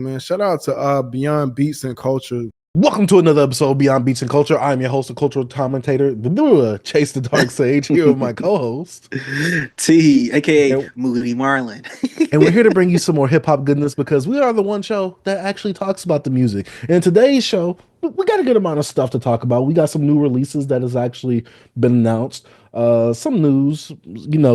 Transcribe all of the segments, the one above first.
Man, shout out to Beyond Beats and Culture. Welcome to another episode of Beyond Beats and Culture. I'm your host and cultural commentator, Chase the Dark Sage, here with my co-host. T, aka And, Moody Marlin. and we're here to bring you some more hip-hop goodness because we are the one show that actually talks about the music. And today's show, we got a good amount of stuff to talk about. We got some new releases that has actually been announced. Some news,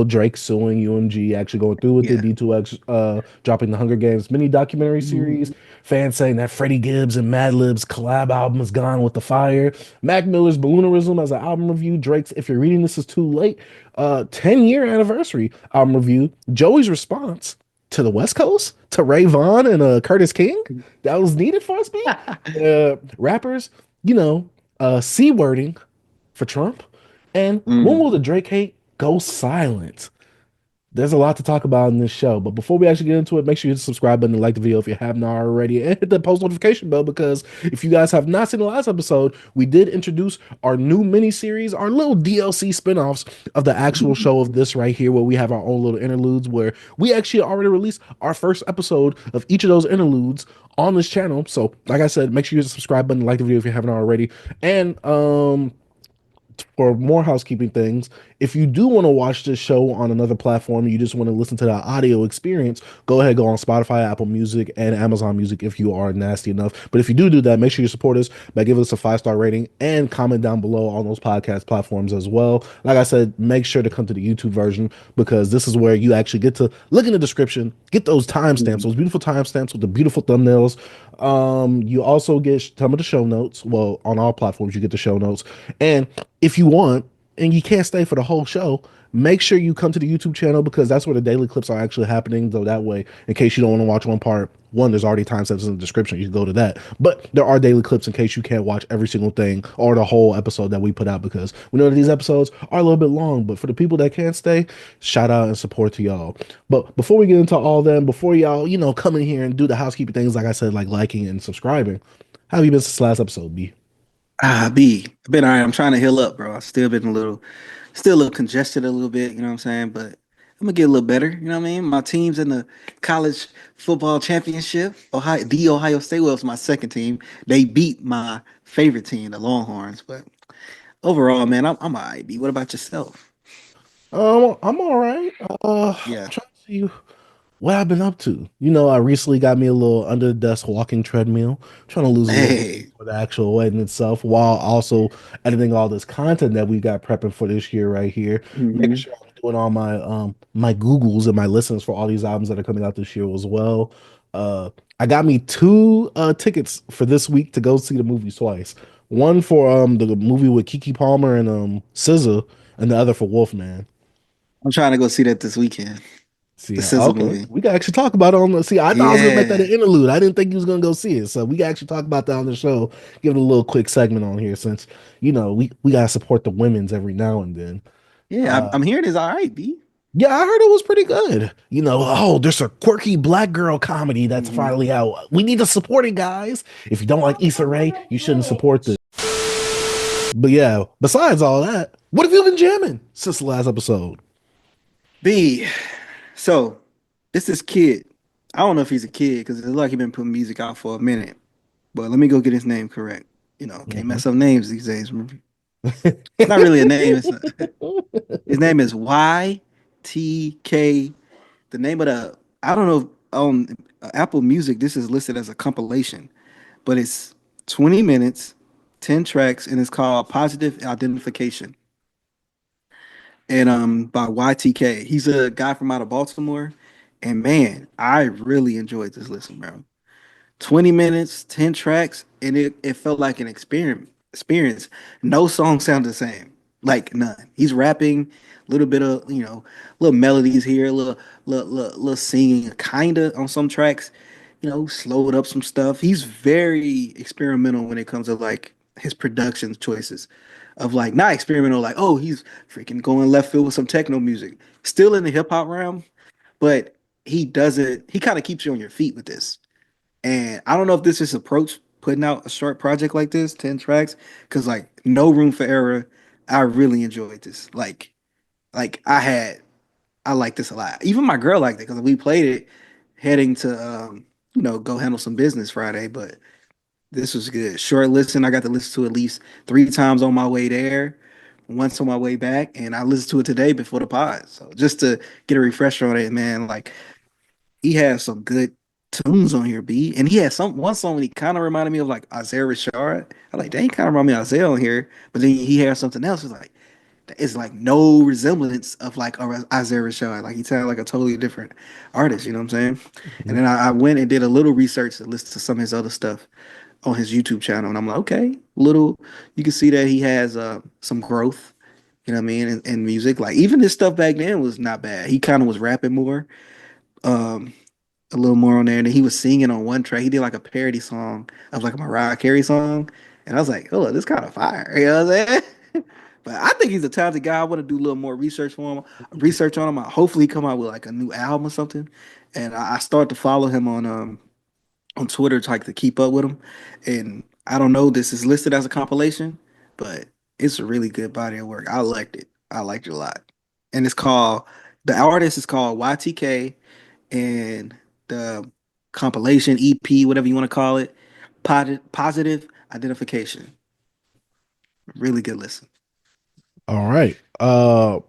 Drake suing UMG, actually going through with the Yeah. D2X dropping the Hunger Games mini documentary series. Mhm. Fans saying that Freddie Gibbs and Madlib's collab album is gone with the fire. Mac Miller's Balloonerism as an album review. Drake's If You're Reading This Is Too Late 10-year anniversary album review. Joey's response to the West Coast, to Ray Vaughn and Curtis King. That was needed for us, B. Rappers, C-wording for Trump. And when will Mm. the Drake hate go silent? There's a lot to talk about in this show, but before we actually get into it, make sure you hit the subscribe button and like the video if you have not already, and hit the post notification bell because if you guys have not seen the last episode, we did introduce our new mini series, our little DLC spinoffs of the actual show of this right here, where we have our own little interludes where we actually already released our first episode of each of those interludes on this channel. So, like I said, make sure you hit the subscribe button, like the video if you haven't already, and for more housekeeping things, if you do want to watch this show on another platform, you just want to listen to the audio experience, go ahead, go on Spotify, Apple Music, and Amazon Music if you are nasty enough. But if you do that, make sure you support us by giving us a 5-star rating and comment down below on those podcast platforms as well. Like I said, make sure to come to the YouTube version because this is where you actually get to look in the description, get those timestamps, those beautiful timestamps with the beautiful thumbnails. You also get some of the show notes. Well, on all platforms, you get the show notes. And if you want, and you can't stay for the whole show, make sure you come to the YouTube channel because that's where the daily clips are actually happening. So that way, in case you don't want to watch one part, one, there's already timestamps in the description. You can go to that. But there are daily clips in case you can't watch every single thing or the whole episode that we put out because we know that these episodes are a little bit long. But for the people that can't stay, shout out and support to y'all. But before we get into all them, before y'all, come in here and do the housekeeping things, like I said, like liking and subscribing, how have you been since last episode, B? I've been all right. I'm trying to heal up, bro. I still been still a little congested a little bit, you know what I'm saying? But I'm gonna get a little better, you know what I mean? My team's in the college football championship. Ohio State was my second team. They beat my favorite team, the Longhorns. But overall, man, I'm all right, B. What about yourself? I'm all right. Yeah. Trying to see what I've been up to. I recently got me a little under the desk walking treadmill, trying to lose a little weight Hey. for the actual wedding itself, while also editing all this content that we got prepping for this year right here. Making Hmm. sure I'm doing all my Googles and my listens for all these albums that are coming out this year as well. Uh, I got me two tickets for this week to go see the movie twice. One for the movie with Kiki Palmer and SZA, and the other for Wolfman. I'm trying to go see that this weekend. See, The SZA okay, movie. we can actually talk about it on the. See, I thought I was gonna make that an Yeah. interlude. I didn't think you was gonna go see it, so we can actually talk about that on the show. Give it a little quick segment on here, since we gotta support the women's every now and then. Yeah, I'm, Uh, I'm hearing it's all right, B. yeah, I heard it was pretty good. Oh, there's a quirky black girl comedy that's Mhm. finally out. We need to support it, guys. If you don't like Issa Rae, you shouldn't support this. But yeah, besides all that, what have you been jamming since the last episode? B. So this kid. I don't know if he's a kid because it's like he been putting music out for a minute. But let me go get his name correct. Can't Mhm. mess up names these days. Remember? It's not really a name. His name is YTK. The name of the I don't know on Apple Music. This is listed as a compilation, but it's 20 minutes, 10 tracks, and it's called Positive Identification. And by YTK. He's a guy from out of Baltimore. And man, I really enjoyed this listen, bro. 20 minutes, 10 tracks, and it felt like an experience. No song sounded the same. Like none. He's rapping, a little bit of, little melodies here, little singing, kinda on some tracks, slowed up some stuff. He's very experimental when it comes to like his production choices. Of like not experimental, like, oh, he's freaking going left field with some techno music. Still in the hip hop realm, but he kind of keeps you on your feet with this. And I don't know if this is approach putting out a short project like this, 10 tracks, because like no room for error. I really enjoyed this. Like I like this a lot. Even my girl liked it because we played it heading to go handle some business Friday, but this was good. Short listen. I got to listen to at least 3 times on my way there, once on my way back, and I listened to it today before the pod. So just to get a refresher on it, man. Like he has some good tunes on here, B. And he had some one song that he kind of reminded me of like Isaiah Rashad. I like, dang, kind of reminded me of Isaiah on here. But then he had something else. It's like no resemblance of like a Isaiah Rashad. Like he sounded like a totally different artist. You know what I'm saying? And Mhm. then I went and did a little research to listen to some of his other stuff on his YouTube channel, and I'm like, okay, little. You can see that he has some growth. You know what I mean? In music, like even his stuff back then was not bad. He kind of was rapping more. Um, a little more on there. And then he was singing on one track. He did like a parody song of like a Mariah Carey song. And I was like, oh, this kind of fire. You know what I'm saying? But I think he's a talented guy. I want to do a little more research for him, research on him. Hopefully he come out with like a new album or something. And I started to follow him on Twitter to like to keep up with him. And I don't know, this is listed as a compilation, but it's a really good body of work. I liked it. I liked it a lot. And the artist is called YTK, and the compilation EP, whatever you want to call it, positive identification. Really good listen. All right.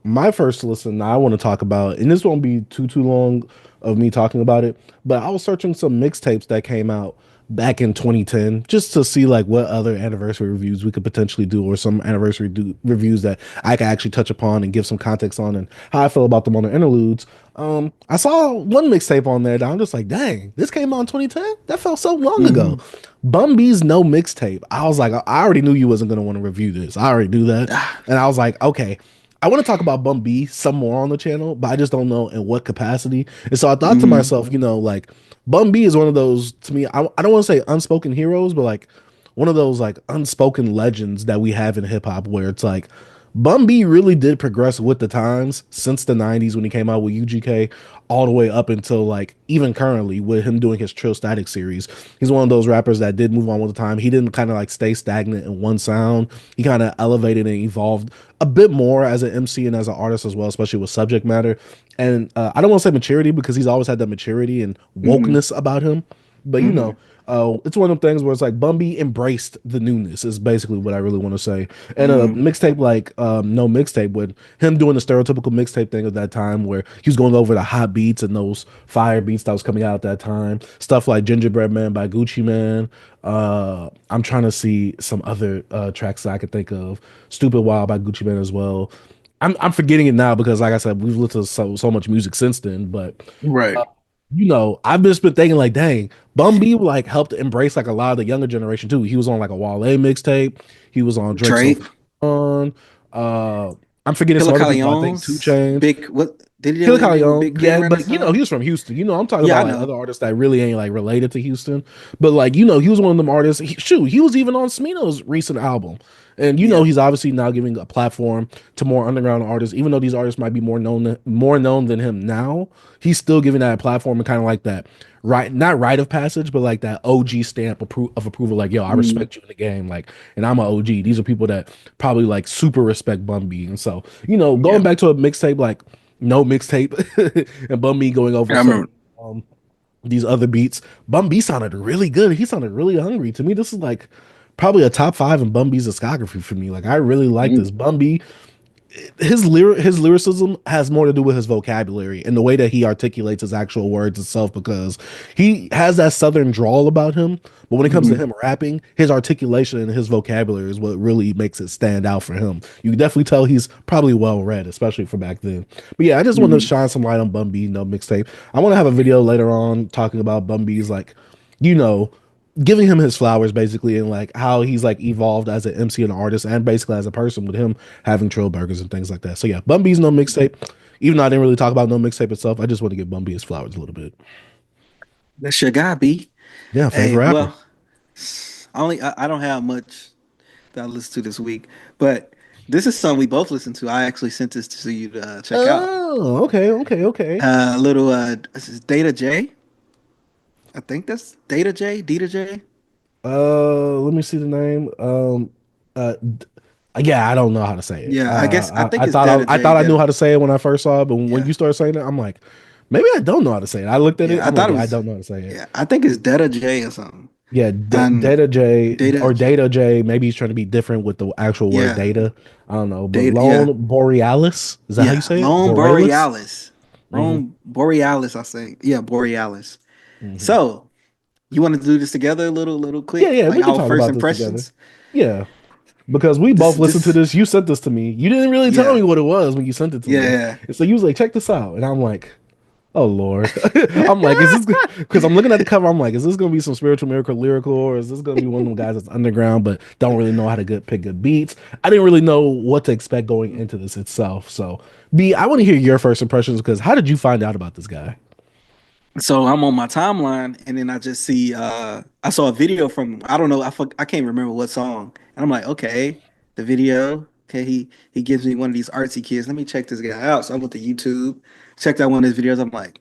My first listen I want to talk about, and this won't be too long of me talking about it, but I was searching some mixtapes that came out back in 2010 just to see like what other anniversary reviews we could potentially do, or some reviews that I could actually touch upon and give some context on and how I feel about them on the interludes. I saw one mixtape on there that I'm just like, dang, this came out in 2010. That felt so long ago. Mhm. Bun B's No Mixtape. I was like, I already knew you wasn't gonna want to review this. I already knew that, Ah, and I was like, okay, I want to talk about Bun B some more on the channel, but I just don't know in what capacity. And so I thought to mhm, myself, like Bun B is one of those, to me, I don't want to say unspoken heroes, but like one of those like unspoken legends that we have in hip hop, where it's like Bun B really did progress with the times since the 90s when he came out with UGK, all the way up until like even currently with him doing his Trill Static series. He's one of those rappers that did move on with the time. He didn't kind of like stay stagnant in one sound. He kind of elevated and evolved a bit more as an MC and as an artist as well, especially with subject matter. And I don't want to say maturity, because he's always had that maturity and mhm, wokeness about him. But mhm, it's one of them things where it's like Bun B embraced the newness is basically what I really want to say. And a mhm, mixtape like No Mixtape, with him doing the stereotypical mixtape thing of that time, where he was going over the hot beats and those fire beats that was coming out at that time. Stuff like Gingerbread Man by Gucci Man. I'm trying to see some other tracks that I could think of. Stupid Wild by Gucci Man as well. I'm forgetting it now because, like I said, we've listened to so much music since then. But right. I've just been thinking like, dang, Bun B like helped embrace like a lot of the younger generation too. He was on like a Wale mixtape. He was on Drake's So Drake, Fun. Uh, I'm forgetting Killer some other people. I think Two Caleone's Chains. big. What did he have Killer anything with Calion, Big Crit yeah, around but this time? he was from Houston. I'm talking Yeah, about I like know. other artists that really ain't like related to Houston. But like, he was one of them artists. He was even on Smino's recent album. And Yeah. he's obviously now giving a platform to more underground artists, even though these artists might be more known than him now. He's still giving that platform and kind of like that right, not rite of passage, but like that OG stamp of approval. Like, yo, I Mhm. respect you in the game. Like, and I'm an OG. These are people that probably like super respect Bun B. And so, going Yeah. back to a mixtape like No Mixtape and Bun B going over I some remember. um these other beats. Bun B sounded really good. He sounded really hungry. To me, this is like probably a top five in Bun B's discography for me. Like, I really like Mhm. this. Bun B, his lyricism has more to do with his vocabulary and the way that he articulates his actual words itself, because he has that southern drawl about him, but when it comes to Mhm. him rapping, his articulation and his vocabulary is what really makes it stand out for him. You can definitely tell he's probably well read, especially for back then. But yeah, I just want to Mhm. shine some light on Bun B No Mixtape. I want to have a video later on talking about Bun B's like, you know giving him his flowers basically, and like how he's like evolved as an MC and artist and basically as a person, with him having trail burgers and things like that. So yeah, Bun B's No Mixtape. Even though I didn't really talk about No Mixtape itself, I just want to give Bun B his flowers a little bit. That's your guy, B. Yeah, Hey, favorite rapper. well, I don't have much that I listened to this week, but this is something we both listened to. I actually sent this to you to check out. Oh, okay, okay, okay. A little this is Data J. I think that's Data J, Data J. Let me see the name. Yeah, I don't know how to say it. Yeah, I guess I think I it's thought Data I J. thought I knew Data. how to say it when I first saw it, but when Yeah. you started saying it, I'm like, Maybe I don't know how to say it. I looked at it. Yeah, I I'm like, thought it yeah, I was. don't know how to say it. Yeah, I think it's Detahjae or something. Yeah, And Data J Data, or Data J. Maybe he's trying to be different with the actual word yeah, data. I don't know, but data, yeah, Lone Borealis, is that how you yeah. say it? Lone Borealis. Borealis, Hmm. Lone Borealis. I think, yeah, Borealis. Hmm. So you want to do this together, a little Yeah, quick, yeah, like we can our talk first about this together. impressions. Yeah, because we both listened to This, this. You sent this to me. You didn't really tell yeah, me what it was when you sent it to me. yeah, And so you was like, check this out. And I'm like, oh Lord. I'm like, is this because I'm looking at the cover, I'm like, is this gonna be some spiritual miracle lyrical, or is this gonna be one of them guys that's underground but don't really know how to pick good beats? I didn't really know what to expect going into this itself. So B, I want to hear your first impressions because how did you find out about this guy? So I'm on my timeline, and then I just see I saw a video from I don't know I can't remember what song, and I'm like, okay, the video. Okay, he gives me one of these artsy kids. Let me check this guy out. So I went to YouTube, checked out one of his videos. I'm like,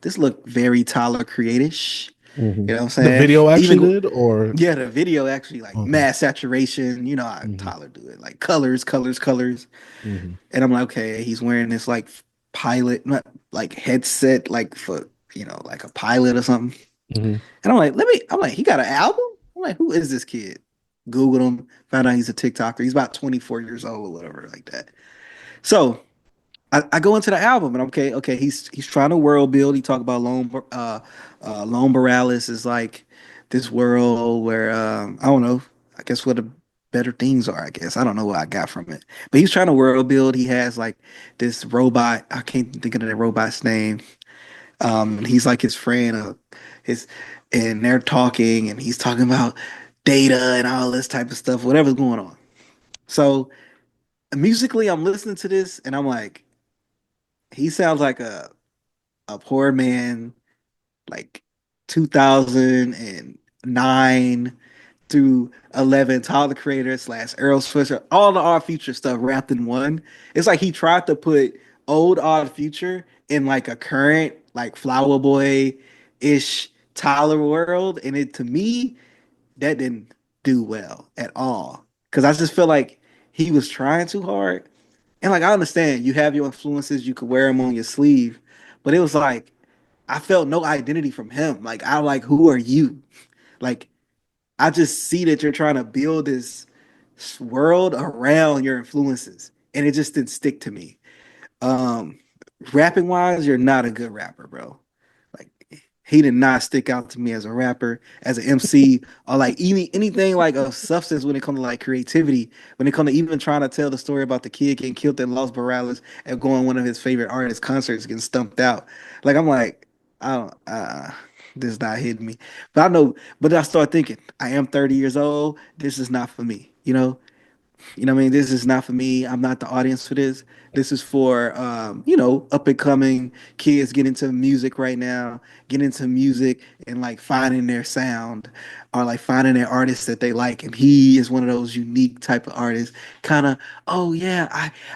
this looked very Tyler Creatish. Hmm. You know what I'm The saying? video actually Even did, or yeah, the video actually like okay. mass saturation. You know how Hmm. Tyler do it, like colors, colors, colors. Hmm. And I'm like, okay, he's wearing this like pilot, not like headset, like for like a pilot or something. Hmm. And I'm like, he got an album? I'm like, who is this kid? Googled him, found out he's a TikToker. He's about 24 years old or whatever, like that. So I go into the album and I'm okay, he's trying to world build. He talk about Lone Borealis is like this world where I don't know, I guess what the better things are, I guess. I don't know what I got from it. But he's trying to world build. He has like this robot, I can't think of the robot's name. And he's like his friend, his, and they're talking, and he's talking about data and all this type of stuff, whatever's going on. So musically, I'm listening to this, and I'm like, he sounds like a poor man, like 2009 through 11, Tyler the Creator slash Earl Swisher, all the Odd Future stuff wrapped in one. It's like he tried to put old Odd Future in like a current, like Flower Boy ish Tyler world. And it to me, that didn't do well at all. Cause I just feel like he was trying too hard. And like I understand you have your influences, you could wear them on your sleeve, but it was like I felt no identity from him. Like I like, who are you? Like I just see that you're trying to build this world around your influences, and it just didn't stick to me. Um, Rapping wise, you're not a good rapper, bro. Like he did not stick out to me as a rapper, as an MC, or like anything like of substance when it comes to like creativity. When it comes to even trying to tell the story about the kid getting killed in Los Borealis and going one of his favorite artists' concerts, getting stumped out. Like I'm like, I don't, this is not hitting me. But I know, but I start thinking, I am 30 years old. This is not for me. What I mean? This is not for me. I'm not the audience for this. This is for up and coming kids getting into music right now, getting into music and like finding their sound or like finding their artists that they like. And he is one of those unique type of artists. Kind of, oh yeah,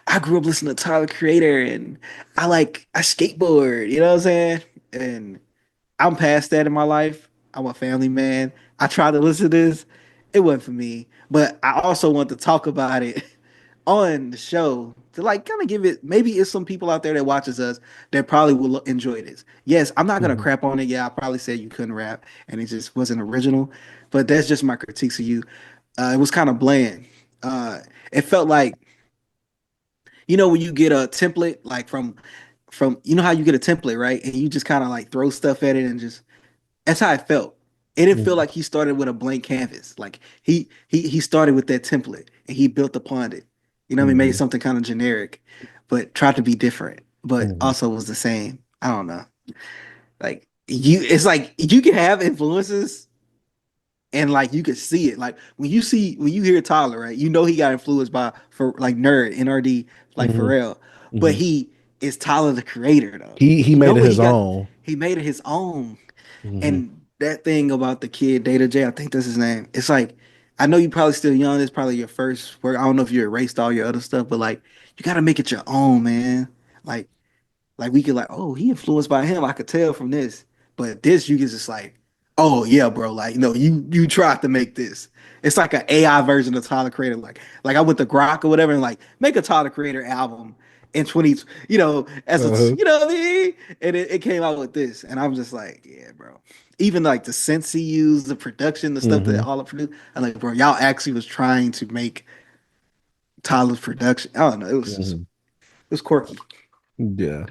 I grew up listening to Tyler Creator and I skateboard, you know what I'm saying? And I'm past that in my life. I'm a family man. I tried to listen to this. It wasn't for me. But I also want to talk about it on the show to like kind of give it. Maybe it's some people out there that watches us that probably will enjoy this. Yes, I'm not gonna Hmm. crap on it. Yeah, I probably said you couldn't rap and it just wasn't original. But that's just my critiques of you. It was kind of bland. It felt like when you get a template like from how you get a template, right? And you just kind of like throw stuff at it and just that's how I felt. It didn't feel Hmm. like he started with a blank canvas. Like he started with that template and he built upon it. He made Hmm. something kind of generic, but tried to be different, but Hmm. also was the same. I don't know. It's like you can have influences and like you could see it. Like when you hear Tyler, right? You know he got influenced by for like Nerd, NRD, like Hmm. Pharrell. But Hmm. he is Tyler the creator though. He You know made it what his own. he made it his own. Hmm. And that thing about the kid, Detahjae, I think that's his name. It's like, I know you're probably still young. It's probably your first work. I don't know if you erased all your other stuff, but like, you got to make it your own, man. Like, like we could like, oh, he influenced by him. I could tell from this, but this you can just like, oh yeah, bro. Like, no, you tried to make this. It's like an AI version of Tyler Creator. Like I went to Grok or whatever, and like make a Tyler Creator album, in 20, as a, Uh-huh. what I mean? And it came out with this. And I'm just like, yeah, bro. Even like the sense he used, the production, the stuff that Hmm. all of produced. I'm like, bro, y'all actually was trying to make Tyler's production. I don't know. It Hmm. was quirky. Yeah.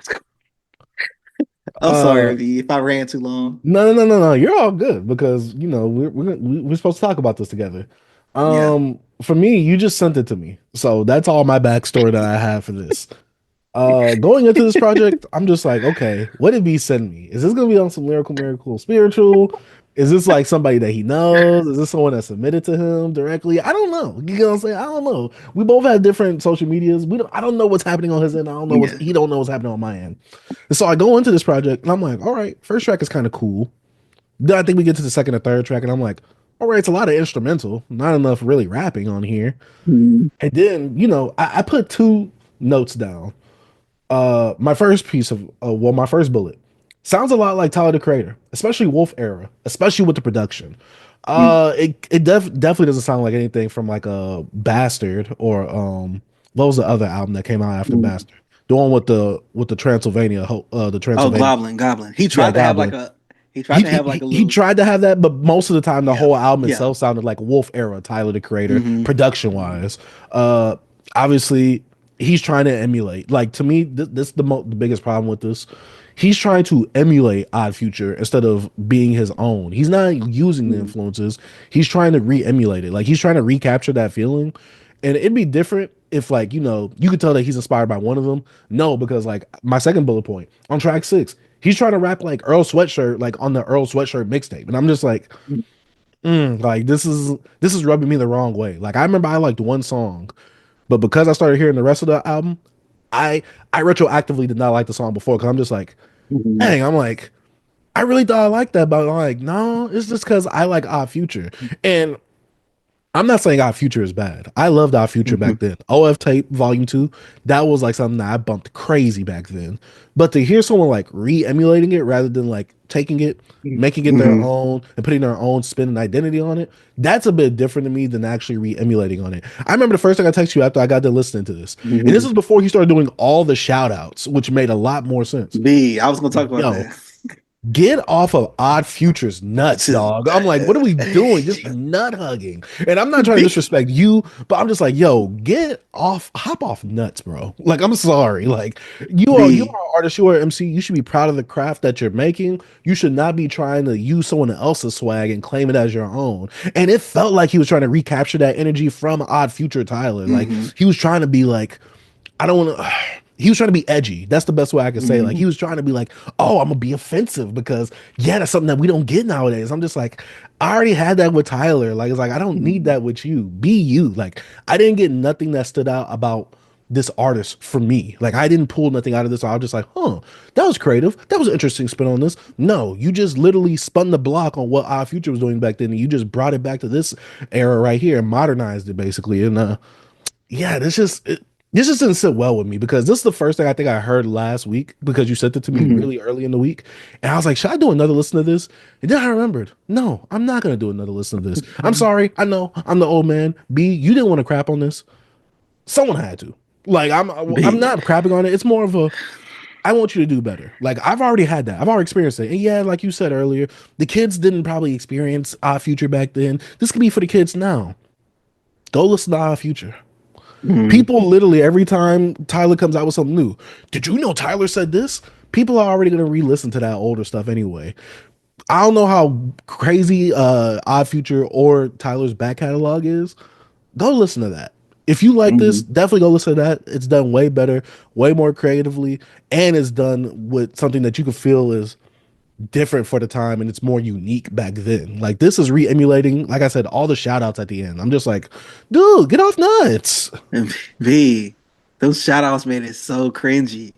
I'm Uh, sorry if I ran too long. no. You're all good because we're supposed to talk about this together. Yeah. For me, you just sent it to me, so that's all my backstory that I have for this. Going into this project, I'm just like, okay, what did B send me? Is this gonna be on some lyrical, miracle, spiritual? Is this like somebody that he knows? Is this someone that submitted to him directly? I don't know. You know what I'm saying? I don't know. We both have different social medias. I don't know what's happening on his end. I don't know Yeah. he don't know what's happening on my end. And so I go into this project and I'm like, all right, first track is kind of cool. Then I think we get to the second or third track, and I'm like, all right, it's a lot of instrumental, not enough really rapping on here. Mhm. And then, I put two notes down. My first piece of my first bullet sounds a lot like Tyler the Creator, especially Wolf era, especially with the production. Definitely doesn't sound like anything from like a Bastard or what was the other album that came out after Mhm. Bastard? The one with the Transylvania, the Oh, Transylvania, Goblin. He yeah, tried to have like Goblin. a he tried to have like a He little tried to have that, but most of the time, the yeah. whole album Yeah. itself sounded like Wolf era Tyler the Creator, Hmm. production wise. Obviously, he's trying to emulate. Like to me, this is the biggest problem with this. He's trying to emulate Odd Future instead of being his own. He's not using the influences. He's trying to re-emulate it. Like he's trying to recapture that feeling. And it'd be different if like, you could tell that he's inspired by one of them. No, because like my second bullet point on track 6, he's trying to rap like Earl Sweatshirt, like on the Earl Sweatshirt mixtape. And I'm just like, like this is rubbing me the wrong way. Like I remember I liked one song, but because I started hearing the rest of the album, I I retroactively did not like the song before because I'm just like, Hmm. dang, I'm like, I really thought I liked that, but I'm like, no, it's just because I like Odd Future. And I'm not saying Our Future is bad. I loved Our Future Hmm. back then. OF Tape Volume 2, that was like something that I bumped crazy back then. But to hear someone like re-emulating it rather than like taking it, making it their Hmm. own and putting their own spin and identity on it, that's a bit different to me than actually re-emulating on it. I remember the first thing I texted you after I got done listening to this. And this Hmm. was before he started doing all the shout outs, which made a lot more sense. B. I was gonna talk about Yo, that. get off of Odd Future's nuts, Just dog. I'm like, what are we doing? Just nut hugging. And I'm not trying to B. disrespect you, but I'm just like, yo, get off, hop off nuts, bro. Like, I'm sorry. Like, you B. are an artist, you are an MC. You should be proud of the craft that you're making. You should not be trying to use someone else's swag and claim it as your own. And it felt like he was trying to recapture that energy from Odd Future Tyler. Like, Hmm. he was trying to be like, I don't want to. He was trying to be edgy. That's the best way I could say. Like Hmm. he was trying to be like, "Oh, I'm gonna be offensive because yeah, that's something that we don't get nowadays." I'm just like, I already had that with Tyler. Like it's like I don't need that with you. Be you. Like I didn't get nothing that stood out about this artist for me. Like I didn't pull nothing out of this. I was just like, "Huh, that was creative. That was an interesting spin on this." No, you just literally spun the block on what Our Future was doing back then, and you just brought it back to this era right here and modernized it basically. And yeah, this just didn't sit well with me because this is the first thing I think I heard last week because you sent it to me Hmm. really early in the week. And I was like, should I do another listen to this? And then I remembered, no, I'm not going to do another listen to this. I'm sorry. I know I'm the old man. B, you didn't want to crap on this. Someone had to. Like, I'm B. not crapping on it. It's more of a, I want you to do better. Like, I've already had that. I've already experienced it. And yeah, like you said earlier, the kids didn't probably experience our future back then. This could be for the kids now. Go listen to our future. Hmm. People literally every time Tyler comes out with something new, did you know Tyler said this? People are already gonna re-listen to that older stuff anyway. I don't know how crazy Odd Future or Tyler's back catalog is. Go listen to that. If you like this, Hmm. definitely go listen to that. It's done way better, way more creatively, and it's done with something that you can feel is different for the time and it's more unique back then. Like this is re-emulating, like I said, all the shout outs at the end. I'm just like, dude, get off nuts. B. Those shout outs made it so cringy.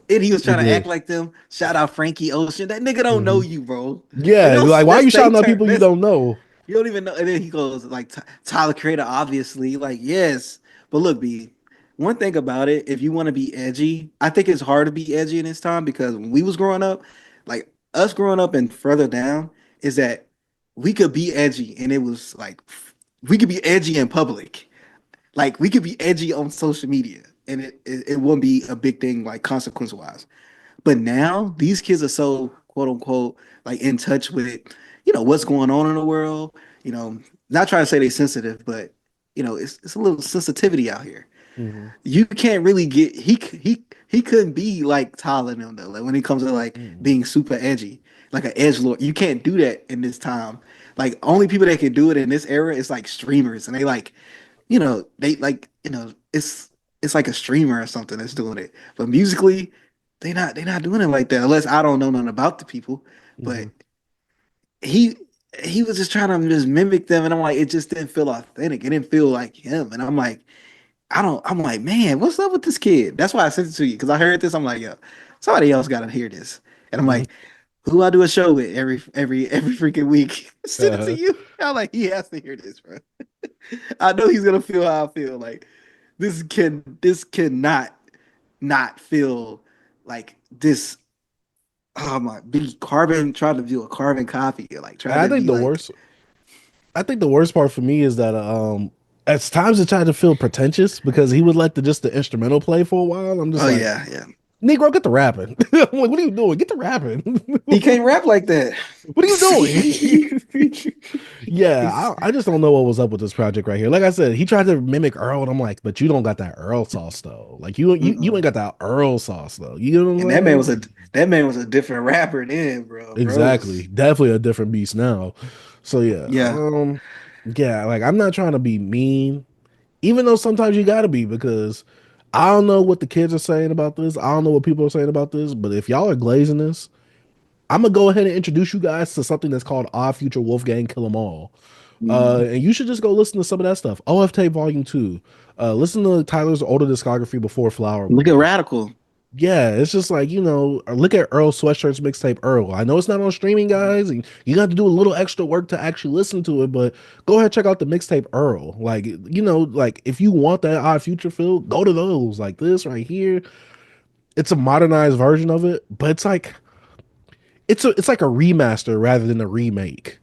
And he was It trying to act did. like them. Shout out Frankie Ocean. That nigga don't know Mhm. you, bro. And Yeah, like why are that's you they shouting out turn. people you That's don't know? you don't even know. And then he goes like Tyler Creator, obviously. Like yes, but look, B. One thing about it, if you want to be edgy, I think it's hard to be edgy in this time because when we was growing up, like us growing up and further down, is that we could be edgy and it was like we could be edgy in public. Like we could be edgy on social media. and it wouldn't be a big thing like consequence wise. But now these kids are so quote unquote like in touch with what's going on in the world. Not trying to say they sensitive, but it's a little sensitivity out here. Mhm. You can't really get he couldn't be like Tyler and them though. Like when it comes to like Mhm. being super edgy, like an edge lord, you can't do that in this time. Like only people that can do it in this era is like streamers, and they like they like it's like a streamer or something that's doing it. But musically, they not doing it like that unless I don't know nothing about the people. But Mhm. he he was just trying to just mimic them, and I'm like, it just didn't feel authentic. It didn't feel like him, and I'm like. I'm like, man, what's up with this kid? That's why I sent it to you because I heard this. I'm like, yo, somebody else got to hear this. And I'm Mhm. like, who I do a show with every freaking week? Send it to Uh-huh. you. I'm like, he has to hear this, bro. I know he's gonna feel how I feel. Like this cannot not feel like this. Oh my, be carbon trying to do a carbon copy, or like trying I to think be the like, worst. I think the worst part for me is that at times it tried to feel pretentious because he would let the instrumental play for a while. I'm just oh like, yeah, yeah. Negro, get the rapping. I'm like, what are you doing? Get the rapping. He can't rap like that. What are you doing? Yeah, He's I just don't know what was up with this project right here. Like I said, he tried to mimic Earl, and I'm like, but you don't got that Earl sauce though. Like you ain't mm-mm. got that Earl sauce though. You know what And I'm saying? that man was a different rapper then, bro. Bro Exactly. was Definitely a different beast now. So yeah, yeah. yeah, like I'm not trying to be mean, even though sometimes you gotta be because I don't know what the kids are saying about this. I don't know what people are saying about this, but if y'all are glazing this, I'm gonna go ahead and introduce you guys to something that's called Odd Future Wolfgang Kill 'Em All. Mhm. And you should just go listen to some of that stuff. OF Tape Volume 2. Listen to Tyler's older discography before Flower Look at Boy. Radical. Yeah, it's just like, look at Earl Sweatshirt's mixtape Earl. I know it's not on streaming, guys, and you got to do a little extra work to actually listen to it, but go ahead check out the mixtape Earl. Like, like if you want that Odd Future feel, go to those. Like this right here. It's a modernized version of it, but it's like a remaster rather than a remake.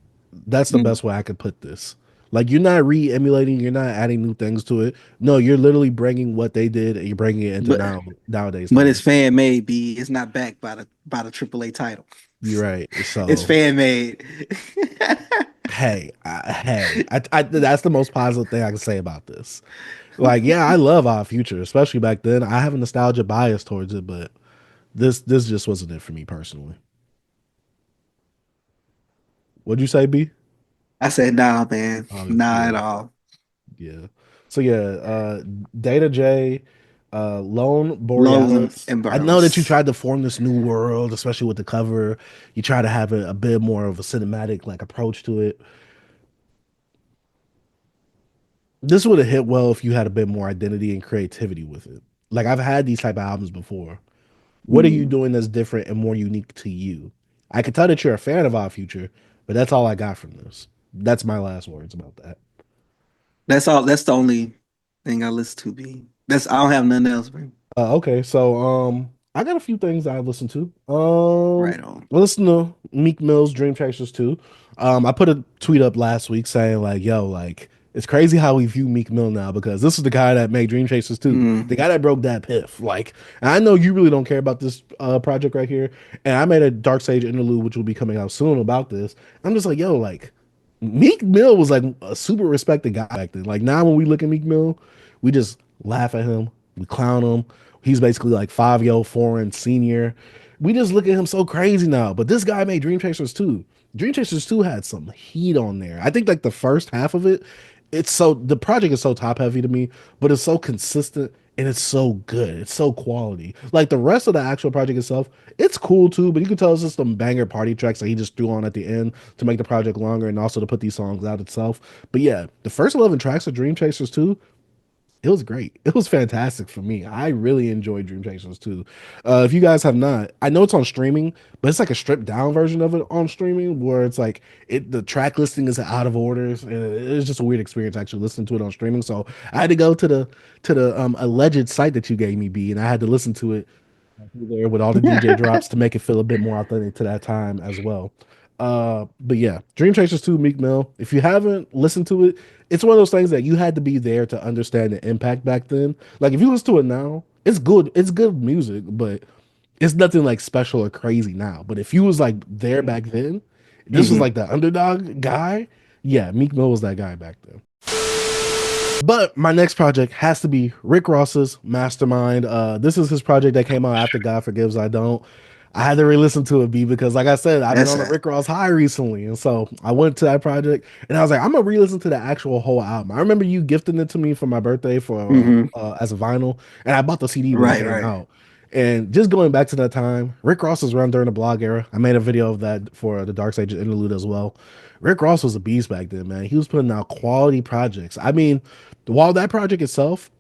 That's the Mm. best way I could put this. Like you're not re-emulating, you're not adding new things to it. No, you're literally bringing what they did and you're bringing it into But nowadays but it's times. fan made. B. It's not backed by the AAA title. You're right. It's So fan made. that's the most positive thing I can say about this. Like, yeah, I love Our Future, especially back then. I have a nostalgia bias towards it, but this just wasn't it for me personally. What'd you say, B? I said, nah, man, Oh, nah at yeah. all. Yeah. So yeah, Detahjae, Lone Lone Borealis. and I know that you Burrows. tried to form this new world, especially with the cover. You try to have a bit more of a cinematic like approach to it. This would have hit well if you had a bit more identity and creativity with it. Like I've had these type of albums before. What are you Mm. doing that's different and more unique to you? I can tell that you're a fan of Our Future, but that's all I got from this. That's my last words about that. That's all. That's the only thing I listen to. B. That's I don't have nothing else, bro. Okay, so I got a few things I listen to. Right on. I listen to Meek Mill's Dreamchasers too. I put a tweet up last week saying like, "Yo, like it's crazy how we view Meek Mill now because this is the guy that made Dreamchasers too, Mm. the guy that broke that piff." Like, and I know you really don't care about this project right here, and I made a Dark Sage interlude which will be coming out soon about this. I'm just like, yo, like Meek Mill was like a super respected guy back then. Like now when we look at Meek Mill, we just laugh at him, we clown him. He's basically like 5 year foreign senior. We just look at him so crazy now. But this guy made Dream Chasers 2. Dream Chasers 2 had some heat on there. I think like the first half of it, the project is so top heavy to me, but it's so consistent and it's so good. It's so quality. Like the rest of the actual project itself, it's cool too, but you can tell it's just some banger party tracks that he just threw on at the end to make the project longer and also to put these songs out itself. But yeah, the first 11 tracks of Dream Chasers 2, it was great. It was fantastic for me. I really enjoyed Dreamchasers too. If you guys have not, I know it's on streaming, but it's like a stripped down version of it on streaming where it's like the track listing is out of orders and it's just a weird experience actually listening to it on streaming. So I had to go to the alleged site that you gave me, B, and I had to listen to it through there with all the DJ drops to make it feel a bit more authentic to that time as well. But yeah, Dreamchasers 2, Meek Mill. If you haven't listened to it, it's one of those things that you had to be there to understand the impact back then. Like if you listen to it now, it's good. It's good music, but it's nothing like special or crazy now. But if you was like there back then, this was Mhm. like the underdog guy. Yeah, Meek Mill was that guy back then. But my next project has to be Rick Ross's Mastermind. This is his project that came out after God Forgives I Don't. I had to re-listen to it, B, because like I said, I've been That's on a it. Rick Ross high recently. And so I went to that project and I was like, I'm gonna re-listen to the actual whole album. I remember you gifting it to me for my birthday for Hmm. as a vinyl, and I bought the CD when it Right, came right. out. And just going back to that time, Rick Ross was around during the blog era. I made a video of that for the Dark Sage interlude as well. Rick Ross was a beast back then, man. He was putting out quality projects. I mean, while that project itself,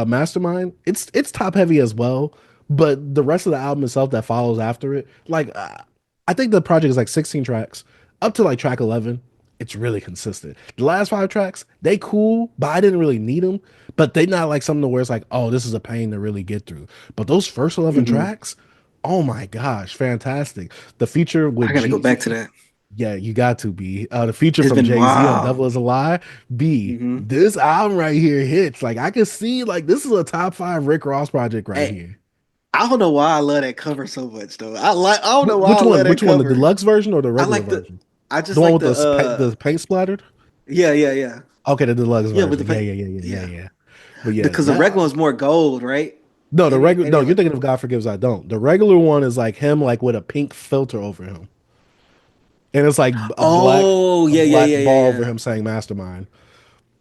Mastermind, it's top heavy as well, but the rest of the album itself that follows after it, like I think the project is like 16 tracks up to like track 11. It's really consistent. The last 5 tracks, they cool, but I didn't really need them. But they not like something where it's like, oh, this is a pain to really get through. But those first 11 Hmm. tracks, oh my gosh, fantastic. The feature I with gotta go back to Jeezy, that. yeah, you got to be. The feature It's from been Jay-Z on wild. Devil is a Lie. B. Hmm. This album right here hits. Like I can see like this is a top 5 Rick Ross project right Hey, here. I don't know why I love that cover so much though. I don't know why Which I one? love that Which one? The cover. deluxe version or the I regular like the version? I The just one like with the paint splattered? yeah, yeah, yeah. Okay, the deluxe Yeah, with version. Yeah, the yeah, yeah, yeah, yeah, yeah. yeah. But yeah, Because the regular that one's more gold, right? no, the regular Ain't no, it you're like thinking of God Forgives I Don't. The regular one is like him like with a pink filter over him. And it's like oh a yeah, yeah, black yeah, yeah, bar over yeah. him saying Mastermind.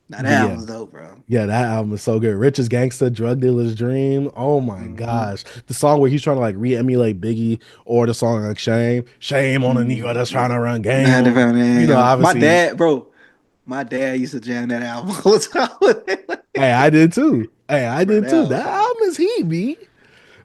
Now that But yeah, album's dope, bro. yeah, that album is so good. Richest Gangsta, Drug Dealer's Dream. Oh my Hmm. gosh. The song where he's trying to like re-emulate Biggie, or the song like Shame. Shame on a nigga that's trying to run game Nah, on me. You know, my obviously, dad, bro. My dad used to jam that album all the time. hey, I did too. Hey, I Bro, did that too. album That fire. album is heat, B.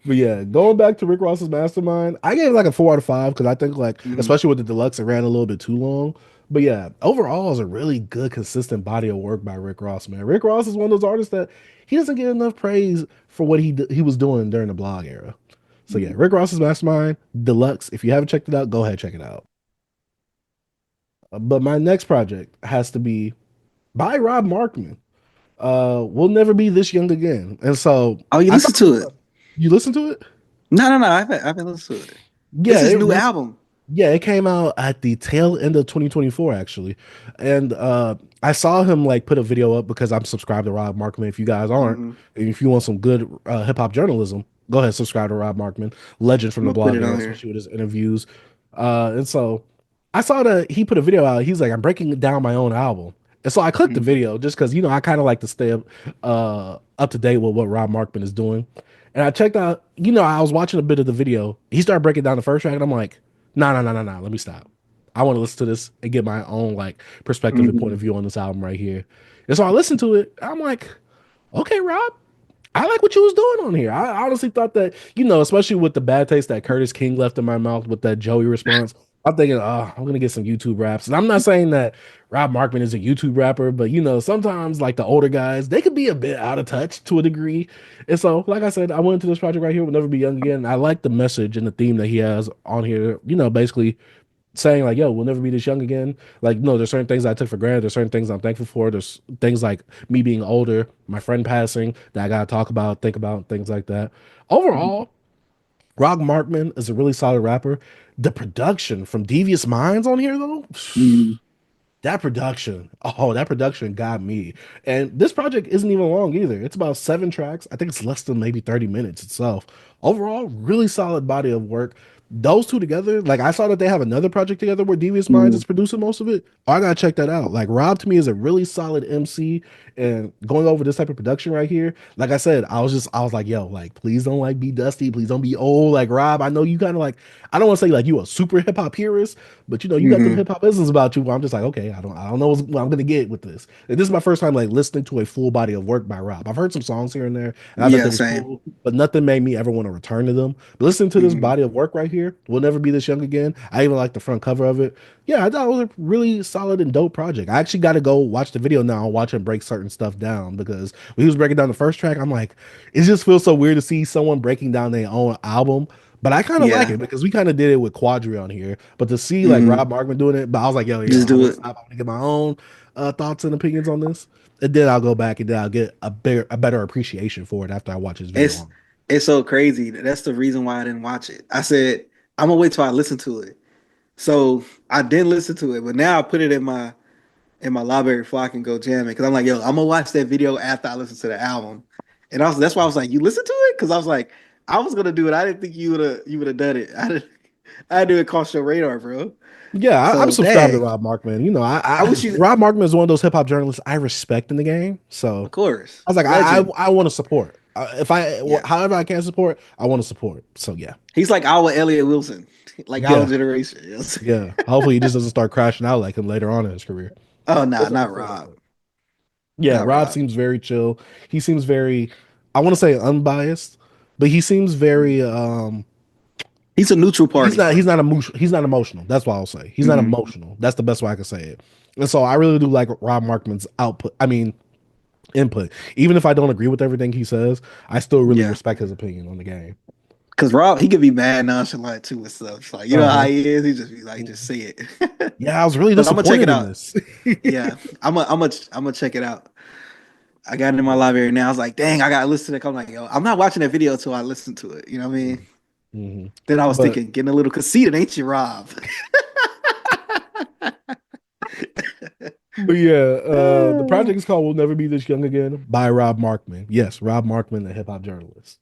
But yeah, going back to Rick Ross's Mastermind, I gave it like a 4 out of 5 because I think like, Hmm. especially with the deluxe, it ran a little bit too long. But yeah, overall, it's a really good, consistent body of work by Rick Ross. Man, Rick Ross is one of those artists that he doesn't get enough praise for what he was doing during the blog era. So yeah, Rick Ross's Mastermind Deluxe. If you haven't checked it out, go ahead check it out. But my next project has to be by Rob Markman. We'll never be this young again. And so Oh, you I thought listen to it? you listened to it. No, no, no. I haven't listened to it. This Yeah, is it new recently. album. Yeah, it came out at the tail end of 2024 actually. And I saw him like put a video up because I'm subscribed to Rob Markman. If you guys aren't, Hmm. and if you want some good hip hop journalism, go ahead subscribe to Rob Markman, legend from I'm the gonna put blog it era, on here. especially with his interviews. And so I saw that he put a video out. He's like, I'm breaking down my own album. And so I clicked the Mhm. video just because I kind of like to stay up to date with what Rob Markman is doing. And I checked out, I was watching a bit of the video. He started breaking down the first track, and I'm like, no, no, no, no, no. Let me stop. I want to listen to this and get my own like perspective and point Mhm. of view on this album right here. And so I listened to it. I'm like, okay, Rob, I like what you was doing on here. I honestly thought that, especially with the bad taste that Curtis King left in my mouth with that Joey response, I'm thinking, oh, I'm gonna get some YouTube raps. And I'm not saying that Rob Markman is a YouTube rapper, but sometimes like the older guys, they could be a bit out of touch to a degree. And so, like I said, I went into this project right here, Will Never Be Young Again. I like the message and the theme that he has on here, basically saying like, yo, we'll never be this young again. Like, no, there's certain things I took for granted. There's certain things I'm thankful for. There's things like me being older, my friend passing that I gotta talk about, think about, things like that. Overall, Rock Markman is a really solid rapper. The production from Devious Minds on here though, Mhm. that production got me. And this project isn't even long either. It's about 7 tracks. I think it's less than maybe 30 minutes itself. Overall, really solid body of work. Those two together, like I saw that they have another project together where Devious Minds Mhm. is producing most of it. Oh, I gotta check that out. Like Rob to me is a really solid MC, and going over this type of production right here, like I said, I was like, yo, like please don't like be dusty, please don't be old. Like Rob, I know you kind of like, I don't want to say like you a super hip hop purist, but you got them Mhm. hip hop essence about you. Where I'm just like, okay, I don't know what I'm gonna get with this. And this is my first time like listening to a full body of work by Rob. I've heard some songs here and there, and I thought they Yeah, was same. cool, but nothing made me ever want to return to them. But listening to this Mhm. body of work right here, We'll Never Be This Young Again. I even like the front cover of it. Yeah, I thought it was a really solid and dope project. I actually got to go watch the video now and watch him break certain stuff down because when he was breaking down the first track, I'm like, it just feels so weird to see someone breaking down their own album, But I kind of like Yeah. it because we kind of did it with Quadri on here. But to see like Hmm. Rob Markman doing it, but I was like, yo, Just I do want to it. stop. I want to get my own thoughts and opinions on this. And then I'll go back and then I'll get a better appreciation for it after I watch his video It's on. it's so crazy. That's the reason why I didn't watch it. I said I'm gonna wait till I listen to it. So I didn't listen to it, but now I put it in my library before I can go jam it. Cause I'm like, yo, I'm gonna watch that video after I listen to the album. And that's why I was like, you listen to it? Cause I was like, I was gonna do it. I didn't think you would have done it. I didn't cross your radar, bro. Yeah, I'm So subscribed to dang. Rob Markman. You know, I wish you Rob Markman is one of those hip hop journalists I respect in the game. So of course. I was like, Legend. I want to support. If I Yeah. however I can support, I want to support. So yeah, He's like our Elliot Wilson. Like our yeah, generation. Yes. yeah. Hopefully he just doesn't start crashing out like him later on in his career. Oh nah, That's what not I'm saying. Rob. Yeah, Not Rob Rob. seems very chill. He seems very, I want to say unbiased, but he seems very He's a neutral party. he's not emotional. That's what I'll say. He's not Hmm. emotional. That's the best way I can say it. And so I really do like Rob Markman's output. I mean input. Even if I don't agree with everything he says, I still really Yeah. respect his opinion on the game. Cause Rob, he could be mad nonchalant too and stuff. Like, you know how Uh-huh. he is, he just be like, just say it. Yeah, I was really But I'm gonna check disappointed it in out. this. Yeah. I'm gonna check it out. I got it in my library now. I was like, dang, I gotta listen to it. I'm like, yo, I'm not watching that video until I listen to it. You know what I mean? hmm Then I was But thinking, getting a little conceited, ain't you, Rob? but yeah, the project is called "We'll Never Be This Young Again" by Rob Markman. Yes, Rob Markman, the hip hop journalist,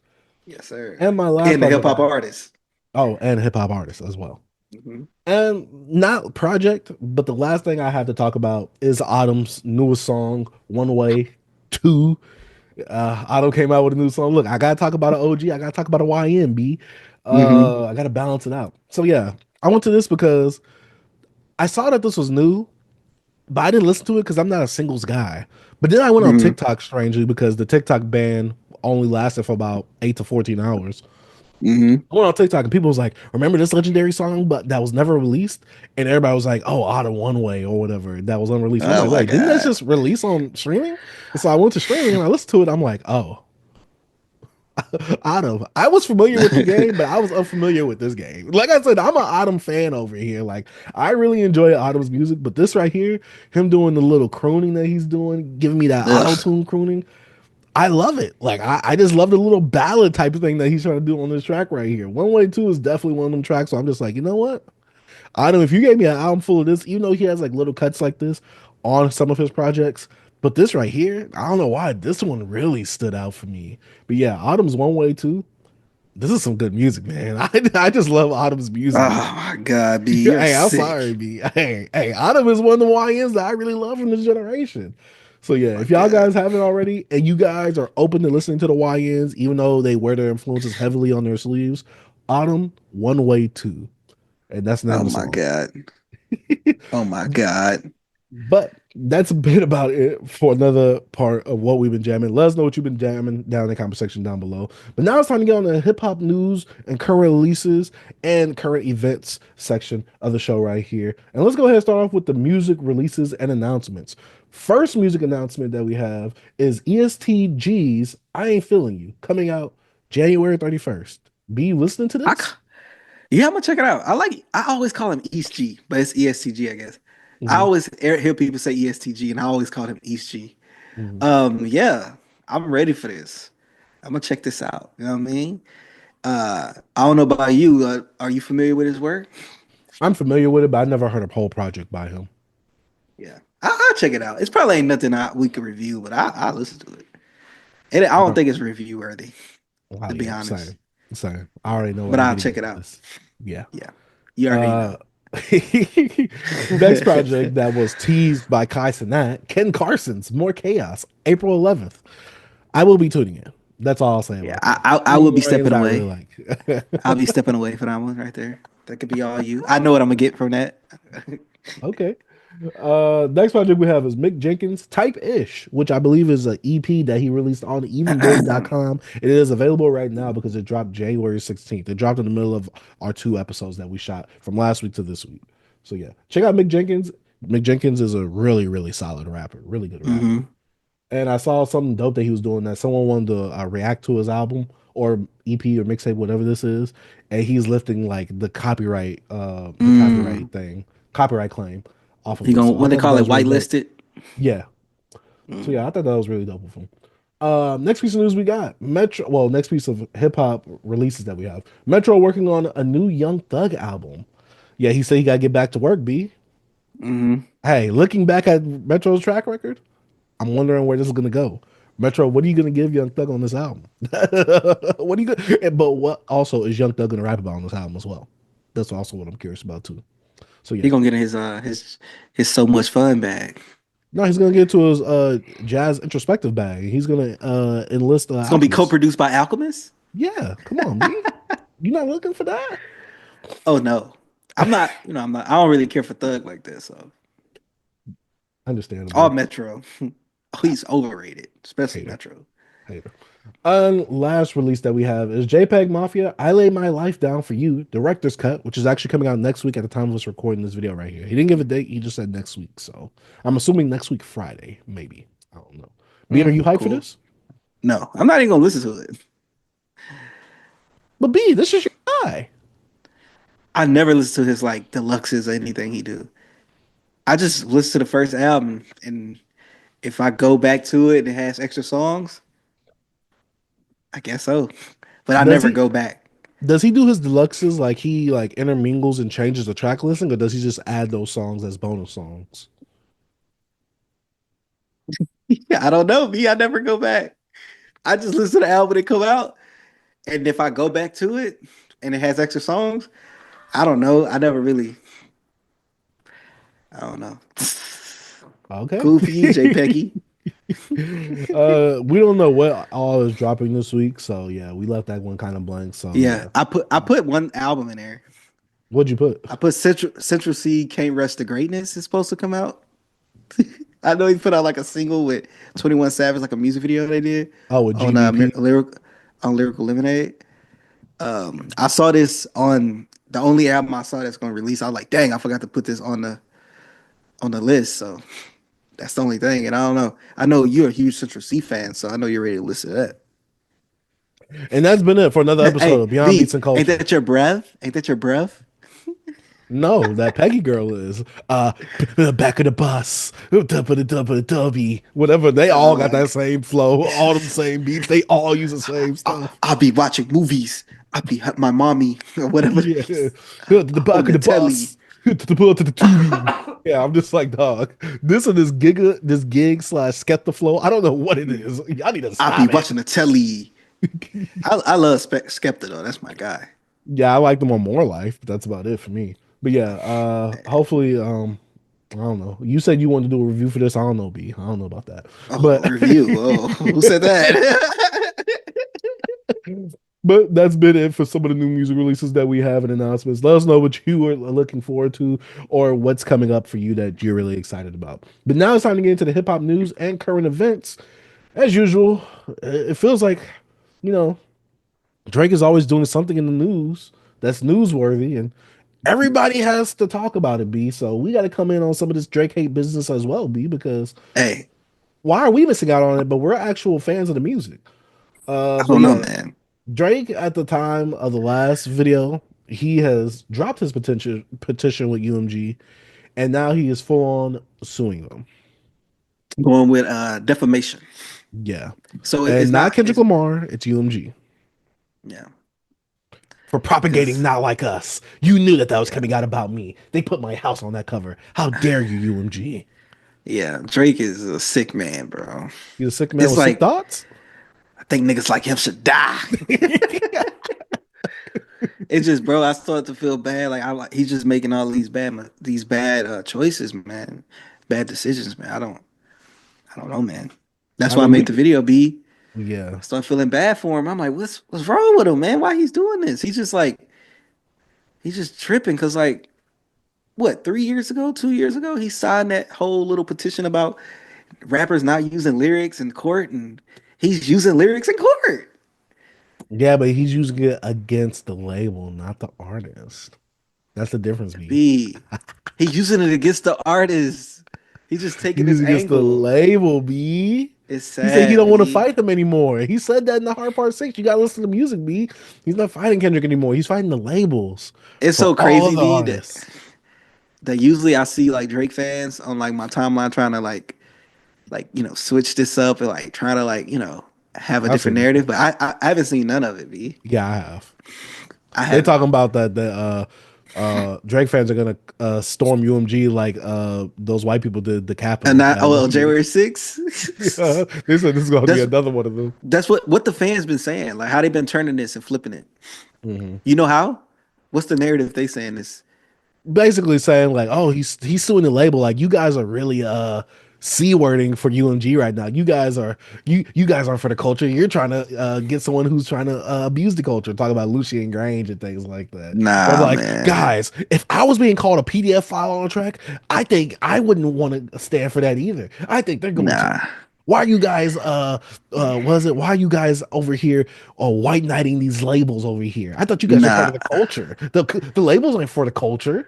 Yes, sir. and my last And the hip project. hop artist. Oh, and hip hop artist as well. Hmm. And not project, but the last thing I have to talk about is Autumn's newest song, "One Way 2." Autumn came out with a new song. Look, I gotta talk about an OG. I gotta talk about a YMB. Hmm. I gotta balance it out. So yeah, I went to this because I saw that this was new, but I didn't listen to it because I'm not a singles guy. But then I went on Hmm. TikTok strangely because the TikTok ban only lasted for about 8 to 14 hours. Hmm. I went on TikTok and people was like, "Remember this legendary song, but that was never released?" And everybody was like, "Oh, Autumn One Way or whatever that was unreleased." I'm Oh like, my "Wait, didn't that God. just release on streaming?" And so I went to streaming and I listened to it. I'm like, "Oh, Autumn." I was familiar with the game, but I was unfamiliar with this game. Like I said, I'm an Autumn fan over here. Like I really enjoy Autumn's music, but this right here, him doing the little crooning that he's doing, giving me that auto Ugh. tune crooning. I love it. Like I just love the little ballad type of thing that he's trying to do on this track right here. One Way Two is definitely one of them tracks. So I'm just like, you know what? I don't know if you gave me an album full of this, even though he has like little cuts like this on some of his projects. But this right here, I don't know why this one really stood out for me. But yeah, Autumn's One Way Two. This is some good music, man. I just love Autumn's music. Oh my God, B, you're Hey, I'm sorry, sick. B. Hey, Autumn is one of the YNs that I really love from this generation. So yeah, My if y'all God. guys haven't already, and you guys are open to listening to the YNs, even though they wear their influences heavily on their sleeves, Autumn One Way Two, and that's the name Oh of the my song. God. Oh my God. But that's a bit about it for another part of what we've been jamming. Let us know what you've been jamming down in the comment section down below. But now it's time to get on the hip hop news and current releases and current events section of the show right here. And let's go ahead and start off with the music releases and announcements. First music announcement that we have is ESTG's "I Ain't Feeling You" coming out January 31st. Be you listening to I, this? yeah, I'm gonna check it out. I always call him East G, but it's ESTG, I guess. I Mhm, always hear people say ESTG, and I always call him East G. mhm. Yeah, I'm ready for this. I'm gonna check this out. You know what I mean? I don't know about you. Are you familiar with his work? I'm familiar with it, but I never heard a whole project by him. Yeah, I'll check it out. It's probably ain't nothing we can review, but I'll listen to it. And I don't think it's review worthy, Oh to be yeah, honest. same, same. I already know what But I'm I'll getting check it into out. this. Yeah. Yeah, you already Uh, know. next project that was teased by Kai Cenat, Ken Carson's "More Chaos," April 11th. I will be tuning in. That's all I'll say Yeah, about that. I One of will the be Lions stepping I really away. like. I'll be stepping away for that one right there. That could be all you. I know what I'm gonna get from that. Okay. Next project we have is Mick Jenkins' Type Ish, which I believe is an EP that he released on evendate.com. It is available right now because it dropped January 16th. It dropped in the middle of our 2 episodes that we shot from last week to this week. So yeah, check out Mick Jenkins. Mick Jenkins is a really, really solid rapper, really good rapper. Hmm. And I saw something dope that he was doing that someone wanted to react to his album or EP or mixtape, whatever this is, and he's lifting like the Mm. copyright thing, copyright claim off of He this. gonna So I what they thought that call that it, was really dope. whitelisted. Yeah. So Mm. yeah, I thought that was really dope of him. Next piece of news we got Metro. Well, next piece of hip hop releases that we have. Metro working on a new Young Thug album. Yeah, he said he got to get back to work. B. Hmm. Hey, looking back at Metro's track record, I'm wondering where this is gonna go. Metro, what are you gonna give Young Thug on this album? What are you gonna? But what also is Young Thug gonna rap about on this album as well? That's also what I'm curious about too. So He yeah, gonna get his so much fun bag. no, he's gonna get to his jazz introspective bag. He's gonna enlist It's gonna be Alchemist. co-produced by Alchemist. Yeah, come on, B. You not looking for that? Oh no, I'm not. I'm not. I don't really care for Thug like this. So all Understandable. Metro. Oh, he's overrated, especially Hater, Metro. hater. And last release that we have is JPEG Mafia. I lay my life down for you. Director's cut, which is actually coming out next week at the time of us recording this video right here. He didn't give a date. He just said next week. So I'm assuming next week Friday, maybe. I don't know. B, are you hyped for Cool. this? No, I'm not even gonna listen to it. But B, this is your guy. I never listen to his like deluxes or anything he do. I just listen to the first album, and if I go back to it and it has extra songs, I guess so. But I Does never he go back. does he do his deluxes like he like intermingles and changes the track listing, or does he just add those songs as bonus songs? Yeah, I don't know. Me, I never go back. I just listen to the album that come out, and if I go back to it and it has extra songs, I don't know. I don't know. Okay. Cool for you, JPEG. We don't know what all is dropping this week, so yeah, we left that one kind of blank. So Yeah, yeah. I put one album in there. What'd you put? I put Central C Can't Rest the Greatness is supposed to come out. I know he put out like a single with 21 Savage, like a music video they did Oh, with on GBP. Lyrical Lemonade. I saw this on the only album I saw that's gonna release. I was like, dang, I forgot to put this on the list. So that's the only thing. And I don't know. I know you're a huge Central C fan, so I know you're ready to listen to that. And that's been it for another episode Hey, of Beyond Beats B, and ain't Culture. that your breath? Ain't that your breath? No, that Peggy girl is back of the bus, top of the dubby, whatever. They all got that same flow, all them same beats. They all use the same stuff. I'll be watching movies. I'll be my mommy or whatever. Yeah, to the back On of the the telly. bus, to the tubing. Yeah, I'm just like, dog. This and this gig slash skepta flow. I don't know what it is. Y'all need to I'll stop be watching the telly. I love Skepta though. That's my guy. Yeah, I like them on More Life, but that's about it for me. But yeah, hopefully, I don't know. You said you wanted to do a review for this. I don't know, B. I don't know about that. Oh, But review. Oh, who said that? but that's been it for some of the new music releases that we have and announcements. Let us know what you are looking forward to or what's coming up for you that you're really excited about. But now it's time to get into the hip hop news and current events. As usual, it feels like, you know, Drake is always doing something in the news that's newsworthy, and everybody has to talk about it, B. So we got to come in on some of this Drake hate business as well, B, because Hey, why are we missing out on it? But we're actual fans of the music. I But don't know, yeah, man. Drake at the time of the last video, he has dropped his petition with UMG, and now he is full on suing them. Going with defamation. Yeah, So it's and not not. Kendrick It's, Lamar, it's UMG yeah, for propagating because not like us. You knew that was yeah, coming out about me. They put my house on that cover. How dare you, UMG? yeah. Drake is a sick man, bro. You a sick man It's with sick like thoughts? I think niggas like him should die. It's just, bro. I start to feel bad. Like he's just making all these bad choices, man. Bad decisions, man. I don't know, man. That's I why I mean, made the video. B. yeah. I start feeling bad for him. I'm like, what's wrong with him, man? Why he's doing this? He's just tripping because like what 3 years ago, 2 years ago, he signed that whole little petition about rappers not using lyrics in court, and he's using lyrics in court. Yeah, but he's using it against the label, not the artist. That's the difference, B. B. He's using it against the artist. He's just taking He's this against the angle. label, B. It's He said he sad, don't want to B. fight him anymore. He said that in the Hard Part 6. You gotta listen to music, B. He's not fighting Kendrick anymore. He's fighting the labels It's for so all crazy, the B, artists. that usually I see like Drake fans on like my timeline trying to switch this up and like trying to have a I've different seen it. narrative, but I haven't seen none of it, B. Yeah, I have. I They're haven't. talking about that Drake fans are gonna storm UMG like those white people did the And Capitol not that oh one year. January 6th. Yeah, they said this is gonna be That's another one of them. that's what the fans been saying. Like how they been turning this and flipping it. Mhm. You know how? What's the narrative they saying this? Basically saying like, oh, he's suing the label. Like you guys are really c-wording for UMG right now. You guys aren't for the culture. You're trying to get someone who's trying to abuse the culture. Talk about Lucian Grange and things like that. But I'm Nah, like, man. guys, if I was being called a PDF file on a track, I think I wouldn't want to stand for that either. I think they're going too. Nah. Why are you guys why are you guys over here white knighting these labels over here? I thought you guys were part Nah. of the culture. The labels ain't for the culture.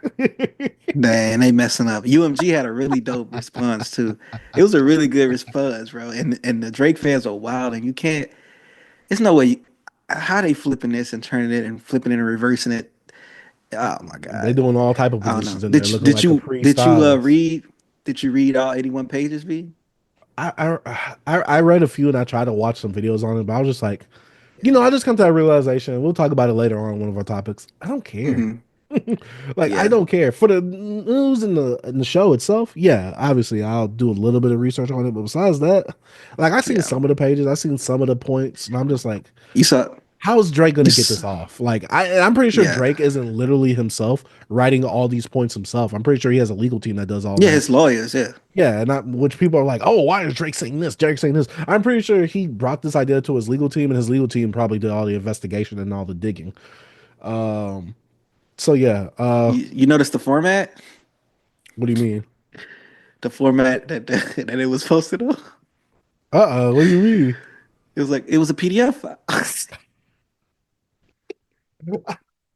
Man, they messing up. UMG had a really dope response too. It was a really good response, bro. And the Drake fans are wild, and you can't. There's no way. How they flipping this and turning it and flipping it and reversing it. Oh my They god. doing all type of I don't know. positions in there, looking like Capri Did you Styles. read? Did you read all 81 pages, B? I read a few and I tried to watch some videos on it, but I was just like, I just come to that realization. We'll talk about it later on one of our topics. I don't care. Mm-hmm. Like I Yeah. don't care for the news and the show itself. Yeah, obviously I'll do a little bit of research on it, but besides that, like I've seen Yeah. some of the pages, I've seen some of the points, and I'm just like, You saw. how is Drake going You, to get this off? Like I'm pretty sure yeah. Drake isn't literally himself writing all these points himself. I'm pretty sure he has a legal team that does all Yeah. that. His lawyers. Yeah. Yeah, which people are like, oh, why is Drake saying this? Drake saying this. I'm pretty sure he brought this idea to his legal team, and his legal team probably did all the investigation and all the digging. Um, so yeah, You noticed the format? what do you mean? The format that it was posted on. What do you mean? It was a PDF file.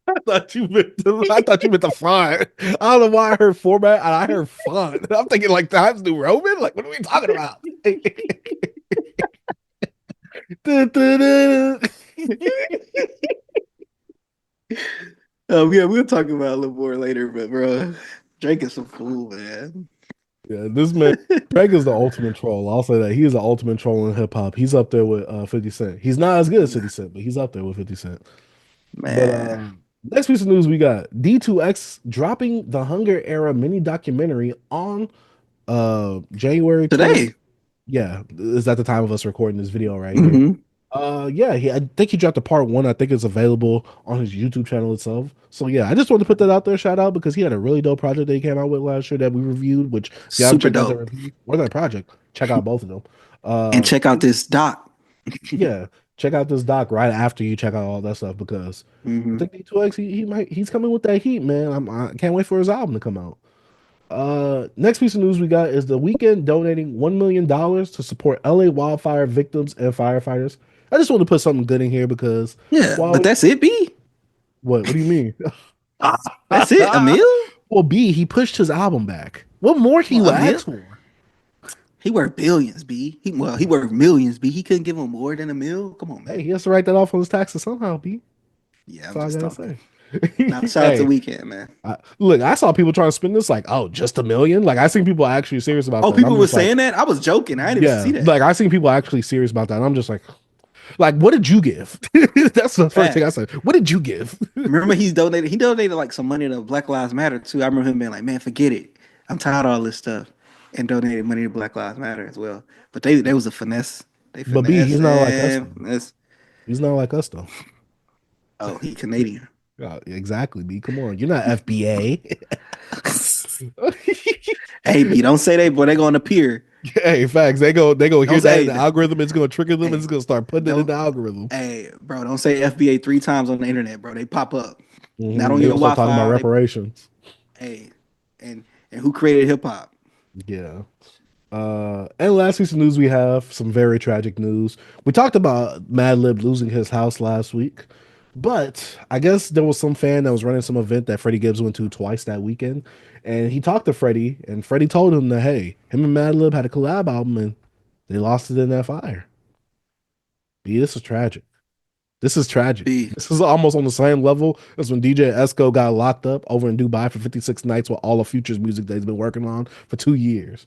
I thought you meant the font. I don't know why I heard format and I heard font. I'm thinking like Times New Roman. Like, what are we talking about? Yeah, we'll talk about it a little more later, but bro, Drake is some fool, man. Yeah, this man, Drake is the ultimate troll. I'll say that he is the ultimate troll in hip hop. He's up there with 50 Cent. He's not as good as 50 Cent, but he's up there with 50 Cent. But Man. next piece of news we got D2X dropping the Hunger Era mini documentary on January 20th. Today. Yeah, is at the time of us recording this video right here. Mm-hmm. Yeah, I think he dropped a part one. I think it's available on his YouTube channel itself. So yeah, I just wanted to put that out there, shout out, because he had a really dope project that he came out with last year that we reviewed. Which if you haven't Super checked out the dope. review or that project, check out both of them. And check out this doc. Yeah, check out this doc right after you check out all that stuff because I Mm-hmm. think D2X he's coming with that heat, man. I can't wait for his album to come out. Next piece of news we got is the Weeknd donating $1 million to support LA wildfire victims and firefighters. I just want to put something good in here because Yeah, but that's it, B. what do you mean? That's it. A meal? Well, B, he pushed his album back. What more can you Well, a meal? ask for? He worth billions, B. He worth millions, B. He couldn't give him more than a meal. Come on, man. Hey, he has to write that off on his taxes somehow, B. Yeah, That's I'm all I just gotta talking. say. Now shout out to Hey, Weekend, man. look, I saw people trying to spin this like, oh, just $1 million. Like I seen people actually serious about Oh, that. And people I'm were just like, saying that? I was joking. I didn't even yeah, see that. like I seen people actually serious about that. And I'm just like, what did you give? That's the first thing I said. What did you give? Remember, he donated like some money to Black Lives Matter too. I remember him being like, "Man, forget it. I'm tired of all this stuff," and donated money to Black Lives Matter as well. But they was a finesse. They But B, he's finesse not like us and though. finesse. He's not like us though. Oh, he Canadian. Yeah, exactly, B. Come on, you're not FBA. Hey, B, don't say that, boy. They gonna appear. Hey, facts. They go hear Don't that in say. the algorithm. It's gonna trigger them. Hey, And it's gonna start putting it in don't. the algorithm. Hey, bro, don't say FBA 3 times on the internet, bro. They pop up. Not on They your gonna start talking about Wi-Fi. reparations. Hey, and who created hip hop? Yeah. And last piece of news we have some very tragic news. We talked about Madlib losing his house last week, but I guess there was some fan that was running some event that Freddie Gibbs went to twice that weekend, and he talked to Freddie, and Freddie told him that hey, him and Madlib had a collab album, and They lost it in that fire. B, this is tragic. This is tragic. B. This is almost on the same level as when DJ Esco got locked up over in Dubai for 56 nights with all of Future's music that he's been working on for 2 years.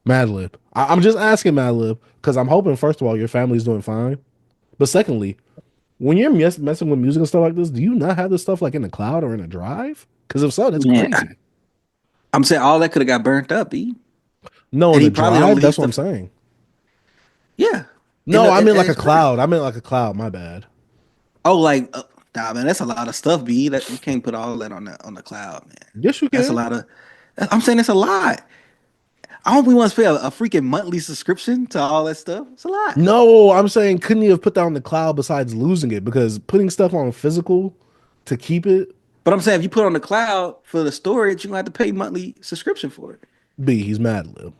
Madlib. I'm just asking Madlib because I'm hoping, first of all, your family's doing fine. But secondly, when you're messing with music and stuff like this, do you not have this stuff like in the cloud or in a drive? Because if so, that's crazy. I'm saying all that could have got burnt up, B. No, And in he the probably don't drive, leave that's what stuff- I'm saying. Yeah. No, I meant like a it's cloud. I meant like a cloud. My bad. Oh, like nah, man, that's a lot of stuff, B. That you can't put all that on the cloud, man. Yes, you can. That's a lot of. I'm saying it's a lot. I don't we want to pay a freaking monthly subscription to all that stuff. It's a lot. No, I'm saying couldn't you have put that on the cloud besides losing it? Because putting stuff on physical to keep it. But I'm saying if you put it on the cloud for the storage, you're gonna have to pay monthly subscription for it. B, he's Madlib.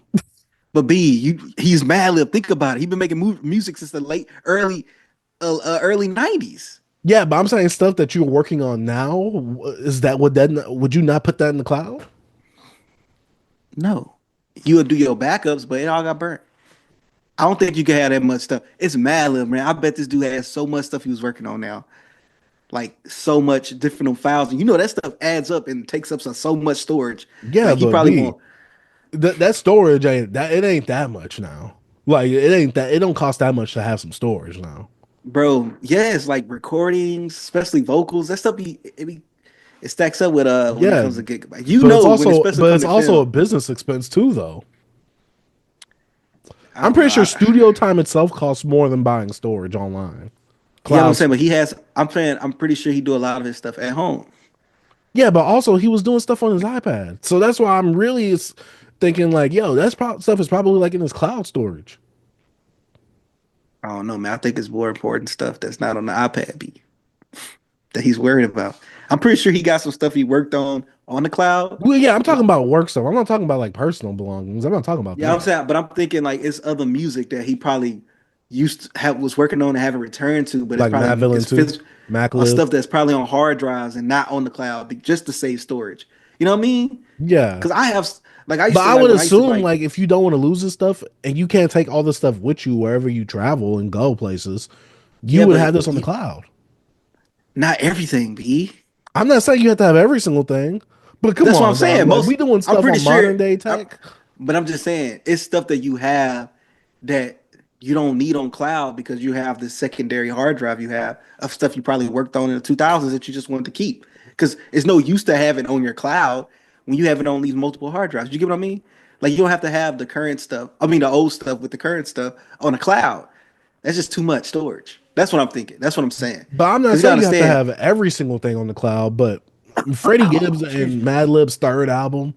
But B, he's Madlib. Think about it. He's been making music since the early 90s. Yeah, but I'm saying stuff that you're working on now. Would you not put that in the cloud? No, you would do your backups, but it all got burnt. I don't think you can have that much stuff. It's Madlib, man. I bet this dude has so much stuff he was working on now. Like so much different files. And you know that stuff adds up and takes up so much storage. Yeah, like, he but probably B, won't. that storage ain't that much now. Like it don't cost that much to have some storage now. Bro, yeah, it's like recordings, especially vocals. That stuff it stacks up with when it comes to gigabyte. You but know, it's also a business expense too, though. I'm pretty sure studio time itself costs more than buying storage online. Yeah, I'm saying, but I'm pretty sure he do a lot of his stuff at home. Yeah, but also he was doing stuff on his iPad, so that's why I'm really thinking like, yo, stuff is probably like in his cloud storage. I don't know, man. I think it's more important stuff that's not on the iPad B that he's worried about. I'm pretty sure he got some stuff he worked on the cloud. Well, yeah, I'm talking about work stuff. I'm not talking about like personal belongings. I'm not talking about Yeah, that. I'm saying, but I'm thinking like it's other music that he probably was working on and haven't returned to, but Like it's probably stuff that's probably on hard drives and not on the cloud just to save storage. You know what I mean? Yeah. Because I would assume like if you don't want to lose this stuff and you can't take all this stuff with you wherever you travel and go places, you would have this on the cloud. Not everything, B. I'm not saying you have to have every single thing, but come on, that's what I'm saying. Like, we doing stuff on modern day tech. But I'm just saying it's stuff that you have that you don't need on cloud because you have the secondary hard drive you have of stuff you probably worked on in the 2000s that you just wanted to keep. Because it's no use to have it on your cloud when you have it on these multiple hard drives. You get what I mean? Like you don't have to have the old stuff with the current stuff on the cloud. That's just too much storage. That's what I'm thinking. That's what I'm saying. But I'm not saying you have to have every single thing on the cloud, but Freddie Gibbs and Madlib's third album,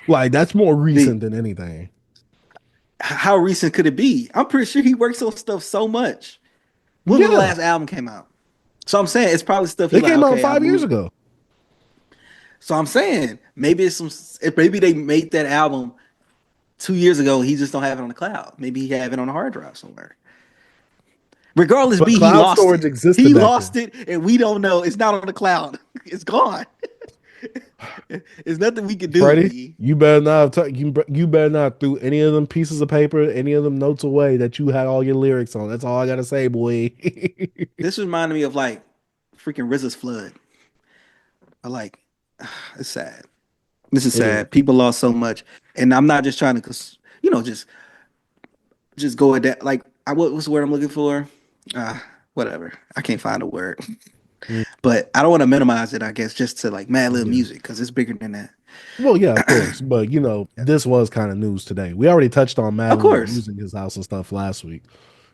like that's more recent than anything. How recent could it be? I'm pretty sure he works on stuff so much. When the last album came out? So I'm saying it's probably stuff it came out 5 years ago. So I'm saying maybe maybe they made that album 2 years ago. He just don't have it on the cloud. Maybe he have it on a hard drive somewhere. Regardless, he lost storage it. He lost it, and we don't know. It's not on the cloud. It's gone. There's nothing we can do. Freddie, you better not you better not throw any of them pieces of paper, any of them notes away that you had all your lyrics on. That's all I gotta say, boy. This reminded me of like freaking RZA's Flood. It's sad. This is sad. People lost so much, and I'm not just trying to, just go at that. Like, what's the word I'm looking for? Whatever. I can't find a word. But I don't want to minimize it, I guess, just to like Madlib music because it's bigger than that. Well, yeah, of course. But this was kind of news today. We already touched on Madlib losing his house and stuff last week.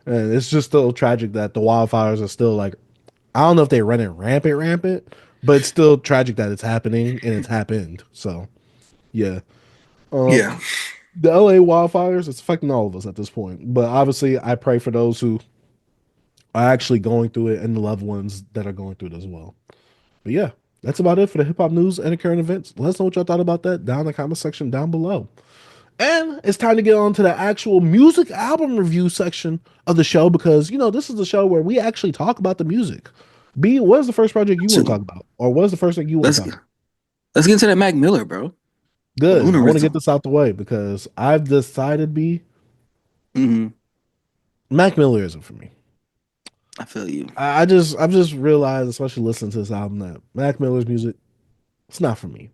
And it's just still tragic that the wildfires are still like, I don't know if they're running rampant, but it's still tragic that it's happening and it's happened. So yeah. The LA wildfires, it's affecting all of us at this point. But obviously I pray for those who are actually going through it and the loved ones that are going through it as well. But yeah, that's about it for the hip hop news and the current events. Let us know what y'all thought about that down in the comment section down below. And it's time to get on to the actual music album review section of the show because, this is the show where we actually talk about the music. B, what is the first project you want to talk about? Or what is the first thing you want to talk about? Let's get into that Mac Miller, bro. Good. I want to get this out the way because I've decided, B, Hmm. Mac Miller isn't for me. I feel you. I've just realized, especially listening to this album, that Mac Miller's music, it's not for me.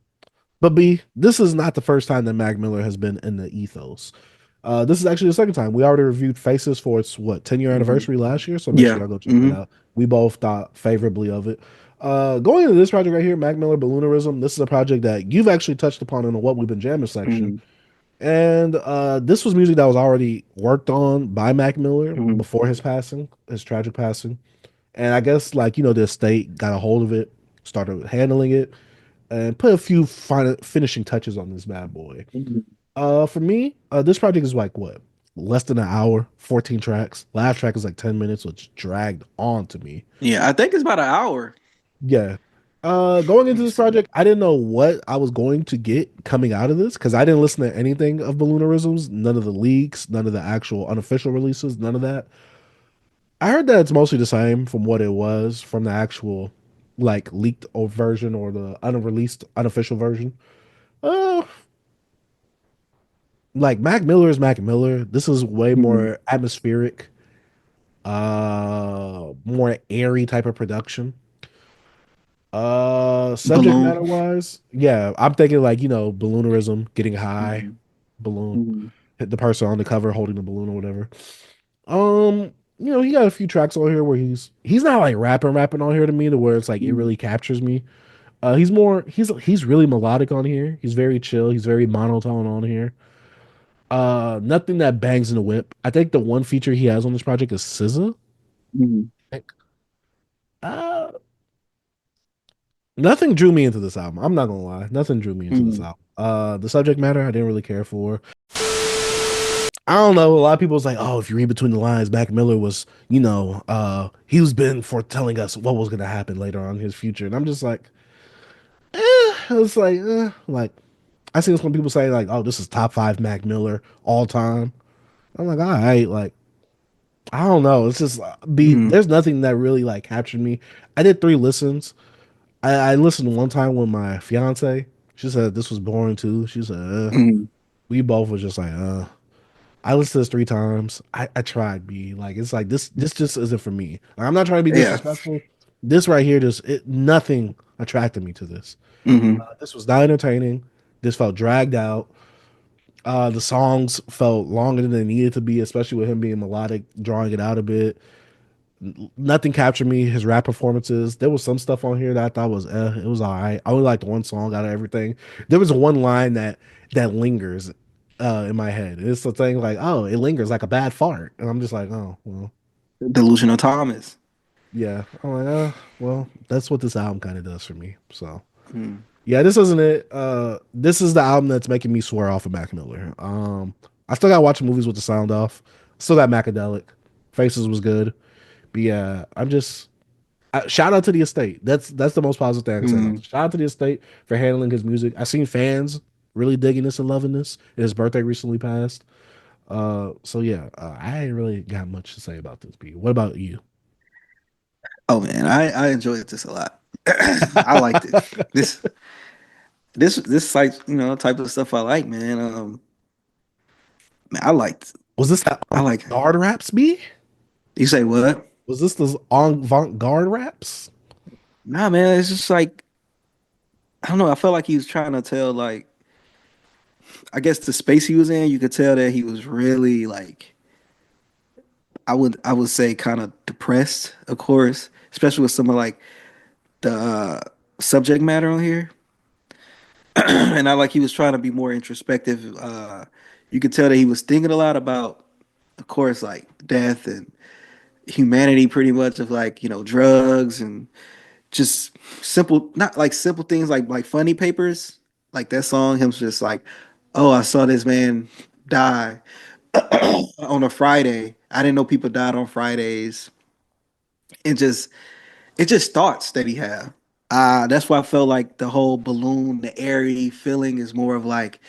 But B, this is not the first time that Mac Miller has been in the ethos. This is actually the second time. We already reviewed Faces for its 10-year Hmm. anniversary last year, so make sure Yeah. y'all go check that Hmm. out. We both thought favorably of it. Going into this project right here, Mac Miller Balloonerism, this is a project that you've actually touched upon in the What We've Been Jamming section. Hmm. And this was music that was already worked on by Mac Miller Hmm. before his passing, his tragic passing. And I guess like the estate got a hold of it, started handling it, and put a few finishing touches on this bad boy. Hmm. For me, this project is like what, less than an hour, 14 tracks. Last track is like 10 minutes, which dragged on to me. Yeah, I think it's about an hour. Yeah. Going Let into me this see. project, I didn't know what I was going to get coming out of this because I didn't listen to anything of Balloonerisms, none of the leaks, none of the actual unofficial releases, none of that. I heard that it's mostly the same from what it was from the actual like leaked version or the unreleased unofficial version. Uh, like Mac Miller is Mac Miller. This is way Hmm. more atmospheric, more airy type of production. Subject Balloon. matter wise, yeah, I'm thinking like, balloonerism, getting high, Hmm. balloon, Hmm. hit the person on the cover holding the balloon or whatever. He got a few tracks on here where he's not like rapping on here to me to where it's like it Hmm. really captures me. He's really melodic on here. He's very chill. He's very monotone on here. Nothing that bangs in the whip. I think the one feature he has on this project is SZA. Hmm. Uh, Nothing drew me into this album. I'm not gonna lie. Nothing drew me into this Hmm. album. The subject matter I didn't really care for. I don't know. A lot of people was like, "Oh, if you read between the lines, Mac Miller was, he was been foretelling us what was gonna happen later on in his future." And I'm just like, I was like I see this when people say like, "Oh, this is top five Mac Miller all time." I'm like, all right, like I don't know. It's just be Hmm. there's nothing that really like captured me. I did three listens. I listened one time with my fiance. She said this was boring too. She said, Hmm. we both was just like, I listened to this three times. I tried B. Like it's like this just isn't for me. Like, I'm not trying to be Yeah. disrespectful. This right here, nothing attracted me to this. Hmm. This was not entertaining. This felt dragged out. The songs felt longer than they needed to be, especially with him being melodic, drawing it out a bit. Nothing captured me. His rap performances. There was some stuff on here that I thought was it was all right. I only liked one song out of everything. There was one line that lingers in my head. It's the thing like, oh, it lingers like a bad fart. And I'm just like, oh, well, Delusional Thomas. yeah. I'm like, well, that's what this album kind of does for me. So Hmm. yeah, this isn't it. This is the album that's making me swear off of Mac Miller. I still gotta watch movies with the sound off. Still got Macadelic. Faces was good. But yeah, I'm just shout out to the estate. That's the most positive thing I can say about Hmm. this. Shout out to the estate for handling his music. I've seen fans really digging this and loving this. His birthday recently passed. So yeah, I ain't really got much to say about this. B. What about you? Oh man, I enjoyed this a lot. I liked it. This this like type of stuff I like, man. Man, I liked. Was this that I like. guard raps? B? You say what? Was this the avant garde raps? Nah, man. It's just like I don't know. I felt like he was trying to tell like I guess the space he was in. You could tell that he was really like I would say kind of depressed, of course, especially with some of like the subject matter on here. And I like he was trying to be more introspective. You could tell that he was thinking a lot about, of course, like death and humanity, pretty much of like drugs and just simple, not like simple things like funny papers, like that song. Him's just like, oh, I saw this man die on a Friday. I didn't know people died on Fridays, and just it's just thoughts that he had. That's why I felt like the whole balloon, the airy feeling is more of like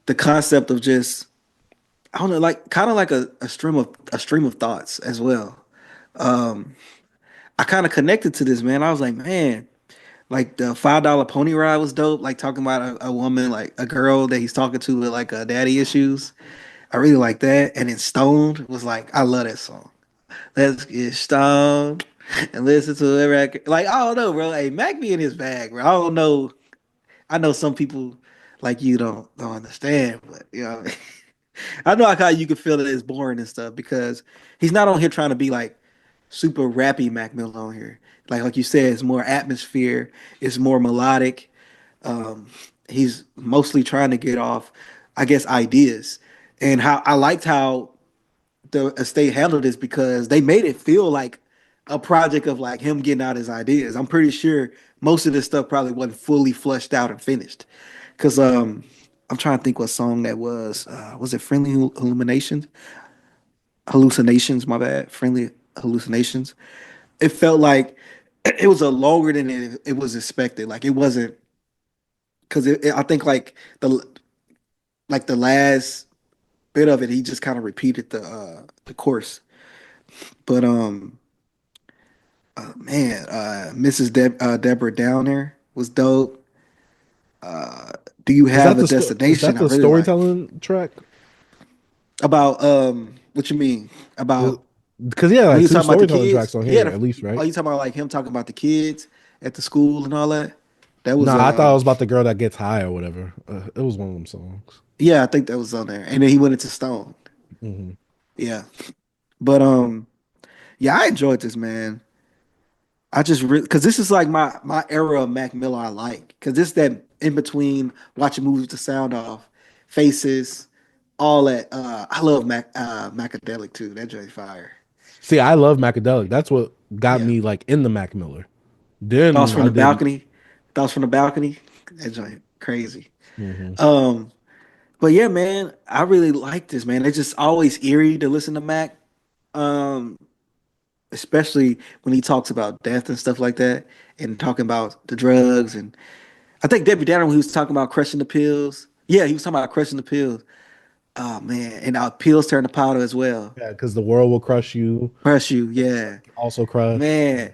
the concept of just I don't know, like kind of like a stream of thoughts as well. Um, I kind of connected to this, man. I was like, man, like the $5 pony ride was dope. Like talking about a woman, like a girl that he's talking to with like daddy issues. I really like that. And then Stoned was like, I love that song. Let's get stoned and listen to a record. Like, I don't know, bro. Hey, Mac be in his bag, bro. I don't know. I know some people like you don't understand, but you know, I know like how you can feel that it's boring and stuff because he's not on here trying to be like super rappy Mac Miller on here. Like you said, it's more atmosphere, it's more melodic. Um, he's mostly trying to get off, I guess, ideas. And how I liked how the estate handled this because they made it feel like a project of like him getting out his ideas. I'm pretty sure most of this stuff probably wasn't fully fleshed out and finished. Cause I'm trying to think what song that was. Was it Friendly Illuminations? Hallucinations, my bad. Friendly Hallucinations. It felt like it was a longer than it was expected. Like it wasn't because I think like the last bit of it, he just kind of repeated the course. But man, Deborah Downer was dope. Uh, Do you Is that have a is destination? that I the really like. storytelling track? About what you mean about Because yeah, when like you two talking about the storytelling kids? tracks on Yeah, here at least, oh, right? you talking about like him talking about the kids at the school and all that? That was Nah, I thought it was about the girl that gets high or whatever. It was one of them songs. yeah, I think that was on there. And then he went into Stone. Hmm. Yeah, but yeah, I enjoyed this, man. I just really because this is like my era of Mac Miller. I like because this that in between watching movies with the sound off, faces, all that. I love Macadelic too. That joint fire. See, I love Macadelic. That's what got Yeah. me like in the Mac Miller. Thoughts Then from I the did. balcony. Thoughts from the balcony. That joint crazy. Mhm. Um, but yeah, man, I really like this, man. It's just always eerie to listen to Mac. Um, Especially when he talks about death and stuff like that, and talking about the drugs. And I think Debbie Downer when he was talking about crushing the pills. Yeah, he was talking about crushing the pills. Oh man, and pills turn to powder as well. Yeah, because the world will crush you. Crush you, yeah, Also crush. man,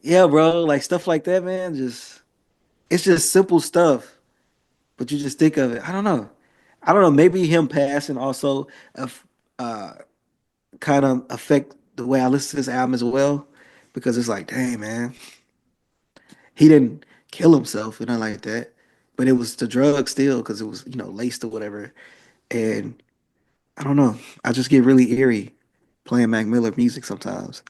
yeah, bro. Like stuff like that, man. Just it's just simple stuff, but you just think of it. I don't know. I don't know. Maybe him passing also of uh kind of affect the way I listen to this album as well, because it's like, dang man, he didn't kill himself or nothing like that, but it was the drug still because it was laced or whatever. And I don't know. I just get really eerie playing Mac Miller music sometimes.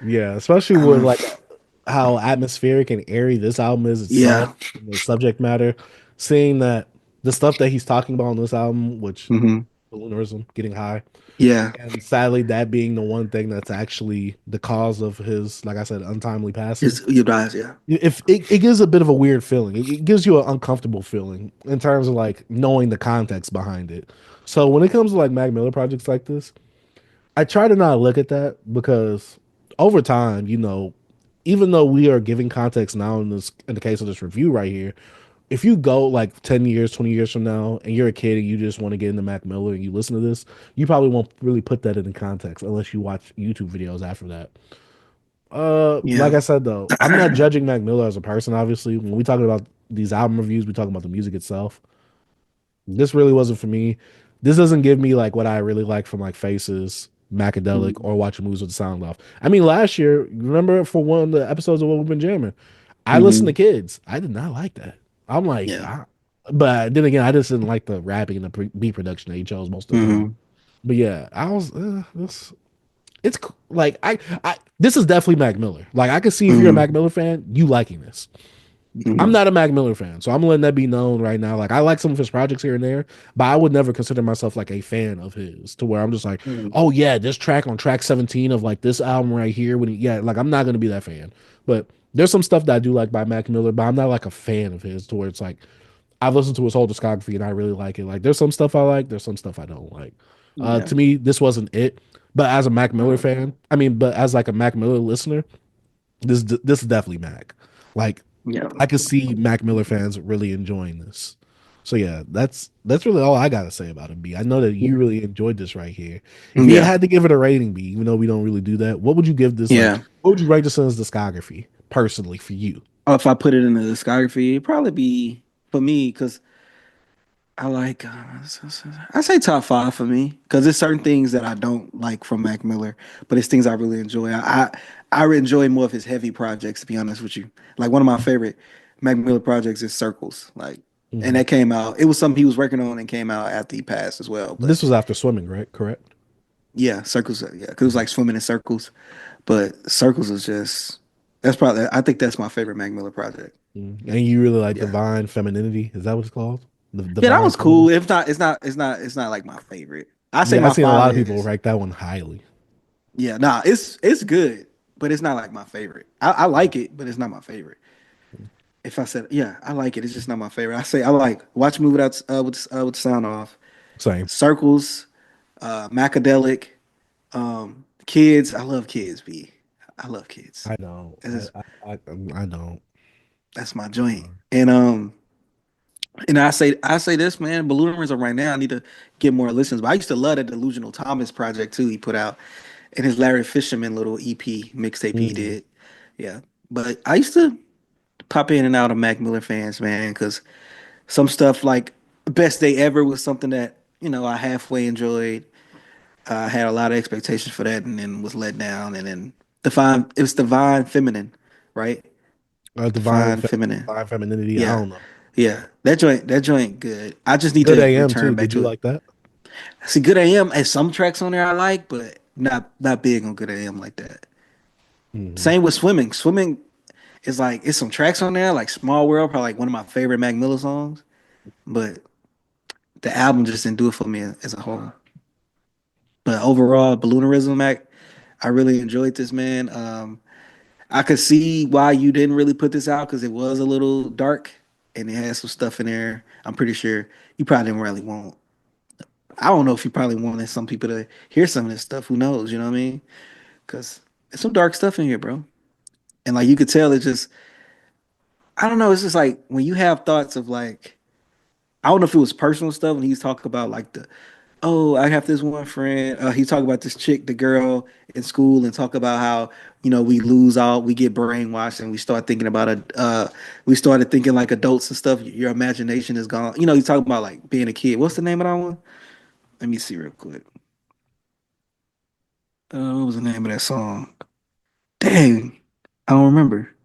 Yeah, especially I don't with know. like how atmospheric and airy this album is itself, Yeah. the subject matter. Seeing that the stuff that he's talking about on this album, which Hmm. balloonerism, getting high, Yeah. and sadly that being the one thing that's actually the cause of his, like I said, untimely passing. It's you guys. Yeah. If it gives a bit of a weird feeling, it gives you an uncomfortable feeling in terms of like knowing the context behind it. So when it comes to like Mac Miller projects like this, I try to not look at that because over time, even though we are giving context now in the case of this review right here, if you go like 10 years, 20 years from now and you're a kid and you just want to get into Mac Miller and you listen to this, you probably won't really put that into context unless you watch YouTube videos after that. Like Yeah. I said though, I'm not judging Mac Miller as a person, obviously. When we talking about these album reviews, we talking about the music itself. This really wasn't for me. This doesn't give me like what I really like from like Faces, Macadelic, Mhm. or watching movies with the sound off. I mean, last year, remember for one of the episodes of What We've Been Jamming, I listened to Mhm. Kids. I did not like that. I'm like, Yeah. but then again, I just didn't like the rapping and the beat production that he chose most of the time. Hmm. But yeah, I was this. Like this is definitely Mac Miller. Like I can see if you're a Hmm. Mac Miller fan, you liking this. I'm Hmm. not a Mac Miller fan, so I'm letting that be known right now. Like I like some of his projects here and there, but I would never consider myself like a fan of his to where I'm just like, Hmm. oh yeah, this track on track 17 of like this album right here. Yeah, like I'm not gonna be that fan. But there's some stuff that I do like by Mac Miller, but I'm not like a fan of his to where it's like I've listened to his whole discography and I really like it. Like there's some stuff I like, there's some stuff I don't like. Yeah. To me, this wasn't it. But as a Mac Miller fan, I mean, but as like a Mac Miller listener, this is definitely Mac. Like Yeah. I could see Mac Miller fans really enjoying this. So yeah, that's really all I gotta say about it. B. I know that you really enjoyed this right here. If you Yeah. had to give it a rating, B, even though we don't really do that, what would you give this? Like, Yeah. what would you rate this as discography personally for you? If I put it in the discography, it'd probably be for me because I like. I say top five for me because there's certain things that I don't like from Mac Miller, but it's things I really enjoy. I enjoy more of his heavy projects. To be honest with you, like one of my favorite Mac Miller projects is Circles. Like, and Mhm. that came out. It was something he was working on and came out after he passed as well. But This was after swimming, right? Correct. yeah, Circles. Yeah, because it was like swimming in circles. But Circles is just that's probably I think that's my favorite Mac Miller project. And you really like Yeah. Divine Femininity? Is that what it's called? The Yeah, that Divine was cool. Feminine? If not, it's not like my favorite. I say Yeah, I've my seen a five lot of people is rank that one highly. yeah, nah, it's good, but it's not like my favorite. I like it, but it's not my favorite. If I said yeah, I like it, it's just not my favorite. I say I like watch a movie without with the sound off. Same. Circles, Macadelic, Kids. I love Kids. B. I love Kids. I don't. That's, I don't. that's my joint. And I say this, man, Balloonerism right now. I need to get more listens. But I used to love that Delusional Thomas project too. He put out and his Larry Fisherman little EP mixtape he Mm. did. Yeah, but I used to pop in and out of Mac Miller fans, man, because some stuff like Best Day Ever was something that I halfway enjoyed. I had a lot of expectations for that, and then was let down. And then it was Divine Feminine, right? Divine, Divine Feminine. Divine Femininity. I Yeah, don't know. yeah. That joint, good. I just need Good to AM too. return back Did you to it. like that? See, Good AM has some tracks on there I like, but not big on Good AM like that. Hmm. Same with Swimming. Swimming is like it's some tracks on there, like Small World, probably like one of my favorite Mac Miller songs. But the album just didn't do it for me as a whole. But overall, Balloonerism, Mac, I really enjoyed this, man. I could see why you didn't really put this out because it was a little dark and it had some stuff in there. I'm pretty sure you probably didn't really want. I don't know if you probably wanted some people to hear some of this stuff. Who knows? You know what I mean? Because there's some dark stuff in here, bro. And like you could tell, it's just I don't know. It's just like when you have thoughts of like I don't know if it was personal stuff when he's talking about like oh, I have this one friend. He talked about this chick, the girl in school, and talk about how we get brainwashed, and we start thinking about we started thinking like adults and stuff. Your imagination is gone. You talking about like being a kid. What's the name of that one? Let me see real quick. What was the name of that song? Dang, I don't remember.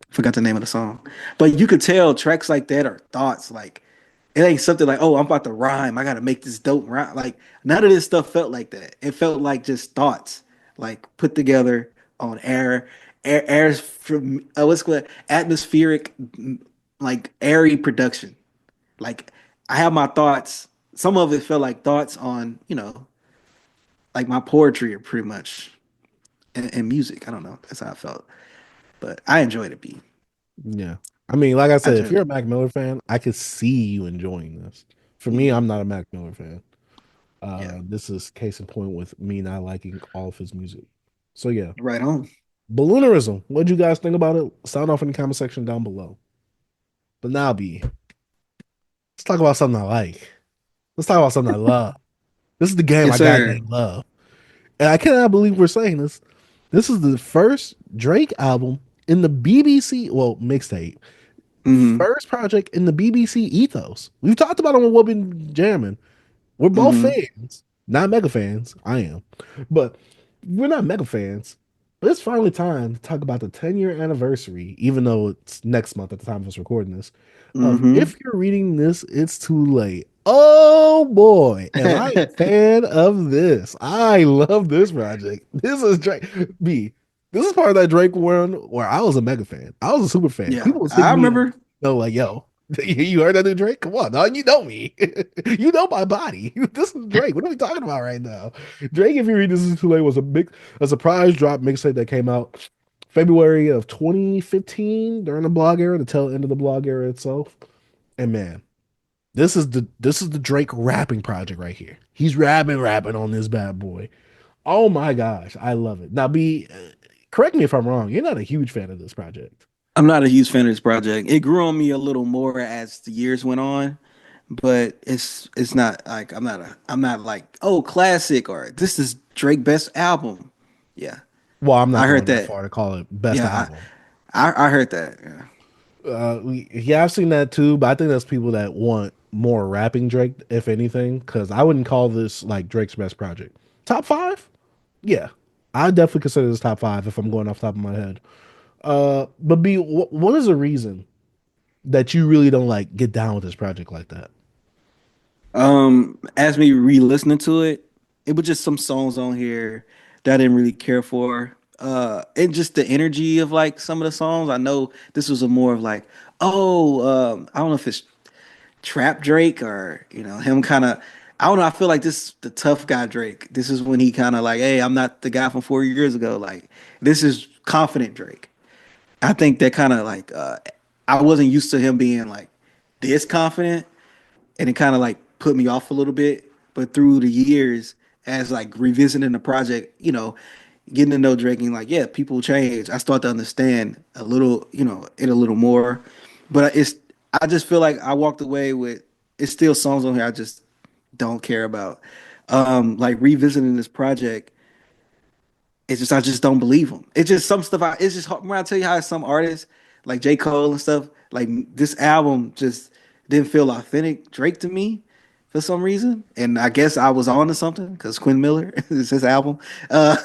Forgot the name of the song. But you could tell tracks like that are thoughts. Like it ain't something like, oh, I'm about to rhyme. I gotta make this dope rhyme. Like none of this stuff felt like that. It felt like just thoughts, like put together on air's from what's called atmospheric, like airy production. Like I have my thoughts. Some of it felt like thoughts on, like my poetry or pretty much and music. I don't know. That's how I felt. But I enjoyed it, B. Yeah. I mean, like I I said, if enjoyed you're a it. Mac Miller fan, I could see you enjoying this. For me, Mhm. I'm not a Mac Miller fan. Yeah. This is case in point with me not liking all of his music. So yeah, Right on. Balloonerism. What do you guys think about it? Sound off in the comment section down below. But now, B, let's talk about something I like. Let's talk about something I love. This is the game Yes, I sir. goddamn love, and I cannot believe we're saying this. This is the first Drake album in the BBC, well, mixtape. Hmm. First project in the BBC ethos. We've talked about it on What Been Jamming. We're both Hmm. fans, not mega fans. I am, but we're not mega fans. But it's finally time to talk about the 10-year anniversary, even though it's next month at the time of us recording this. Of Hmm. if you're reading this, it's too late. Oh boy, am I a fan of this? I love this project. This is Drake. B. This is part of that Drake one where I was a mega fan. I was a super fan. Yeah, People would stick I me up, remember. like, yo, you heard that new Drake? Come on, dog. You know me. You know my body. This is Drake. What are we talking about right now? Drake, if you read This Is Too Late, was a surprise drop mixtape that came out February of 2015 during the blog era, the tail end of the blog era itself. And man, this is the Drake rapping project right here. He's rapping on this bad boy. Oh my gosh, I love it. Now, correct me if I'm wrong. You're not a huge fan of this project. I'm not a huge fan of this project. It grew on me a little more as the years went on, but it's not like I'm not like classic or this is Drake best album. Yeah, Well, I'm not I heard going that that. far to call it best Yeah, album. I heard that. Yeah. Yeah, I've seen that too, but I think that's people that want more rapping Drake, if anything, because I wouldn't call this like Drake's best project. Top five? Yeah, I definitely consider this top five if I'm going off the top of my head. But B, what is the reason that you really don't like get down with this project like that? As me re-listening to it, it was just some songs on here that I didn't really care for. And just the energy of like some of the songs. I know this was a more of like, I don't know if it's trap Drake or him kind of. I don't know. I feel like this the tough guy Drake. This is when he kind of like, hey, I'm not the guy from 4 years ago. Like this is confident Drake. I think that kind of like I wasn't used to him being like this confident, and it kind of like put me off a little bit. But through the years, as like revisiting the project, getting to know Drake and like, yeah, people change. I start to understand a little, it a little more. But I just feel like I walked away with it's still songs on here I just don't care about. Like revisiting this project, it's just I just don't believe them. It's just some stuff. It's just hard. When I tell you how some artists like J. Cole and stuff, like this album just didn't feel authentic Drake to me for some reason. And I guess I was on to something because Quinn Miller is his album. Uh,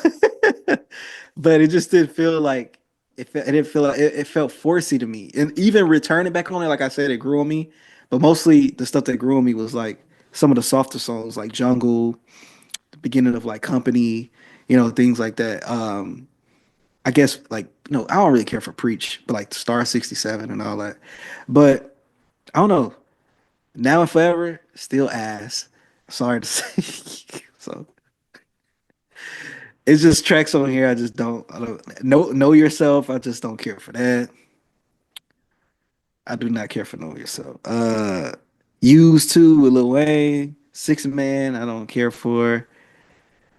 but it just didn't feel like it didn't feel like it felt forcey to me. And even returning back on it, like I said, it grew on me. But mostly the stuff that grew on me was like some of the softer songs, like Jungle, the beginning of like Company, things like that. I guess like I don't really care for Preach, but like Star 67 and all that. But I don't know. Now and Forever, still ass. Sorry to say. So it's just tracks on here. I don't know yourself. I just don't care for that. I do not care for Know Yourself. Used to with Lil Wayne, Six Man, I don't care for.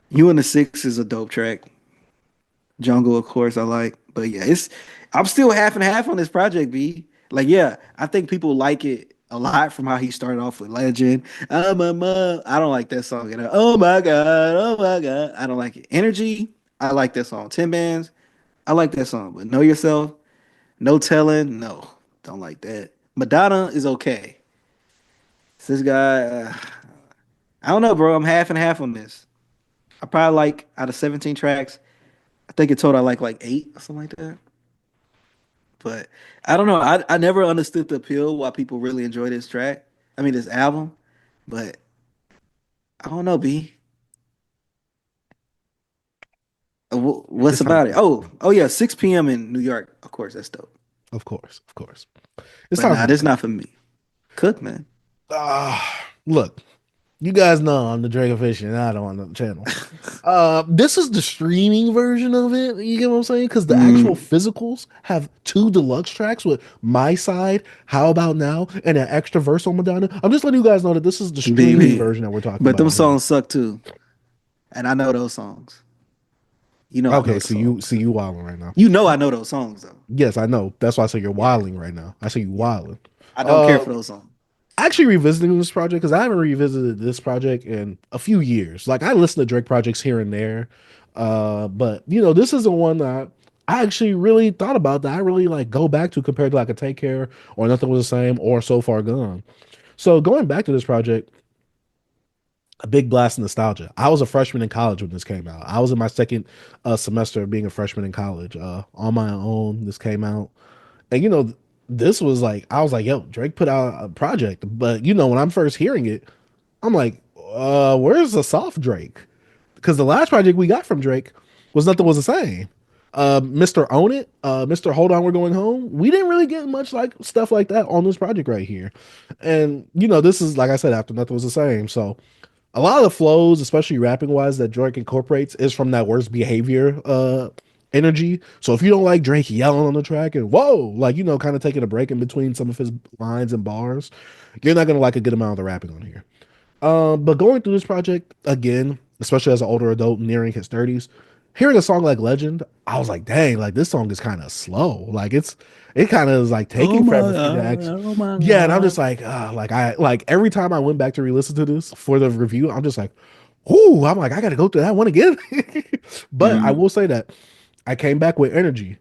You and the Six is a dope track. Jungle, of course, I like. But yeah, I'm still half and half on this project, B. Like, yeah, I think people like it a lot from how he started off with Legend. I'm a mom. I don't like that song. Oh my God, oh my God. I don't like it. Energy, I like that song. 10 Bands, I like that song. But Know Yourself, No Telling, no, don't like that. Madonna is okay. This guy, I don't know, bro. I'm half and half on this. I probably like out of 17 tracks, I think it total I like eight or something like that. But I don't know. I never understood the appeal why people really enjoy this track. I mean this album. But I don't know, B. What's It's not, about it? Oh yeah, 6 p.m. in New York. Of course, that's dope. of course, of course. It's But time nah, for this not for me. Cook, man. look, you guys know I'm the Drake aficionado on the channel. This is the streaming version of it. You get what I'm saying? Because the actual Mm, physicals have two deluxe tracks with My Side, How About Now, and an extra verse on Madonna. I'm just letting you guys know that this is the streaming baby. version that we're talking But them about here. songs suck too. And I know those songs. You know I know Okay, the so you songs. see you wilding right now. You know I know those songs though. Yes, I know. That's why I say you're Yeah. wilding right now. I say you Yeah. wilding. I don't care Uh, for those songs. Actually revisiting this project because I haven't revisited this project in a few years. Like I listen to Drake projects here and there, but this isn't one that I actually really thought about that I really like go back to compared to like a Take Care or Nothing Was the Same or So Far Gone. So going back to this project, a big blast of nostalgia. I was a freshman in college when this came out. I was in my second semester of being a freshman in college. On my own, this came out. And this was like I was like, yo, Drake put out a project. But when I'm first hearing it, I'm like, where's the soft Drake? Because the last project we got from Drake was Nothing Was the Same. Mr. Own It, Mr. Hold On, We're Going Home. We didn't really get much like stuff like that on this project right here. And this is like I said, after Nothing Was the Same. So a lot of the flows, especially rapping wise, that Drake incorporates is from that worst behavior energy. So if you don't like Drake yelling on the track and whoa, like kind of taking a break in between some of his lines and bars, you're not gonna like a good amount of the rapping on here. But going through this project again, especially as an older adult nearing his 30s, hearing a song like Legend, I was like, dang, like this song is kind of slow. Like it kind of is like Oh taking my forever for you to god! actually. Oh my Yeah, and I'm just god! like, like I like every time I went back to re-listen to this for the review, I'm just like, ooh, I'm like, I gotta go through that one again. But I Mm, will say that I came back with energy.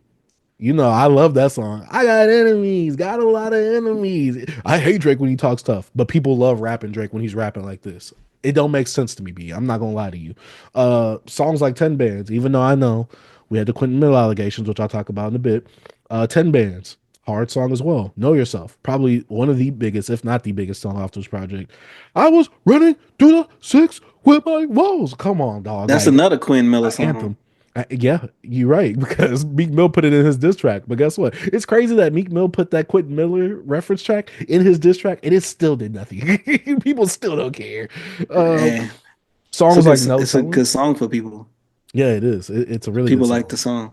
You know, I love that song. I got enemies, got a lot of enemies. I hate Drake when he talks tough, but people love rapping Drake when he's rapping like this. It don't make sense to me, B. I'm not gonna lie to you. Songs like 10 Bands, even though I know we had the Quentin Miller allegations, which I'll talk about in a bit. 10 Bands, hard song as well. Know Yourself, probably one of the biggest, if not the biggest song off this project. I was running through the six with my woes. Come on, dog. That's Like, another Quinn Miller song. anthem. Yeah, you're right, because Meek Mill put it in his diss track. But guess what? It's crazy that Meek Mill put that Quentin Miller reference track in his diss track, and it still did nothing. People still don't care. Eh, Songs like No it's a Telling. good song for people. Yeah, it is. It's a really People good song. like the song.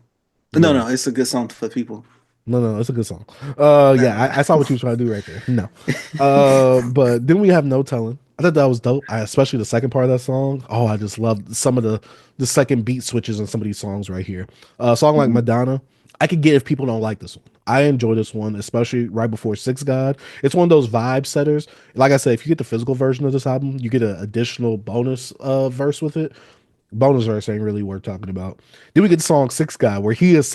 Yeah. No, it's a good song for people. No, it's a good song. Yeah, Nah. I saw what you were trying to do right there. No. But then we have No Telling. I thought that was dope. Especially the second part of that song. Oh, I just love some of the second beat switches on some of these songs right here. A song like Madonna, I could get if people don't like this one. I enjoy this one, especially right before Six God. It's one of those vibe setters. Like I said, if you get the physical version of this album, you get an additional bonus verse with it. Bonus verse ain't really worth talking about. Then we get the song Six Guy, where he is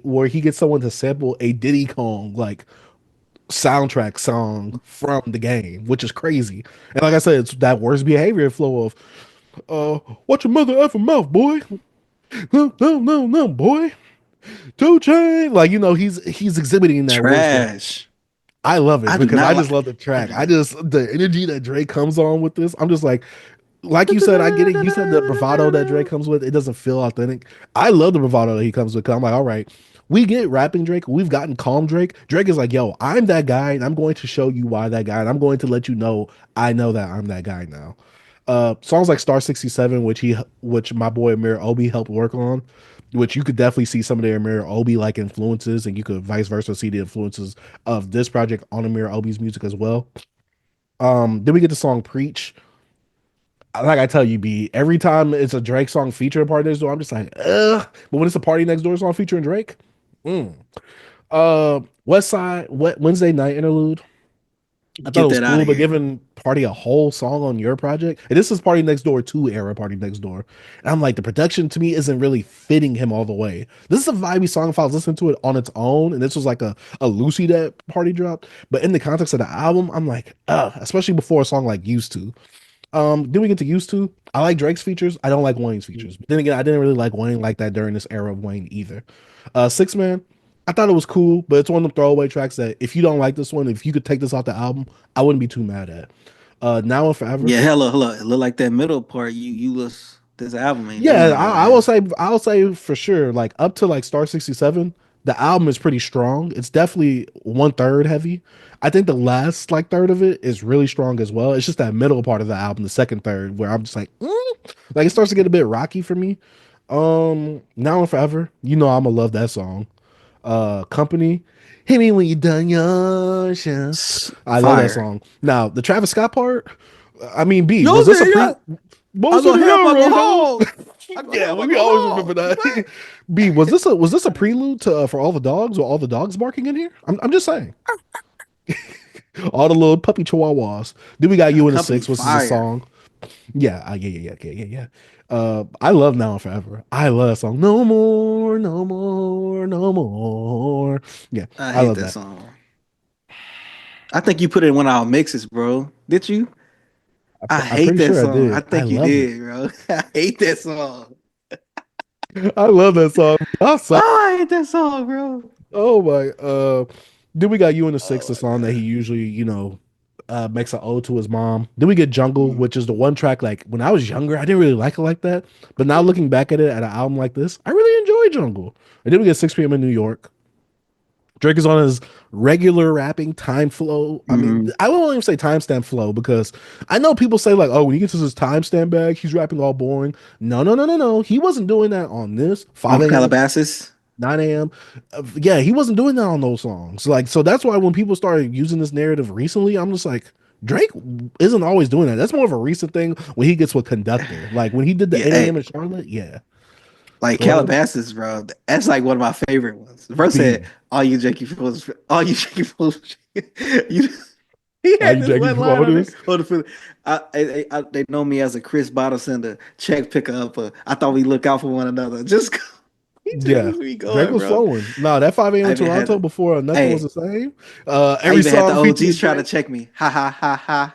where he gets someone to sample a Diddy Kong like soundtrack song from the game, which is crazy. And like I said, it's that worst behavior flow of, watch your mother ever mouth, boy. No, boy. 2 Chainz. Like, you know, he's exhibiting that worst. Trash. I love it I do because not I just like- love the track. The energy that Drake comes on with this. I'm just like you said, I get it. You said the bravado that Drake comes with, it doesn't feel authentic. I love the bravado that he comes with. 'Cause I'm like, all right, we get rapping Drake. We've gotten calm Drake. Drake is like, yo, I'm that guy, and I'm going to show you why that guy, and I'm going to let you know I know that I'm that guy now. Songs like Star67, which my boy Amir Obi helped work on, which you could definitely see some of their Amir Obi like influences, and you could vice versa see the influences of this project on Amir Obi's music as well. Then we get the song Preach. Like I tell you, B, every time it's a Drake song featuring Party Next Door, I'm just like, ugh. But when it's a Party Next Door song featuring Drake, mm. West Side, Wednesday Night Interlude. I thought Get it was that out cool, of but here. giving Party a whole song on your project, and this is Party Next Door 2 era Party Next Door. And I'm like, the production to me isn't really fitting him all the way. This is a vibey song if I was listening to it on its own, and this was like a Lucy that party drop. But in the context of the album, I'm like, especially before a song like Used To. Then we get to Used To. I like Drake's features. I don't like Wayne's features. But then again, I didn't really like Wayne like that during this era of Wayne either. Six Man, I thought it was cool, but it's one of the throwaway tracks that if you don't like this one, if you could take this off the album, I wouldn't be too mad at. Now and Forever. Yeah, hello. It look like that middle part. You list this album ain't Yeah, doing that, I man. will say for sure, like up to like Star 67, the album is pretty strong. It's definitely 1/3 heavy. I think the last like third of it is really strong as well. It's just that middle part of the album, the second third, where I'm just like it starts to get a bit rocky for me. Now and Forever, you know I'm gonna love that song. Company, hit me when you done your shit. I love that Fire. song. Now the Travis Scott part, I mean, B, Yo, was this a man, pre? yeah. Most I of go the help, I go railroad, home. dog. Yeah, we always remember that. B, was this a prelude to for all the dogs or all the dogs barking in here? I'm just saying. All the little puppy chihuahuas. Then we got You in the Company Six, which is a fire. song. Yeah, yeah. I love Now and Forever. I love that song. No more, no more, no more. Yeah, I I hate love that that. song. I think you put it in one of our mixes, bro. Did you? I I'm hate pretty that sure I song. I did. I think you love it. did, bro. I hate that song. I love that song. Oh, I hate that song, bro. Oh my. Then we got You in the Six, Oh the my song that he god. usually, makes an ode to his mom. Then we get Jungle, Mm. which is the one track like when I was younger, I didn't really like it like that. But now looking back at it at an album like this, I really enjoy Jungle. And then we get 6 p.m. in New York. Drake is on his regular rapping time flow. I mean, Mhm. I won't even say timestamp flow because I know people say like, oh, when he gets his timestamp bag, he's rapping all boring. No. He wasn't doing that on this 5 On a.m. Calabasas. 9 a.m. Yeah, he wasn't doing that on those songs. Like, so that's why when people started using this narrative recently, I'm just like, Drake isn't always doing that. That's more of a recent thing when he gets with Conductor. Like when he did the Yeah, 8 a.m. hey, in Charlotte, yeah. like Go ahead. Calabasas, bro. That's like one of my favorite ones. The verse said, B. "All you janky fools, all you janky fools." you, he Are had you this checking one for line on it. voters? On the film. They know me as a Chris Bottle sender, check picker upper. I thought we look out for one another. Just Yeah, was me Drake going, was bro. flowing. No, that 5 I a.m. even had Toronto to, before nothing was hey, the same. I Every even had the song featuring OGs try to Drake. check me. Ha ha ha ha.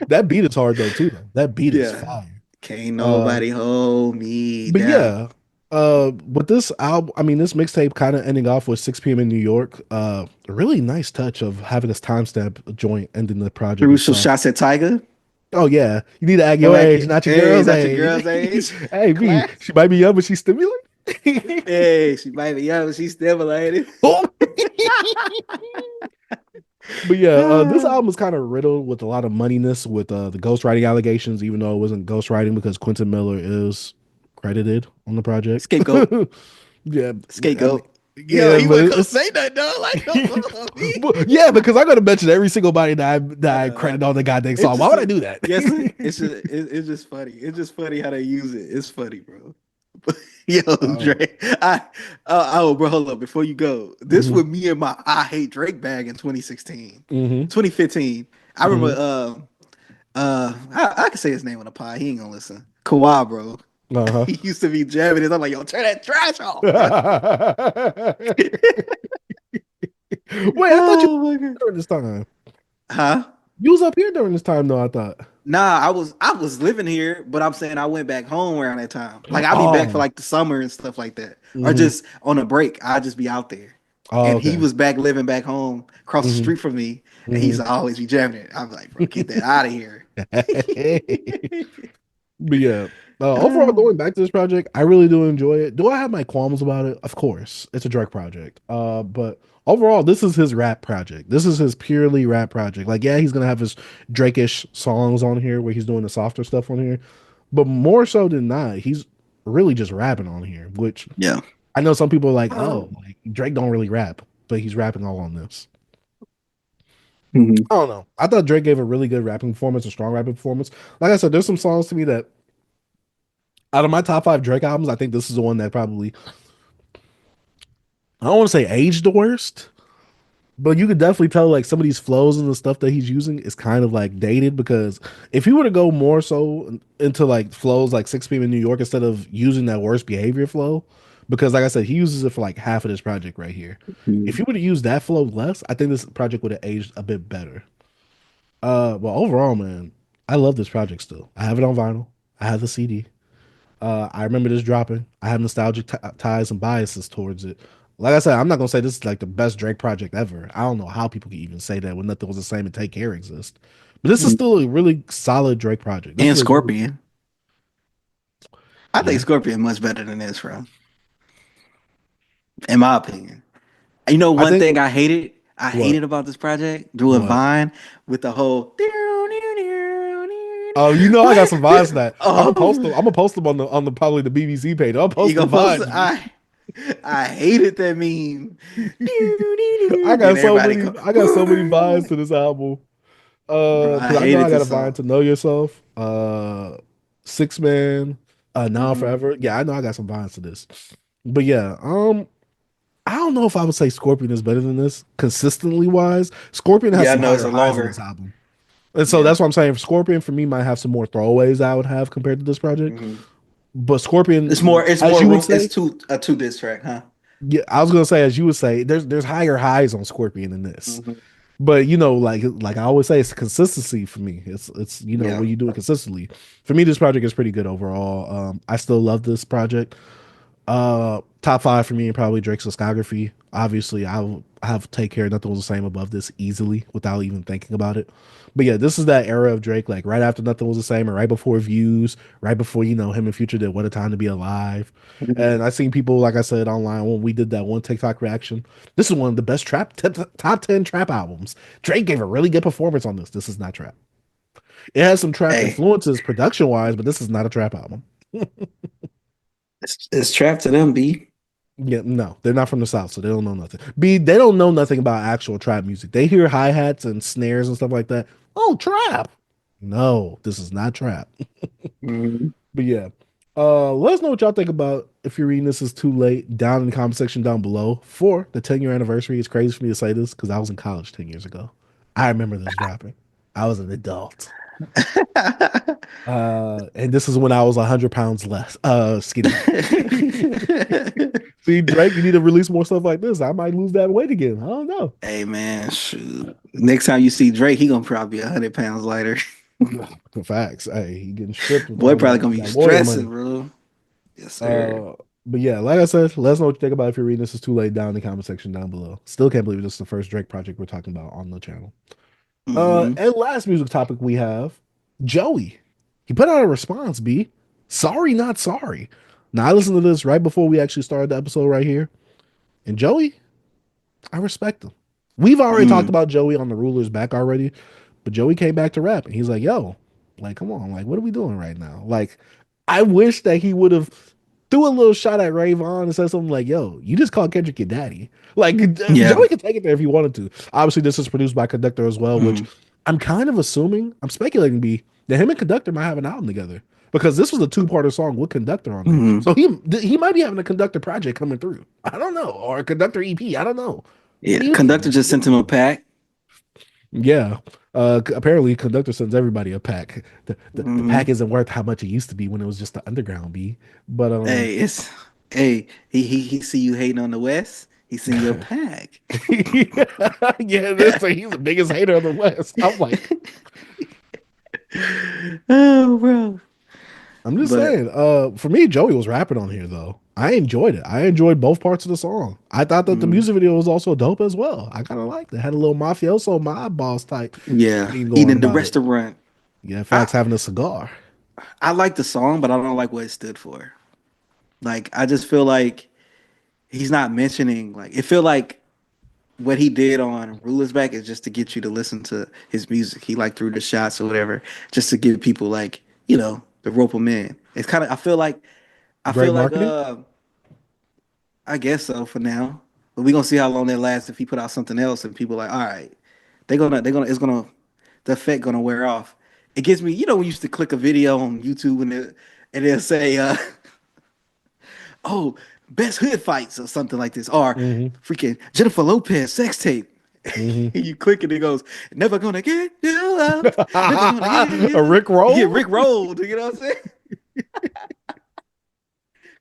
That beat is hard though too. Though that beat is Yeah. fire. Can't Uh, nobody hold me but down. yeah, with this album, I mean, this mixtape kind of ending off with 6 p.m. in New York. A really nice touch of having this timestamp joint ending the project with Crucial song. shots at Tiger. Oh yeah, you need to act Don't your act age, it. not your Hey, girl's not your age. girl's age. Hey, B, Class. she might be young, but she's stimulating. Hey, she might be young, but she's stimulated. Oh. But yeah, this album is kind of riddled with a lot of moneyness with the ghostwriting allegations, even though it wasn't ghostwriting because Quentin Miller is credited on the project. Scapegoat. Yeah, I mean, Scapegoat. Yo, yeah, he but wasn't gonna it's say that though. Like, come on, me. yeah, because I gotta mention every single body that I I credit on the know. goddamn It's song. Why would I just, do that? yes, it's just funny. It's just funny how they use it. It's funny, bro. Yo, Oh, Drake. Oh, bro, hold up. Before you go, this hmm was me and my I Hate Drake bag in 2016, hmm 2015. I remember. I can say his name on the pod. He ain't gonna listen. Kawhi, bro. uh-huh. He used to be jamming it. I'm like, yo, turn that trash off, Wait, bro. I thought you Oh my god. were during this time. Huh? You was up here during this time, though. I thought. Nah, I was living here, but I'm saying I went back home around that time. Like I'll be back for Oh, like the summer and stuff like that, or hmm just on a break. I'll just be out there. oh, And he okay. was back living back home across the hmm street from me, and he hmm used to always be jamming it. I'm like, bro, get that out of here. But yeah, overall, going back to this project, I really do enjoy it. Do I have my qualms about it? Of course, it's a Drake project. But overall, this is his rap project. This is his purely rap project. Like, yeah, he's gonna have his Drake-ish songs on here where he's doing the softer stuff on here, but more so than not, he's really just rapping on here. Which Yeah. I know some people are like, oh, like Drake don't really rap, but he's rapping all on this. Mhm. I don't know. I thought Drake gave a really good rapping performance, a strong rapping performance. Like I said, there's some songs to me that out of my top 5 Drake albums, I think this is the one that probably I don't want to say aged the worst, but you could definitely tell like some of these flows and the stuff that he's using is kind of like dated because if he were to go more so into like flows like 6 p.m. in New York instead of using that worst behavior flow, because like I said, he uses it for like half of this project right here. If he would have used that flow less, I think this project would have aged a bit better. But overall, man, I love this project still. I have it on vinyl. I have the CD. I remember this dropping. I have nostalgic ties and biases towards it. Like I said, I'm not gonna say this is like the best Drake project ever. I don't know how people can even say that when nothing was the same and Take Care exists. But this is still a really solid Drake project. This And is a really, Scorpion. I think yeah. Scorpion much better than this, bro. In my opinion. You know, I one think thing I what hated about this project, doing what. Vine with the whole. Oh, you know I got some vibes to that. I'm gonna post them. Oh, I'm gonna post them on the probably the BBC page. I'll you post the gonna post it? vibes. I hated that meme. I Then got so everybody many. go, I got so many vibes to this album. bro. I Because I know I hated got a this vibe song. to Know Yourself. Six Man. Now Mhm. Forever. Yeah, I know I got some vibes to this. But yeah, I don't know if I would say Scorpion is better than this consistently wise. Scorpion has Yeah, I some know it's higher a highs on this longer. album. And so Yeah. that's what I'm saying. Scorpion for me might have some more throwaways I would have compared to this project. Mhm. But Scorpion, It's as more you would room. It's say, two diss track, huh? yeah, I was gonna say, as you would say, there's higher highs on Scorpion than this. Mhm. But you know, like I always say, it's consistency for me. It's you know Yeah. when you do it consistently. For me, this project is pretty good overall. I still love this project. Top 5 for me and probably Drake's discography. Obviously, I will have Take Care. Nothing was the same above this easily without even thinking about it. But yeah, this is that era of Drake, like right after Nothing Was the Same, and right before Views, right before him and Future did What a Time to Be Alive. Mhm. And I seen people, like I said online when we did that one TikTok reaction. This is one of the best top 10 trap albums. Drake gave a really good performance on this. This is not trap. It has some trap Hey, influences production wise, but this is not a trap album. it's trapped to them, B. Yeah, no, they're not from the South, so they don't know nothing. B, they don't know nothing about actual trap music. They hear hi hats and snares and stuff like that. Oh, trap. No, this is not trap. Mhm. But yeah, let us know what y'all think about if you're reading this is too late down in the comment section down below for the 10-year anniversary. It's crazy for me to say this because I was in college 10 years ago. I remember this dropping. I was an adult. And this is when I was 100 pounds less skinny. See, Drake, you need to release more stuff like this. I might lose that weight again. I don't know. Hey man, shoot. Next time you see Drake, he gonna probably be 100 pounds lighter. Facts. Hey, he getting stripped with Boy, all probably gonna be that lawyer stressing, money. bro. Yes, sir. But yeah, like I said, let us know what you think about it if you're reading this. Is too late down in the comment section down below. Still can't believe this is the first Drake project we're talking about on the channel. Hmm. And last music topic we have Joey. He put out a response, B. Sorry, not sorry. Now I listened to this right before we actually started the episode right here. And Joey, I respect him. We've already talked Mm. about Joey on the Ruler's Back already, but Joey came back to rap and he's like, yo, like, come on, like, what are we doing right now? Like, I wish that he would have threw a little shot at Ray Vaughn and said something like, yo, you just called Kendrick your daddy. Like, Yeah. Joey could take it there if he wanted to. Obviously, this is produced by Conductor as well, which Mm. I'm kind of assuming, I'm speculating, B, that him and Conductor might have an album together because this was a two-parter song with Conductor on there. Mm. So he might be having a Conductor project coming through. I don't know. Or a Conductor EP. I don't know. Yeah. What do you think, Conductor man? just sent him a pack. Yeah. Apparently Conductor sends everybody a pack. The pack Mm. isn't worth how much it used to be when it was just the underground B. But Hey, he see you hating on the West. He send you a pack. yeah, he's the biggest hater of the West. I'm like, Oh, bro. I'm just But saying, for me, Joey was rapping on here though. I enjoyed it. I enjoyed both parts of the song. I thought that the mm, music video was also dope as well. I kind of liked it. Had a little mafioso mob boss type yeah, theme going eating at the about it. restaurant. Yeah, I facts having a cigar. I like the song, but I don't like what it stood for. Like I just feel like he's not mentioning like it feel like what he did on Rulers Back is just to get you to listen to his music. He like threw the shots or whatever, just to give people like, the rope him in. It's kind of I Great feel like marketing. I guess so for now. But we're gonna see how long that lasts if he put out something else and people like, all right, the effect gonna wear off. It gives me, we used to click a video on YouTube and they'll say, oh, best hood fights or something like this, or Hmm. freaking Jennifer Lopez sex tape. Hmm. And you click it, it goes, never gonna get you up, never gonna get A you. Rick You get roll. Rick rolled, you know what I'm saying?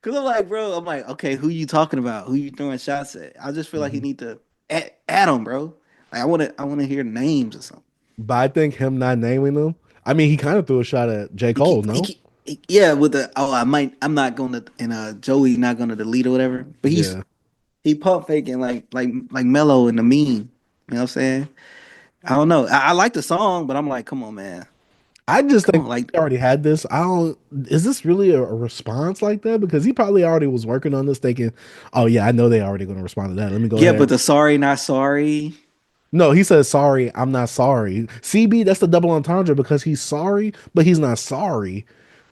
Cause I'm like, bro, okay, who you talking about? Who you throwing shots at? I just feel like he Mhm. need to add him, bro. Like I wanna hear names or something. But I think him not naming them. I mean, he kind of threw a shot at J. Cole. No. Yeah, with the I'm not gonna and Joey not gonna delete or whatever. But Yeah. he pump faking like Mello in the meme. You know what I'm saying? I don't know. I like the song, but I'm like, come on, man. I just Come think on, like he already had this. I don't. Is this really a response like that? Because he probably already was working on this, thinking, "Oh yeah, I know they already going to respond to that. Let me go yeah, but ahead." the sorry, not sorry. No, he says, "Sorry, I'm not sorry." CB, that's the double entendre because he's sorry, but he's not sorry,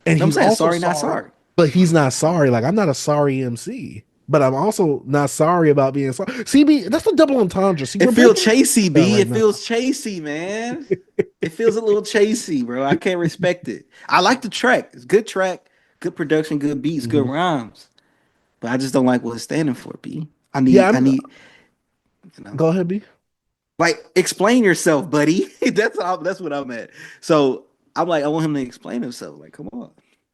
and No, I'm he's saying also sorry, not sorry, sorry. but he's not sorry. Like I'm not a sorry MC, but I'm also not sorry about being sorry. CB, that's the double entendre. See, It we're feels breaking chasey, that B. right It now. feels chasey, man. It feels a little chasey, bro. I can't respect it. I like the track. It's good track, good production, good beats, good Mhm. rhymes. But I just don't like what it's standing for, B. Yeah, I I'm. need, you know, Go ahead, B. like explain yourself, buddy. That's what I'm at. So I'm like, I want him to explain himself. Like, come on.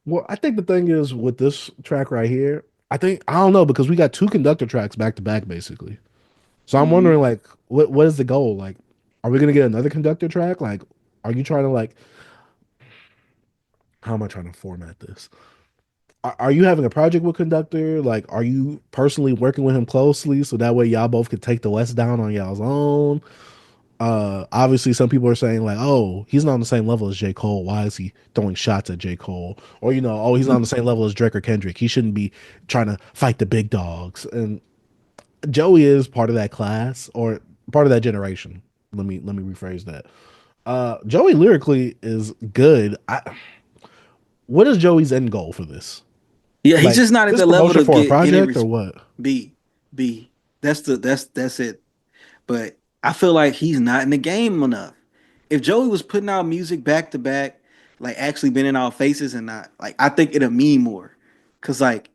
Well, I think the thing is with this track right here, I don't know because we got two conductor tracks back to back basically. So I'm Mm-hmm. wondering like what is the goal? Like, are we gonna get another conductor track? Like, are you trying to like how am I trying to format this? Are you having a project with conductor? Like, are you personally working with him closely so that way y'all both could take the West down on y'all's own? Obviously some people are saying like, oh, he's not on the same level as J. Cole. Why is he throwing shots at J. Cole? Or oh, he's not on the same level as Drake or Kendrick. He shouldn't be trying to fight the big dogs. And Joey is part of that class or part of that generation. Let me rephrase that. Joey lyrically is good. What is Joey's end goal for this? Yeah, he's Like, just not is at this the level promotion to for a get any project or what? B B. That's it. But I feel like he's not in the game enough. If Joey was putting out music back to back, like actually been in our faces and not like, I think it'll mean more. Cause like,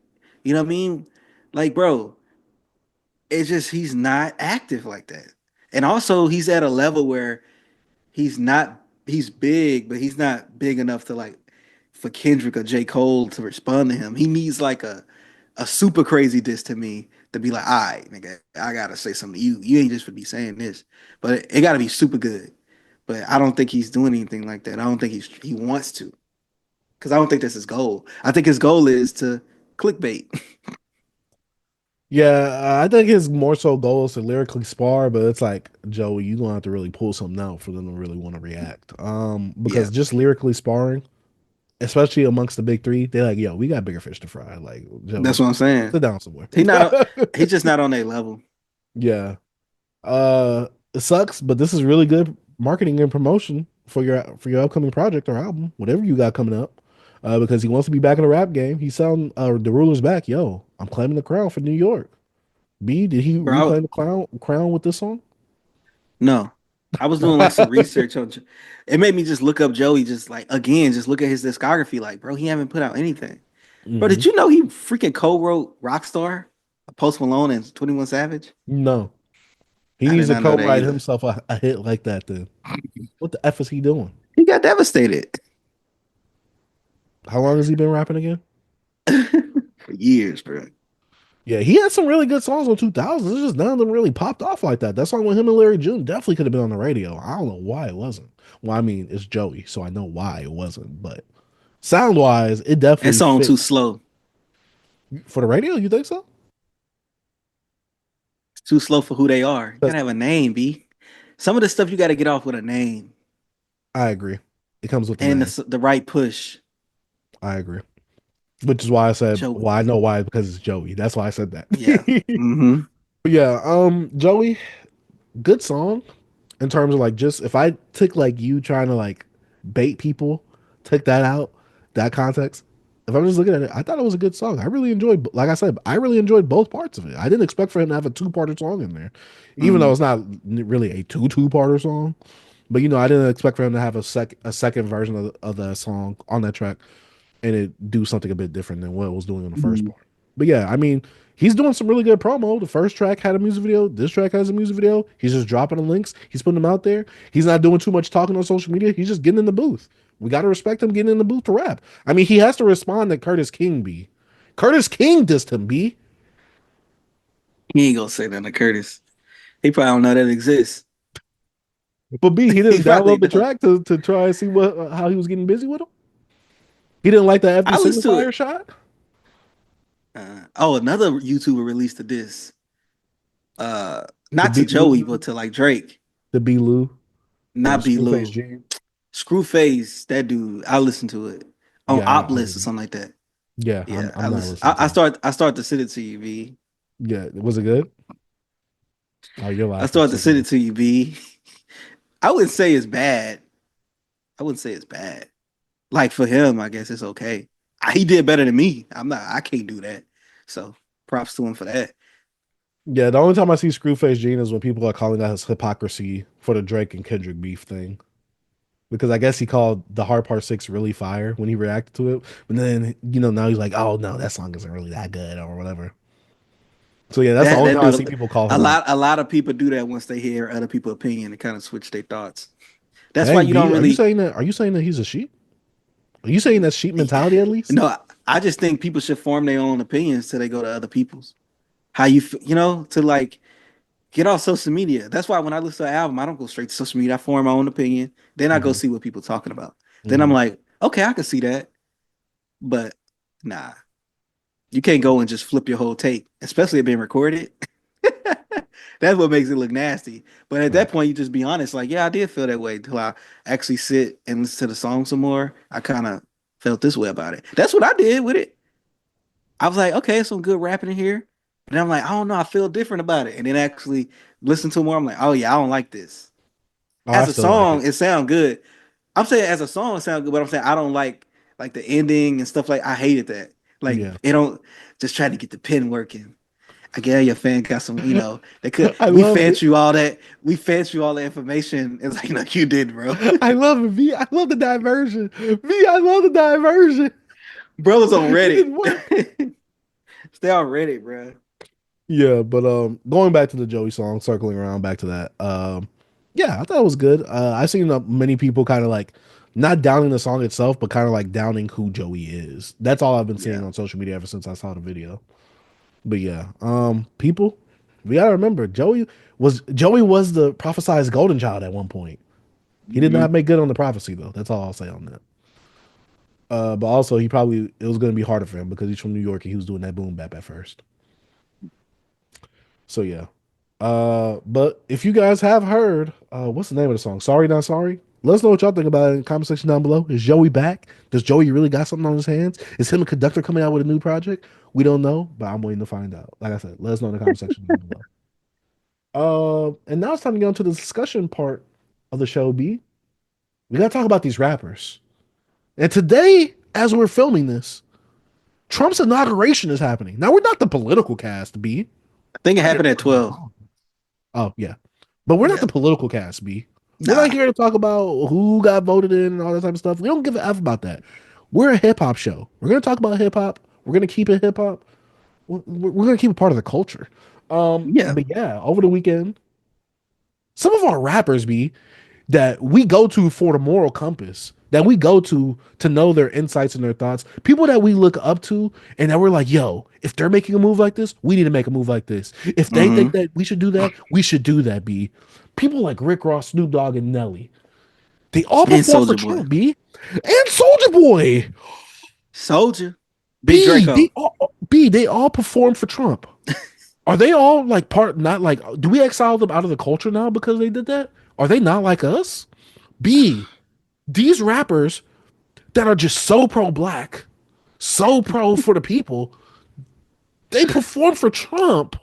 you know what I mean? Like, bro, it's just he's not active like that. And also he's at a level where he's big, but he's not big enough to like for Kendrick or J. Cole to respond to him. He needs like a super crazy diss to me to be like, all right, nigga, I gotta say something to you. You ain't just for be saying this. But it gotta be super good. But I don't think he's doing anything like that. I don't think he wants to. Because I don't think that's his goal. I think his goal is to clickbait. Yeah, I think his more so goal is to lyrically spar, but it's like, Joey, you're gonna have to really pull something out for them to really want to react. Because Yeah, just lyrically sparring, especially amongst the big three, they're like, yo, we got bigger fish to fry. Like, that's Joey, what I'm saying. sit down somewhere. He not he's just not on their level. Yeah. It sucks, but this is really good marketing and promotion for your upcoming project or album, whatever you got coming up. Because he wants to be back in the rap game. He's selling the ruler's back. Yo, I'm claiming the crown for New York. B, did he Bro, reclaim the crown with this song? no. I was doing like some research on it made me just look up Joey, just like again, just look at his discography. Like, bro, he haven't put out anything. Bro, Hmm. did you know he freaking co-wrote Rockstar, Post Malone and 21 Savage? No. He I needs did to not know that co-write either. himself a hit like that then. What the F is he doing? He got devastated How long has he been rapping again? for years, bro. Yeah, he had some really good songs on 2000s. It's just none of them really popped off like that. That song with him and Larry June definitely could have been on the radio. I don't know why it wasn't. Well, I mean, it's Joey, so I know why it wasn't. But sound wise, it That definitely song fit too slow. for the radio. You think so? It's too slow for who they are. You 'Cause gotta have a name, B. Some of the stuff you gotta get off with a name I agree. It comes with the and name. the right push. I agree. Which is why I said, Joey. well, I know why because it's Joey. That's why I said that. Yeah. Mm-hmm. But yeah, Joey, good song in terms of like just if I took like you trying to like bait people, take that out, that context. If I'm just looking at it, I thought it was a good song. I really enjoyed, like I said, I really enjoyed both parts of it. I didn't expect for him to have a two-parter song in there, even though Mm-hmm. it's not really a two-parter song. But I didn't expect for him to have a second version of the song on that track and it do something a bit different than what it was doing on the first Mm-hmm. part. But yeah, I mean, he's doing some really good promo. The first track had a music video. This track has a music video. He's just dropping the links. He's putting them out there. He's not doing too much talking on social media. He's just getting in the booth. We got to respect him getting in the booth to rap. I mean, he has to respond to Curtis King, B. Curtis King dissed him, B. He ain't gonna say nothing to Curtis. He probably don't know that exists. But B, he He didn't probably download the don't. track to try and see how he was getting busy with him. He didn't like the empty I listened to signifier it. shot. Another YouTuber released a diss. Uh, The not to B Joey, Lou, but to like Drake. the B Lou, or Not B Screwface Lou. G. Screwface, that dude. I listened to it on Yeah, Op I List or wouldn't. something like that. Yeah, Yeah, I'm not listening to I him. start to send it to you, B. Yeah, was it good? Oh, you're I laughing. start to So send good. it to you, B. I wouldn't say it's bad. I wouldn't say it's bad. Like for him, I guess it's okay. He did better than me. I can't do that. So props to him for that. Yeah, the only time I see Screwface Gene is when people are calling out his hypocrisy for the Drake and Kendrick beef thing. Because I guess he called the Hard Part 6 really fire when he reacted to it. But then, now he's like, oh no, that song isn't really that good or whatever. So yeah, that's the only That time I see dude, people call him out. a lot of people do that once they hear other people's opinion and kind of switch their thoughts. That's why Dang, you don't B, really. are you saying that he's a sheep? Are you saying that's sheep mentality at least? No, I just think people should form their own opinions till they go to other people's. How to like get off social media. That's why when I listen to an album, I don't go straight to social media. I form my own opinion. Then I go Hmm. see what people talking about. Then I'm Hmm. like, okay, I can see that. But nah, you can't go and just flip your whole tape, especially it being recorded. That's what makes it look nasty. But at that Right. point, you just be honest, like, yeah, I did feel that way until I actually sit and listen to the song some more. I kind of felt this way about it. That's what I did with it. I was like, okay, some good rapping in here. And I'm like, I don't know, I feel different about it. And then actually listen to more, I'm like, oh yeah, I don't like this. Oh, I As a still like song, it. it sounds good. I'm saying as a song, it sounds good, but I'm saying I don't like the ending and stuff like I hated that. Like Yeah. it don't just try to get the pen working. I guess your fan got some, they could I love it. we fed you all the information. It's like, no, you did, bro. I love it, V. I love the diversion. V, I love the diversion. Bro was on It Reddit. didn't work. Stay on Reddit, bro. Yeah, but going back to the Joey song, circling around back to that. Yeah, I thought it was good. I've seen many people kind of like not downing the song itself, but kind of like downing who Joey is. That's all I've been seeing Yeah. on social media ever since I saw the video. But yeah, people, we gotta remember Joey was the prophesized golden child at one point. He did Mhm. not make good on the prophecy though. That's all I'll say on that. But also it was gonna be harder for him because he's from New York and he was doing that boom bap at first. So yeah. But if you guys have heard, what's the name of the song? Sorry Not Sorry. Let us know what y'all think about it in the comment section down below. Is Joey back? Does Joey really got something on his hands? Is him a conductor coming out with a new project? We don't know, but I'm waiting to find out. Like I said, let us know in the comment section down below. And now it's time to get into the discussion part of the show. B, we gotta talk about these rappers. And today, as we're filming this, Trump's inauguration is happening. Now we're not the political cast, B. I think it happened at 12. Oh yeah, but we're not Yeah. the political cast, B. We're Nah. not here to talk about who got voted in and all that type of stuff. We don't give a f about that. We're a hip hop show. We're gonna talk about hip hop. We're gonna keep it hip hop. We're gonna keep it part of the culture. Yeah. But yeah, over the weekend, some of our rappers, B, that we go to for the moral compass, that we go to know their insights and their thoughts, people that we look up to, and that we're like, yo, if they're making a move like this, we need to make a move like this. If they think that we should do that, we should do that, B. People like Rick Ross, Snoop Dogg, and Nelly, they all And perform for Soldier Boy. Trump, B. And Soldier Boy. Soldier. Big B, Draco. they all perform for Trump. Are they all like not like, do we exile them out of the culture now because they did that? Are they not like us? B, these rappers that are just so pro-black, so pro for the people, they perform for Trump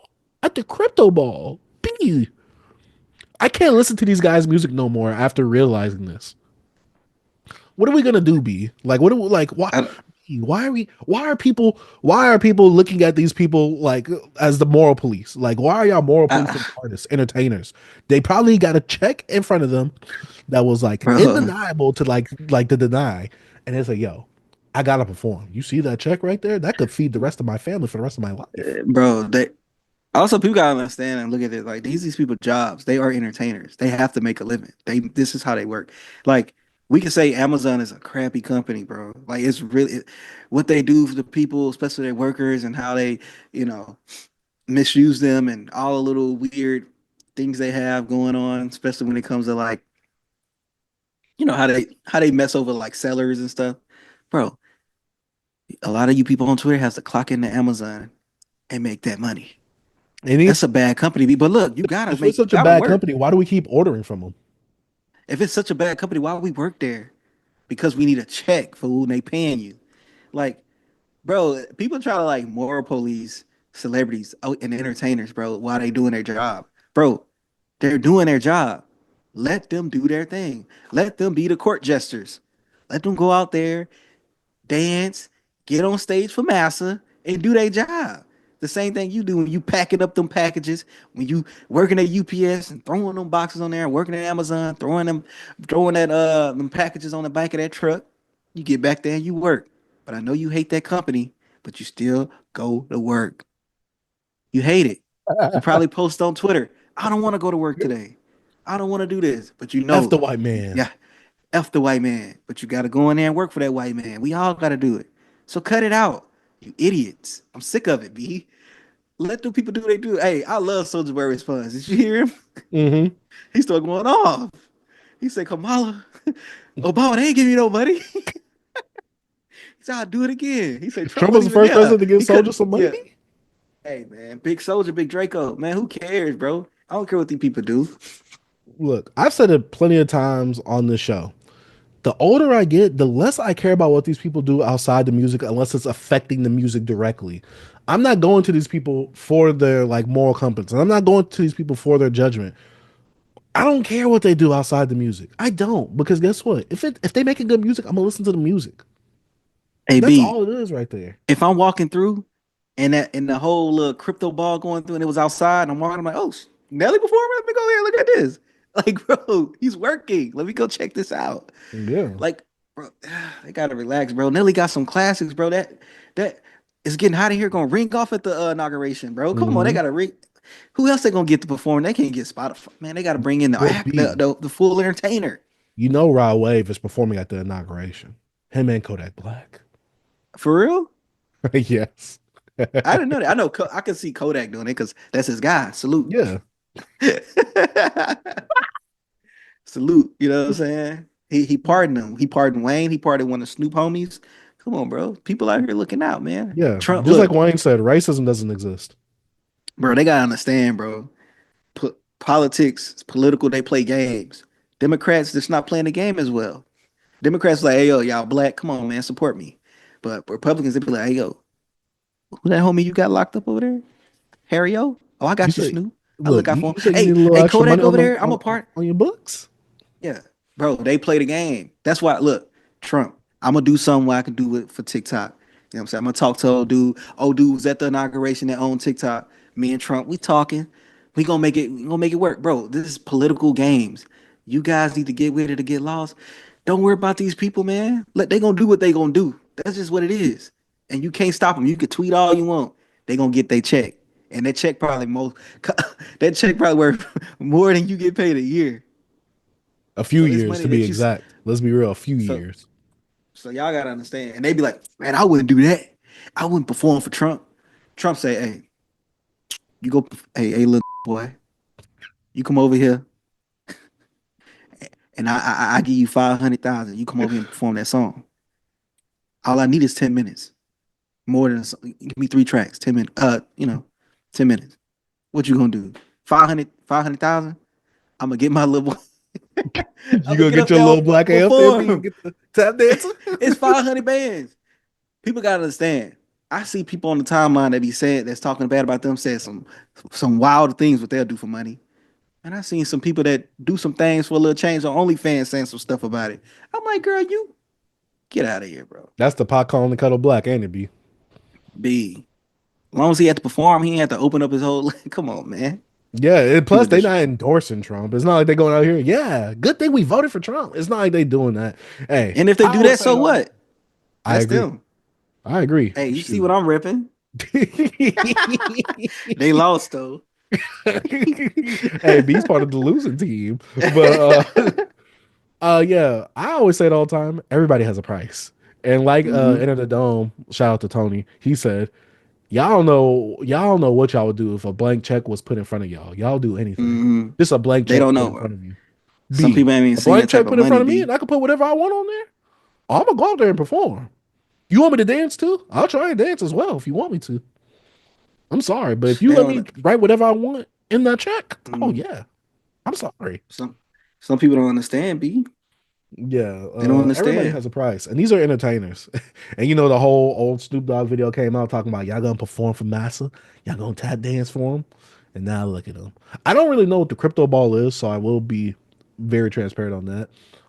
at the crypto ball. B, I can't listen to these guys' music no more after realizing this. What are we gonna do, B? Like, what do we, like? Why? I- Why are people looking at these people like as the moral police? Like, why are y'all moral police I- artists, entertainers? They probably got a check in front of them that was like Bro. undeniable to like to deny, and it's like, yo, I gotta perform. You see that check right there? That could feed the rest of my family for the rest of my life. Bro, they also people gotta understand and look at it like these people jobs. They are entertainers. They have to make a living. This is how they work. Like we can say Amazon is a crappy company, bro. Like it's really what they do for the people, especially their workers, and how they, you know, misuse them and all the little weird things they have going on, especially when it comes to like, you know, how they mess over like sellers and stuff. Bro, a lot of you people on Twitter has to clock into Amazon and make that money. And That's a bad company, but look, you gotta if make it's such you a gotta bad work. company, why do we keep ordering from them? If it's such a bad company, why would we work there? Because we need a check for who they paying you. Like, bro, people try to like moral police celebrities and entertainers, bro, while they doing their job. Bro, they're doing their job. Let them do their thing. Let them be the court jesters. Let them go out there, dance, get on stage for massa, and do their job. The same thing you do when you packing up them packages, when you working at UPS and throwing them boxes on there, and working at Amazon, throwing that them packages on the back of that truck. You get back there and you work. But I know you hate that company, but you still go to work. You hate it. You probably post on Twitter, I don't want to go to work today. I don't want to do this. But you F know, the white man. yeah, F the white man, but you got to go in there and work for that white man. We all got to do it. So cut it out, you idiots. I'm sick of it, B. Let the people do what they do. Hey, I love Soldier Boy response. Did you hear him? Mm-hmm. He started going off. He said, Kamala, Obama, they ain't give me no money. He said, I'll do it again. He said, Trump Trump was wasn't the even first there. president to give He couldn't, soldiers some yeah. money. Hey, man, big soldier, big Draco. Man, who cares, bro? I don't care what these people do. Look, I've said it plenty of times on this show. The older I get, the less I care about what these people do outside the music, unless it's affecting the music directly. I'm not going to these people for their like moral compass, and I'm not going to these people for their judgment. I don't care what they do outside the music. I don't, because guess what? If they making good music, I'm gonna listen to the music. Hey, That's B, all it is right there. if I'm walking through and the whole little crypto ball going through and it was outside and I'm walking, I'm like, oh, Nelly before? Let me go here. Look at this. Like, bro, he's working. Let me go check this out. Yeah. Like, bro, they gotta relax, bro. Nelly got some classics, bro. That is getting hot in here. Gonna ring off at the inauguration, bro. Come on, they Hmm. gotta ring. Who else they gonna get to perform? They can't get Spotify. Man, they got to bring in the Will act, be. the full entertainer. You know, Rod Wave is performing at the inauguration. Him and Kodak Black. For real? Yes. I didn't know that. I know I could see Kodak doing it because that's his guy. Salute. Yeah. Salute. You know what I'm saying? He pardoned him. He pardoned Wayne. He pardoned one of Snoop homies. Come on, bro. People out here looking out, man. Yeah. Trump, Just look, like Wayne said, racism doesn't exist. bro, they gotta understand, bro. Politics, it's political, they play games. Democrats just not playing the game as well. Democrats like, hey yo, y'all black, come on, man, support me. But Republicans, they be like, hey yo, who that homie you got locked up over there? Harry O? Oh, I You got you, say, Snoop. I look, look out you, for you him. say you need a little Hey, extra Kodak money over there, I'm a on your books? yeah, bro, they play the game. That's why, look, Trump, I'm gonna do something where I can do it for TikTok. You know what I'm saying? I'm gonna talk to old dude. Old dude was at the inauguration that owned TikTok. Me and Trump, we talking. We gonna make it work, bro. This is political games. You guys need to get with it to get lost. Don't worry about these people, man. Let they gonna do what they gonna do. That's just what it is. And you can't stop them. You can tweet all you want. They gonna get their check. And that check probably most that check probably worth more than you get paid a year. A few So this years money to be that you exact. Let's be real, a few so years. so y'all gotta understand. And they be like, man, I wouldn't do that. I wouldn't perform for Trump. Trump say, hey, you go, hey, little boy, you come over here, and I give you 500,000. You come over here and perform that song. All I need is 10 minutes. More than give me 3 tracks, 10 minutes. 10 minutes. What you gonna do? 500,000. I'm gonna get my little boy. I'm You gonna gonna get get up your there little black and AF there so you can perform. get the tap dancer? It's 500 bands. People gotta understand. I see people on the timeline that be saying that's talking bad about them saying some wild things what they'll do for money. And I seen some people that do some things for a little change on OnlyFans saying some stuff about it. I'm like, girl, you get out of here, bro. That's the pot calling the kettle black, ain't it, B? B. As long as he had to perform, he had to open up his whole. Come on, man. Yeah, and People plus they just not endorsing Trump. It's not like they going out here. Yeah, good thing we voted for Trump. It's not like they doing that. Hey, and if they I do always that, say it so all. what? I That's agree. them. I agree. Hey, you see Shoot. what I'm ripping? They lost though. Hey, B's part of the losing team. But yeah, I always say it all the time. Everybody has a price. And like hmm Enter the Dome, shout out to Tony. He said, y'all don't know what y'all would do if a blank check was put in front of y'all. Y'all do anything. hmm Just a blank They check don't put know, in bro. front of you. Some B, people ain't even a seen blank that type check of put in front money, of me B. and I can put whatever I want on there. I'm gonna go out there and perform. You want me to dance too? I'll try and dance as well if you want me to. I'm sorry, but if you They let me don't. write whatever I want in that check, oh mm, yeah. I'm sorry. Some some people don't understand, B. Yeah, They don't everybody understand. has a price, and these are entertainers. And you know the whole old Snoop Dogg video came out talking about y'all gonna perform for massa, y'all gonna tap dance for him, and now look at them. I don't really know what the crypto ball is, so I will be very transparent on that.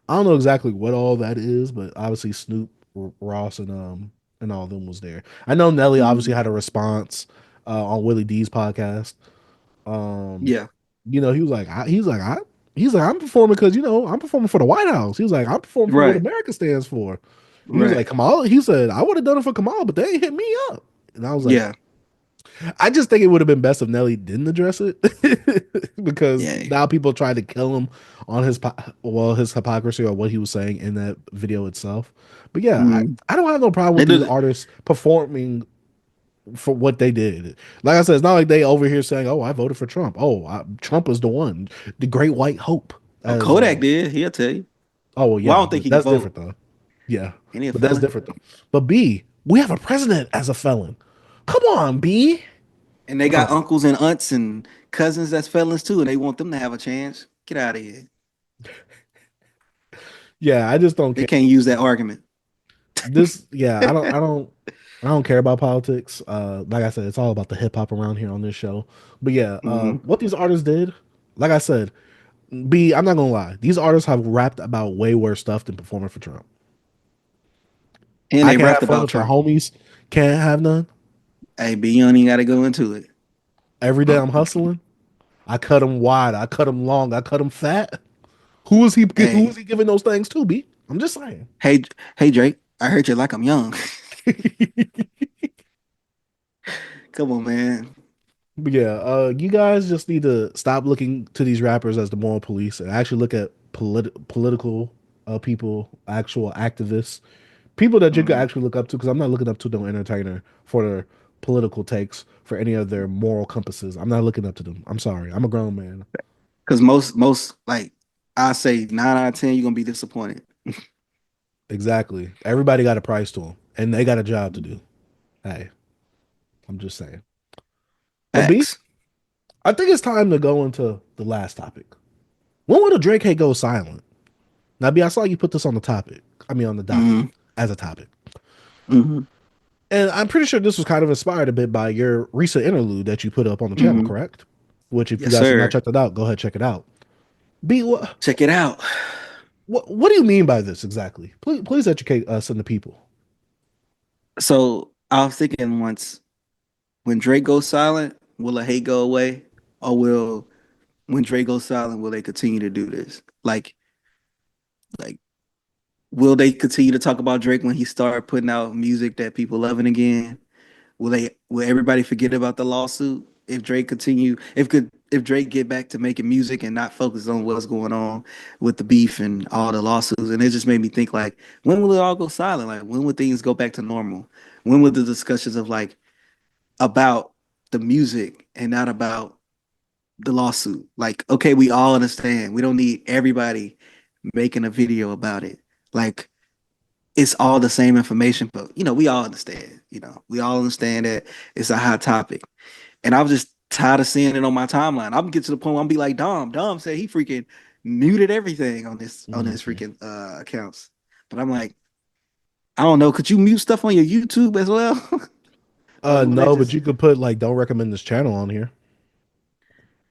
I don't know exactly what all that is, but obviously Snoop, Ross, and all of them was there. I know Nelly obviously Mm, had a response on Willie D's podcast. Um, yeah, you know, he's like, I'm performing because I'm performing for the White House. He was like, I'm performing for what right, America stands for. He was like, right. Kamala. He said, I would have done it for Kamala, but they ain't hit me up. And I was like, Yeah, I just think it would have been best if Nelly didn't address it because yeah. now people try to kill him on his hypocrisy or what he was saying in that video itself. But yeah, Mm. I don't have no problem They with do these that. artists performing for what they did. Like I said, it's not like they over here saying, "Oh, I voted for Trump." Oh, Trump is the one, the great white hope. Oh, As Kodak did. He'll tell you. oh well, Well, I yeah, don't think but he can that's vote. different though. Yeah, Ain't he a but that's felon? different though. But B, we have a president as a felon. Come on, B. And they got Oh, uncles and aunts and cousins that's felons too, and they want them to have a chance. Get out of here. yeah, I just don't They care. can't use that argument. Yeah, I don't care about politics. Like I said, it's all about the hip hop around here on this show. But yeah, hmm what these artists did, like I said, B, I'm not gonna lie, these artists have rapped about way worse stuff than performing for Trump. And I they can have rapped fun, about but your Trump. homies can't have none. Hey, B, you ain't got to go into it. Every day I'm hustling. I cut them wide. I cut them long. I cut them fat. Who is he? Who is Hey, he giving those things to? B. I'm just saying. hey, hey, Drake. I heard you like I'm young. Come on, man. But yeah, you guys just need to stop looking to these rappers as the moral police and actually look at political people, actual activists, people that you could Mhm. actually look up to. Because I'm not looking up to no entertainer for their political takes for any of their moral compasses. I'm not looking up to them. I'm sorry. I'm a grown man. Because most like I say 9 out of 10, you're gonna be disappointed. Exactly. Everybody got a price to them, and they got a job to do. Hey, I'm just saying. But B, Facts. I think it's time to go into the last topic. When will the Drake hate go silent? Now, B, I saw you put this on the topic. I mean, on the docket Hmm. as a topic. Hmm. And I'm pretty sure this was kind of inspired a bit by your recent interlude that you put up on the channel, Hmm. correct? Which, if you Yes, guys have not sir. checked it out, go ahead check it out. B, Check it out. what do you mean by this exactly? Please educate us and the people. So I was thinking once, when Drake goes silent, will the hate go away? Or will when Drake goes silent, will they continue to do this? Like will they continue to talk about Drake when he start putting out music that people loving again? Will everybody forget about the lawsuit if Drake continue if Drake get back to making music and not focus on what's going on with the beef and all the lawsuits? And it just made me think like, when will it all go silent? Like, when will things go back to normal? When will the discussions of like about the music and not about the lawsuit? Like, okay, we all understand. We don't need everybody making a video about it. Like, it's all the same information, but we all understand. We all understand that it's a hot topic. And I was just tired of seeing it on my timeline. I'm get to the point where I'm be like, Dom said he freaking muted everything on his Mhm. freaking accounts. But I'm like, I don't know. Could you mute stuff on your YouTube as well? Or will that No, but just you could put like, don't recommend this channel on here.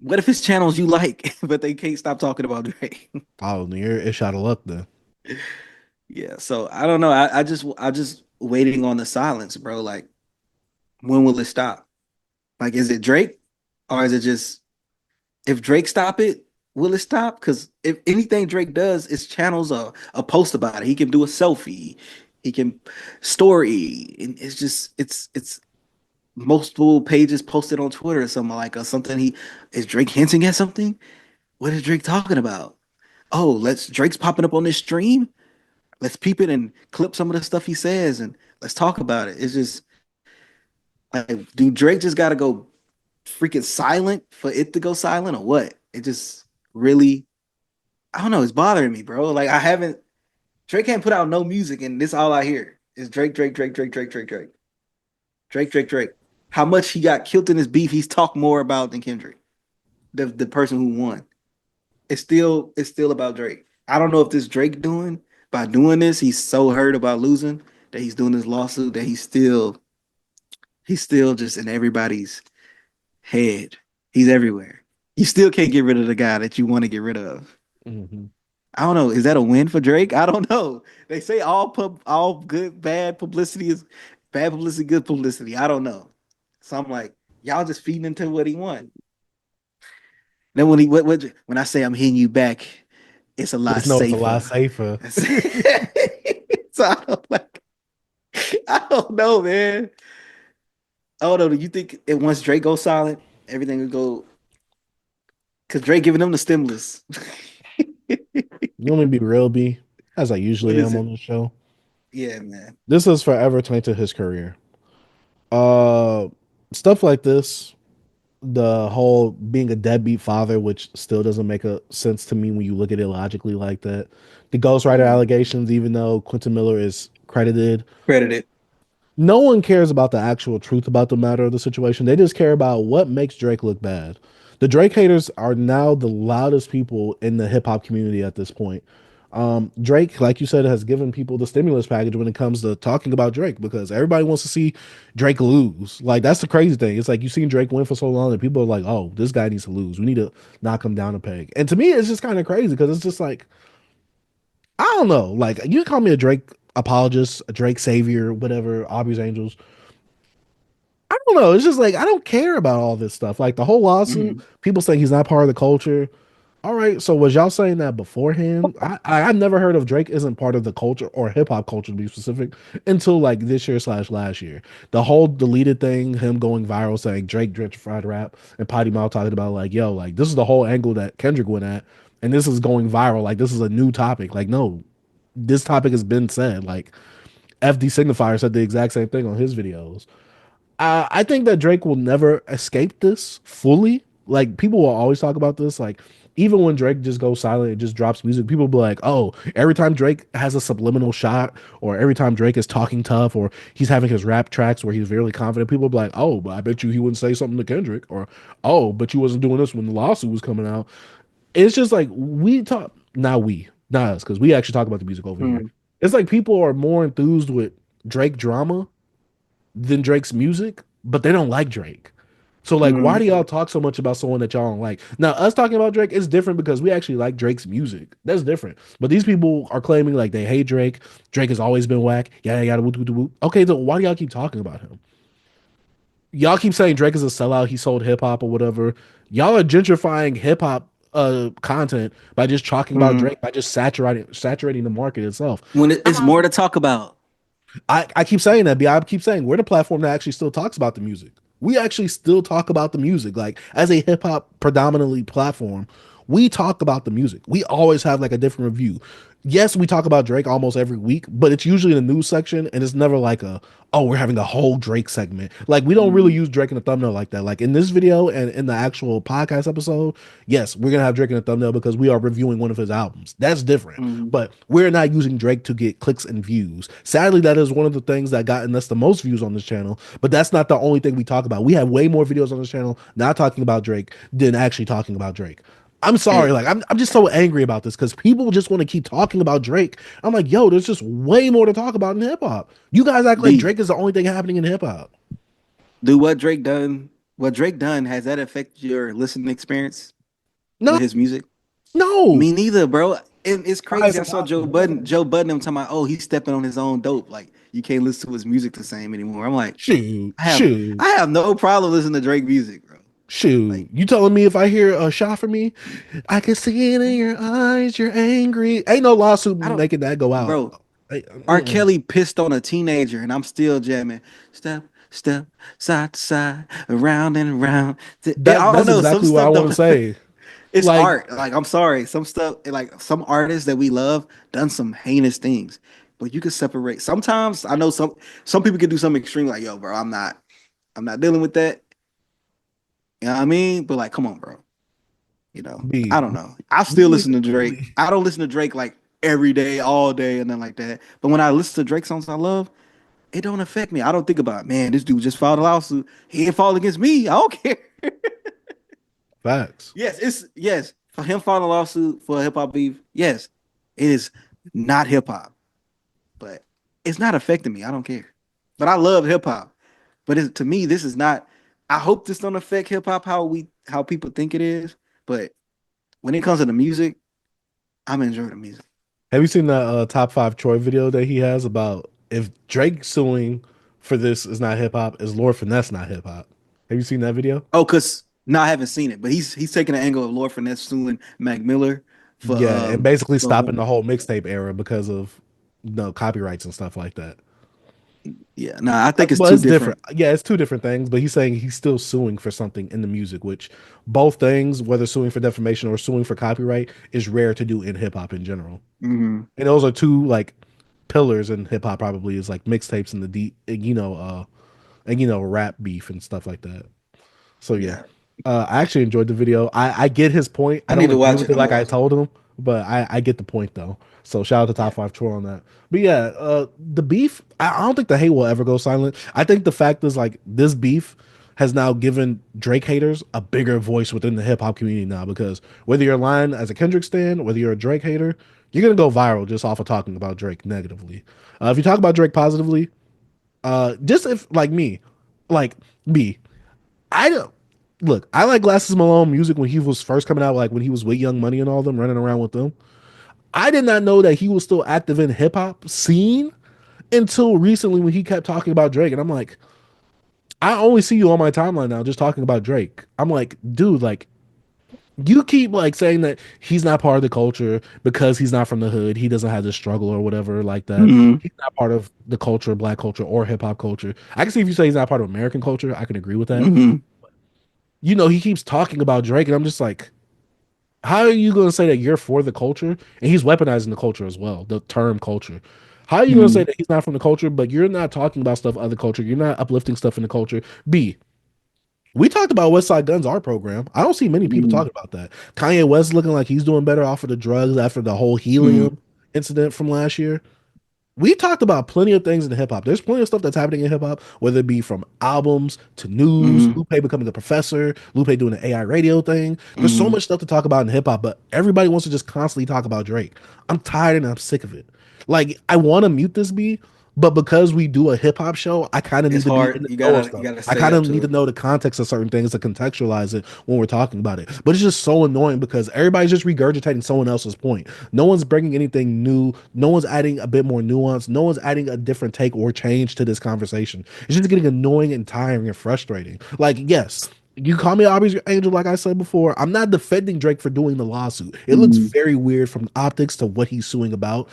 what if it's channels you like, but they can't stop talking about Drake? Oh, you're it shot of luck then. Yeah, so I don't know. I just waiting on the silence, bro. Like, when will it stop? Like, is it Drake, or is it just if Drake stop it, will it stop? Because if anything Drake does, is channels a post about it. He can do a selfie, he can story, and it's just it's multiple pages posted on Twitter or something like or something. He is Drake hinting at something. What is Drake talking about? Oh, let's Drake's popping up on this stream. Let's peep it and clip some of the stuff he says and let's talk about it. It's just like, do Drake just got to go freaking silent for it to go silent or what? It just really, I don't know. It's bothering me, bro. Like, I haven't, Drake can't put out no music and this all I hear is Drake, Drake, Drake, Drake, Drake, Drake, Drake, Drake, Drake, Drake. How much he got killed in his beef, he's talked more about than Kendrick, the person who won. It's still about Drake. I don't know if this Drake doing by doing this, he's so hurt about losing that he's doing this lawsuit that he's still just in everybody's head. He's everywhere. You still can't get rid of the guy that you want to get rid of. Mhm. I don't know. Is that a win for Drake? I don't know. They say all good bad publicity is bad publicity, good publicity. I don't know. So I'm like, y'all just feeding into what he wants. Then when I say I'm hitting you back, it's a lot Just know it's a lot safer. safer. So I don't know, man. I don't know. Do you think once Drake goes silent, everything will go? Because Drake giving them the stimulus. You want me to be real, B, as I What usually is am it? on the show. Yeah, man. This has forever tainted his career. Uh, Stuff like this, the whole being a deadbeat father, which still doesn't make a sense to me when you look at it logically like that. The ghostwriter Mm. allegations, even though Quentin Miller is credited, Credited. no one cares about the actual truth about the matter of the situation. They just care about what makes Drake look bad. The Drake haters are now the loudest people in the hip hop community at this point. Drake, like you said, has given people the stimulus package when it comes to talking about Drake because everybody wants to see Drake lose. Like, that's the crazy thing. It's like you've seen Drake win for so long, and people are like, "Oh, this guy needs to lose. We need to knock him down a peg." And to me, it's just kind of crazy because it's just like, I don't know. Like, you call me a Drake apologist, a Drake savior, whatever, Aubrey's Angels. I don't know. It's just like I don't care about all this stuff. Like the whole lawsuit, Mhm. people saying he's not part of the culture. All right, so was y'all saying that beforehand? I've never heard of Drake isn't part of the culture or hip hop culture to be specific until like this year slash last year. The whole deleted thing, him going viral saying Drake gentrified rap, and Potty Mouth talking about like, yo, like this is the whole angle that Kendrick went at, and this is going viral. Like this is a new topic. Like no, this topic has been said. Like FD Signifier said the exact same thing on his videos. I think that Drake will never escape this fully. Like people will always talk about this. Like even when Drake just goes silent and just drops music, people will be like, "Oh, every time Drake has a subliminal shot, or every time Drake is talking tough, or he's having his rap tracks where he's really confident." People will be like, "Oh, but I bet you he wouldn't say something to Kendrick," or "Oh, but you wasn't doing this when the lawsuit was coming out." It's just like we talk, not us, because we actually talk about the music over here. Mm, It's like people are more enthused with Drake drama than Drake's music, but they don't like Drake. So like, why mm, do y'all talk so much about someone that y'all don't like? Now, us talking about Drake is different because we actually like Drake's music. That's different. But these people are claiming like they hate Drake. Drake has always been whack. Yeah, yeah, woo, woo, woo, woo. Okay, so why do y'all keep talking about him? Y'all keep saying Drake is a sellout. He sold hip hop or whatever. Y'all are gentrifying hip hop content by just talking about mm. Drake, by just saturating the market itself. When it's more to talk about. I keep saying that, but I keep saying we're the platform that actually still talks about the music. We actually still talk about the music. Like as a hip hop predominantly platform, we talk about the music. We always have like a different review. Yes, we talk about Drake almost every week, but it's usually in the news section and it's never like a, oh, we're having a whole Drake segment. Like we don't really Mm, use Drake in the thumbnail like that. Like in this video and in the actual podcast episode, yes, we're gonna have Drake in the thumbnail because we are reviewing one of his albums. That's different. mm. But we're not using Drake to get clicks and views. Sadly, that is one of the things that gotten us the most views on this channel. But that's not the only thing we talk about. We have way more videos on this channel not talking about Drake than actually talking about Drake. I'm sorry, And like I'm just so angry about this because people just want to keep talking about Drake. I'm like, yo, there's just way more to talk about in hip hop. You guys act like B, Drake is the only thing happening in hip hop. do what Drake done, has that affected your listening experience No, with his music? no. Me neither, bro. And it's Why is crazy. I it saw not? Joe Budden them talking about, oh, he's stepping on his own dope. Like you can't listen to his music the same anymore. I'm like, Shoot, I have shoot. I have no problem listening to Drake music, bro. Shoot, Like, you telling me if I hear a shot from me, I can see it in your eyes, you're angry. Ain't no lawsuit I don't, making that go out. bro. R. Mm-mm. Kelly pissed on a teenager, and I'm still jamming. Step, step, side to side, around and around. I don't That's know. Some exactly what I stuff want to don't. say. It's Like, art. Like I'm sorry, some stuff like some artists that we love done some heinous things, but you can separate. Sometimes I know some people can do something extreme, like yo, bro, I'm not dealing with that. You know what I mean? But like, come on, bro. B, I don't know. I still we, listen to Drake. we, I don't listen to Drake like every day, all day, and nothing like that. But when I listen to Drake songs I love, it don't affect me. I don't think about, man, this dude just filed a lawsuit. He ain't filed against me. I don't care. facts. Yes for him filing a lawsuit for hip hop beef. Yes, it is not hip hop, but it's not affecting me. I don't care. But I love hip hop. But to me, this is not. I hope this don't affect hip hop how people think it is. But when it comes to the music, I'm enjoying the music. Have you seen that top five Troy video that he has about if Drake suing for this is not hip hop, is Lord Finesse not hip hop? Have you seen that video? Oh, cause no, I haven't seen it, but he's taking the angle of Lord Finesse suing Mac Miller Yeah, and basically for stopping the whole mixtape era because of copyrights and stuff like that. yeah. No, I think it's Well, two it's different. different. Yeah, it's two different things, but he's saying he's still suing for something in the music, which both things, whether suing for defamation or suing for copyright, is rare to do in hip hop in general. Mhm. And those are two like pillars in hip hop probably is like mixtapes and the deep, and rap beef and stuff like that. So yeah, Yeah, I actually enjoyed the video. I get his point. I I need don't to agree watch with it. it I'm gonna like I watch it. told him, but I get the point though. So shout out to Yeah. Top Five Troy on that. But yeah, the beef. I don't think the hate will ever go silent. I think the fact is like this beef has now given Drake haters a bigger voice within the hip hop community now because whether you're lying as a Kendrick stan, whether you're a Drake hater, you're gonna go viral just off of talking about Drake negatively. If you talk about Drake positively, just if like me, I don't look. I like Glasses Malone music when he was first coming out, like when he was with Young Money and all them, running around with them. I did not know that he was still active in hip hop scene until recently when he kept talking about Drake, and I'm like, I only see you on my timeline now just talking about Drake. I'm like, dude, like You keep like saying that he's not part of the culture because he's not from the hood. He doesn't have this struggle or whatever like that. Mm-hmm. He's not part of the culture, black culture, or hip hop culture. I can see if you say he's not part of American culture, I can agree with that. Mm-hmm. You know, he keeps talking about Drake, and I'm just like, how are you going to say that you're for the culture? And he's weaponizing the culture as well, the term culture. How are you going to Mm-hmm. say that he's not from the culture, but you're not talking about stuff other culture? You're not uplifting stuff in the culture. B, we talked about West Side Guns, our program. I don't see many people Mm-hmm. talking about that. Kanye West looking like he's doing better off of the drugs after the whole Mm-hmm. helium incident from last year. We talked about plenty of things in hip hop. There's plenty of stuff that's happening in hip hop, whether it be from albums to news, Mm-hmm. Lupe becoming a professor, Lupe doing the AI radio thing. There's so Mm-hmm. much stuff to talk about in hip hop, but everybody wants to just constantly talk about Drake. I'm tired and I'm sick of it. Like, I want to mute this B, but because we do a hip hop show, I kind of It's need to be in hard. the You know of gotta you stuff. gotta I stay kind up of need to to it. know the context of certain things to contextualize it when we're talking about it. But it's just so annoying because everybody's just regurgitating someone else's point. No one's bringing anything new. No one's adding a bit more nuance. No one's adding a different take or change to this conversation. It's just getting annoying and tiring and frustrating. Like, yes, you call me Aubrey's angel, like I said before. I'm not defending Drake for doing the lawsuit. It looks Mm-hmm. very weird from optics to what he's suing about.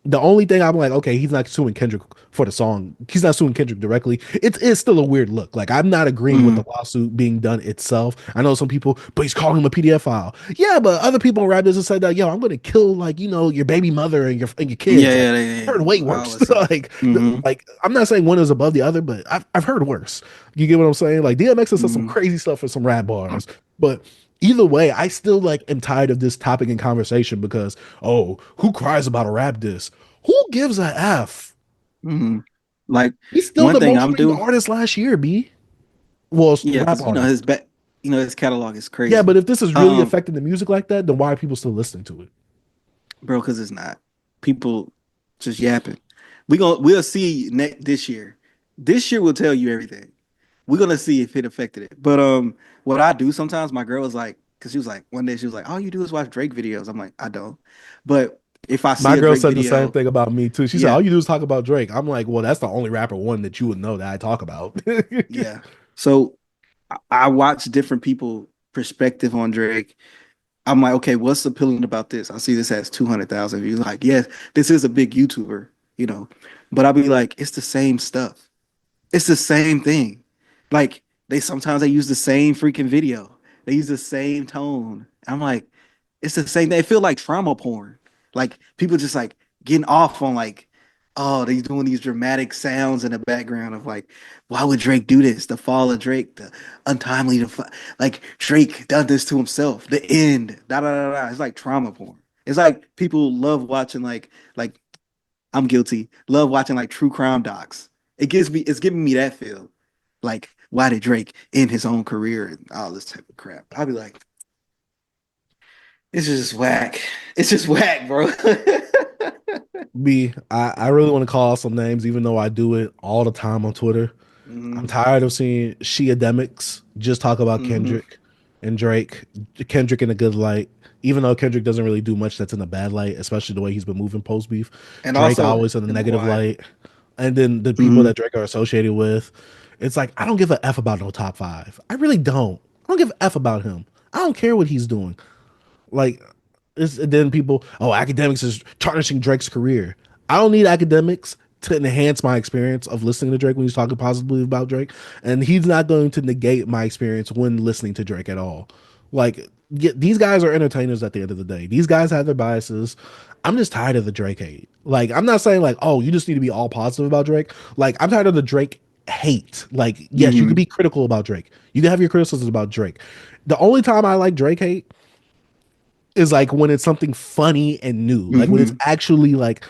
The only thing I'm like, okay, he's not suing Kendrick for the song. He's not suing Kendrick directly. It's still a weird look. Like, I'm not agreeing with Mm-hmm. the lawsuit being done itself. I know some people, but he's calling him a PDF file. Yeah, but other people in rap business said that, yo, I'm gonna kill, like, your baby mother and your Yeah, kids. Like, yeah, I've heard way I worse. always say. like Mm-hmm. like I'm not saying one is above the other, but I've heard worse. You get what I'm saying? Like, DMX has said some Mm-hmm. crazy stuff for some rap bars, but either way, I still like am tired of this topic and conversation because, oh, who cries about a rap diss? Who gives a F? Mm-hmm. Like He's still one the thing most I'm streamed doing, artist last year, B. Well, yeah, rap because artist. his back, his catalog is Yeah, crazy. but if this is really Um, affecting the music like that, then why are people still listening to it? bro, because it's not. People just yapping. We'll see this year. This year will tell you everything. We're gonna see if it affected it. But what I do sometimes, my girl was like, because she was like, one day she was like, all you do is watch Drake videos. I'm like, I don't. But if I see My a girl Drake said the same video, thing about me too. She said, yeah, all you do is talk about Drake. I'm like, well, that's the only rapper one that you would know that I talk about. yeah. So I watch different people' perspective on Drake. I'm like, okay, what's appealing about this? I see this has 200,000 views. Like, yes, this is a big YouTuber, you know, but I'll be like, it's the same stuff. It's the same thing. Like, they use the same freaking video. They use the same tone. I'm like, it's the same. They feel like trauma porn. Like people just like getting off on like, oh, they doing these dramatic sounds in the background of like, why would Drake do this? The fall of Drake, the untimely, like Drake done this to himself. The end. Da da da da. It's like trauma porn. It's like people love watching like I'm guilty. Love watching like true crime docs. It's giving me that feel. Like, why did Drake end his own career and all this type of crap? I'll be like, it's just whack. It's just whack, bro. I really want to call out some names, even though I do it all the time on Twitter. I'm Hmm. tired of seeing she-ademics just talk about Hmm. Kendrick and Drake, Kendrick in a good light, even though Kendrick doesn't really do much that's in a bad light, especially the way he's been moving post beef. And Drake also, always in a them negative quiet. light. And then the people Hmm. that Drake are associated with, it's like, I don't give a F about no top five. I really don't. I don't give a F about him. I don't care what he's doing. Like, it's, and then people, oh, academics is tarnishing Drake's career. I don't need academics to enhance my experience of listening to Drake when he's talking positively about Drake, and he's not going to negate my experience when listening to Drake at all. Like, these guys are entertainers at the end of the day. These guys have their biases. I'm just tired of the Drake hate. Like, I'm not saying like, oh, you just need to be all positive about Drake. Like, I'm tired of the Drake hate. Like, yes, you could Hmm. be critical about Drake. You can have your criticisms about Drake. The only time I like Drake hate is like when it's something funny and new, like when it's Hmm. actually like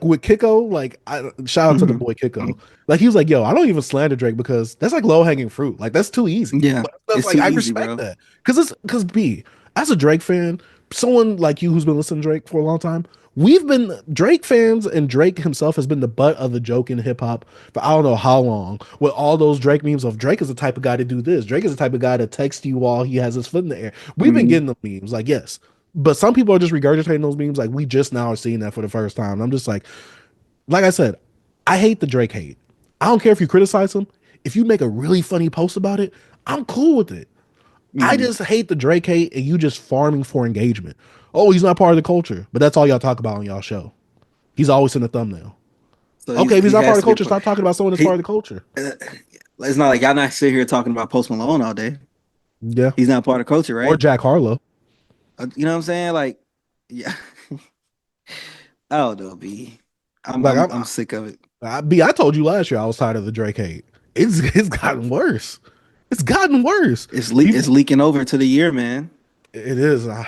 with Kiko, like shout out to the Hmm. boy Kiko. Like he was like, yo, I don't even slander Drake because that's like low hanging fruit. Like that's too easy. Yeah, But that's it's like too I easy, respect bro. that because B, as a Drake fan, someone like you who's been listening to Drake for a long time, we've been Drake fans and Drake himself has been the butt of the joke in hip hop for I don't know how long. With all those Drake memes of Drake is the type of guy to do this. Drake is the type of guy to text you while he has his foot in the air. We've been Hmm. getting the memes, like yes. But some people are just regurgitating those memes like we just now are seeing that for the first time. I'm just like I said, I hate the Drake hate. I don't care if you criticize him. If you make a really funny post about it, I'm cool with it. I Mhm. just hate the Drake hate, and you just farming for engagement. Oh, he's not part of the culture, but that's all y'all talk about on y'all show. He's always in the thumbnail. So Okay, if he's he not part has of to the culture, get stop talking about someone that's part of he. the culture. Uh, it's not like y'all not sit here talking about Post Malone all day. Yeah, He's not part of culture, or right? Jack Harlow. You know what I'm saying? Like, yeah. I don't know, B. I'm Like I'm I'm, I'm sick of it. I told you last year I was tired of the Drake hate. It's gotten worse. It's gotten worse. It's People, leaking over to the year, man. it is. I'm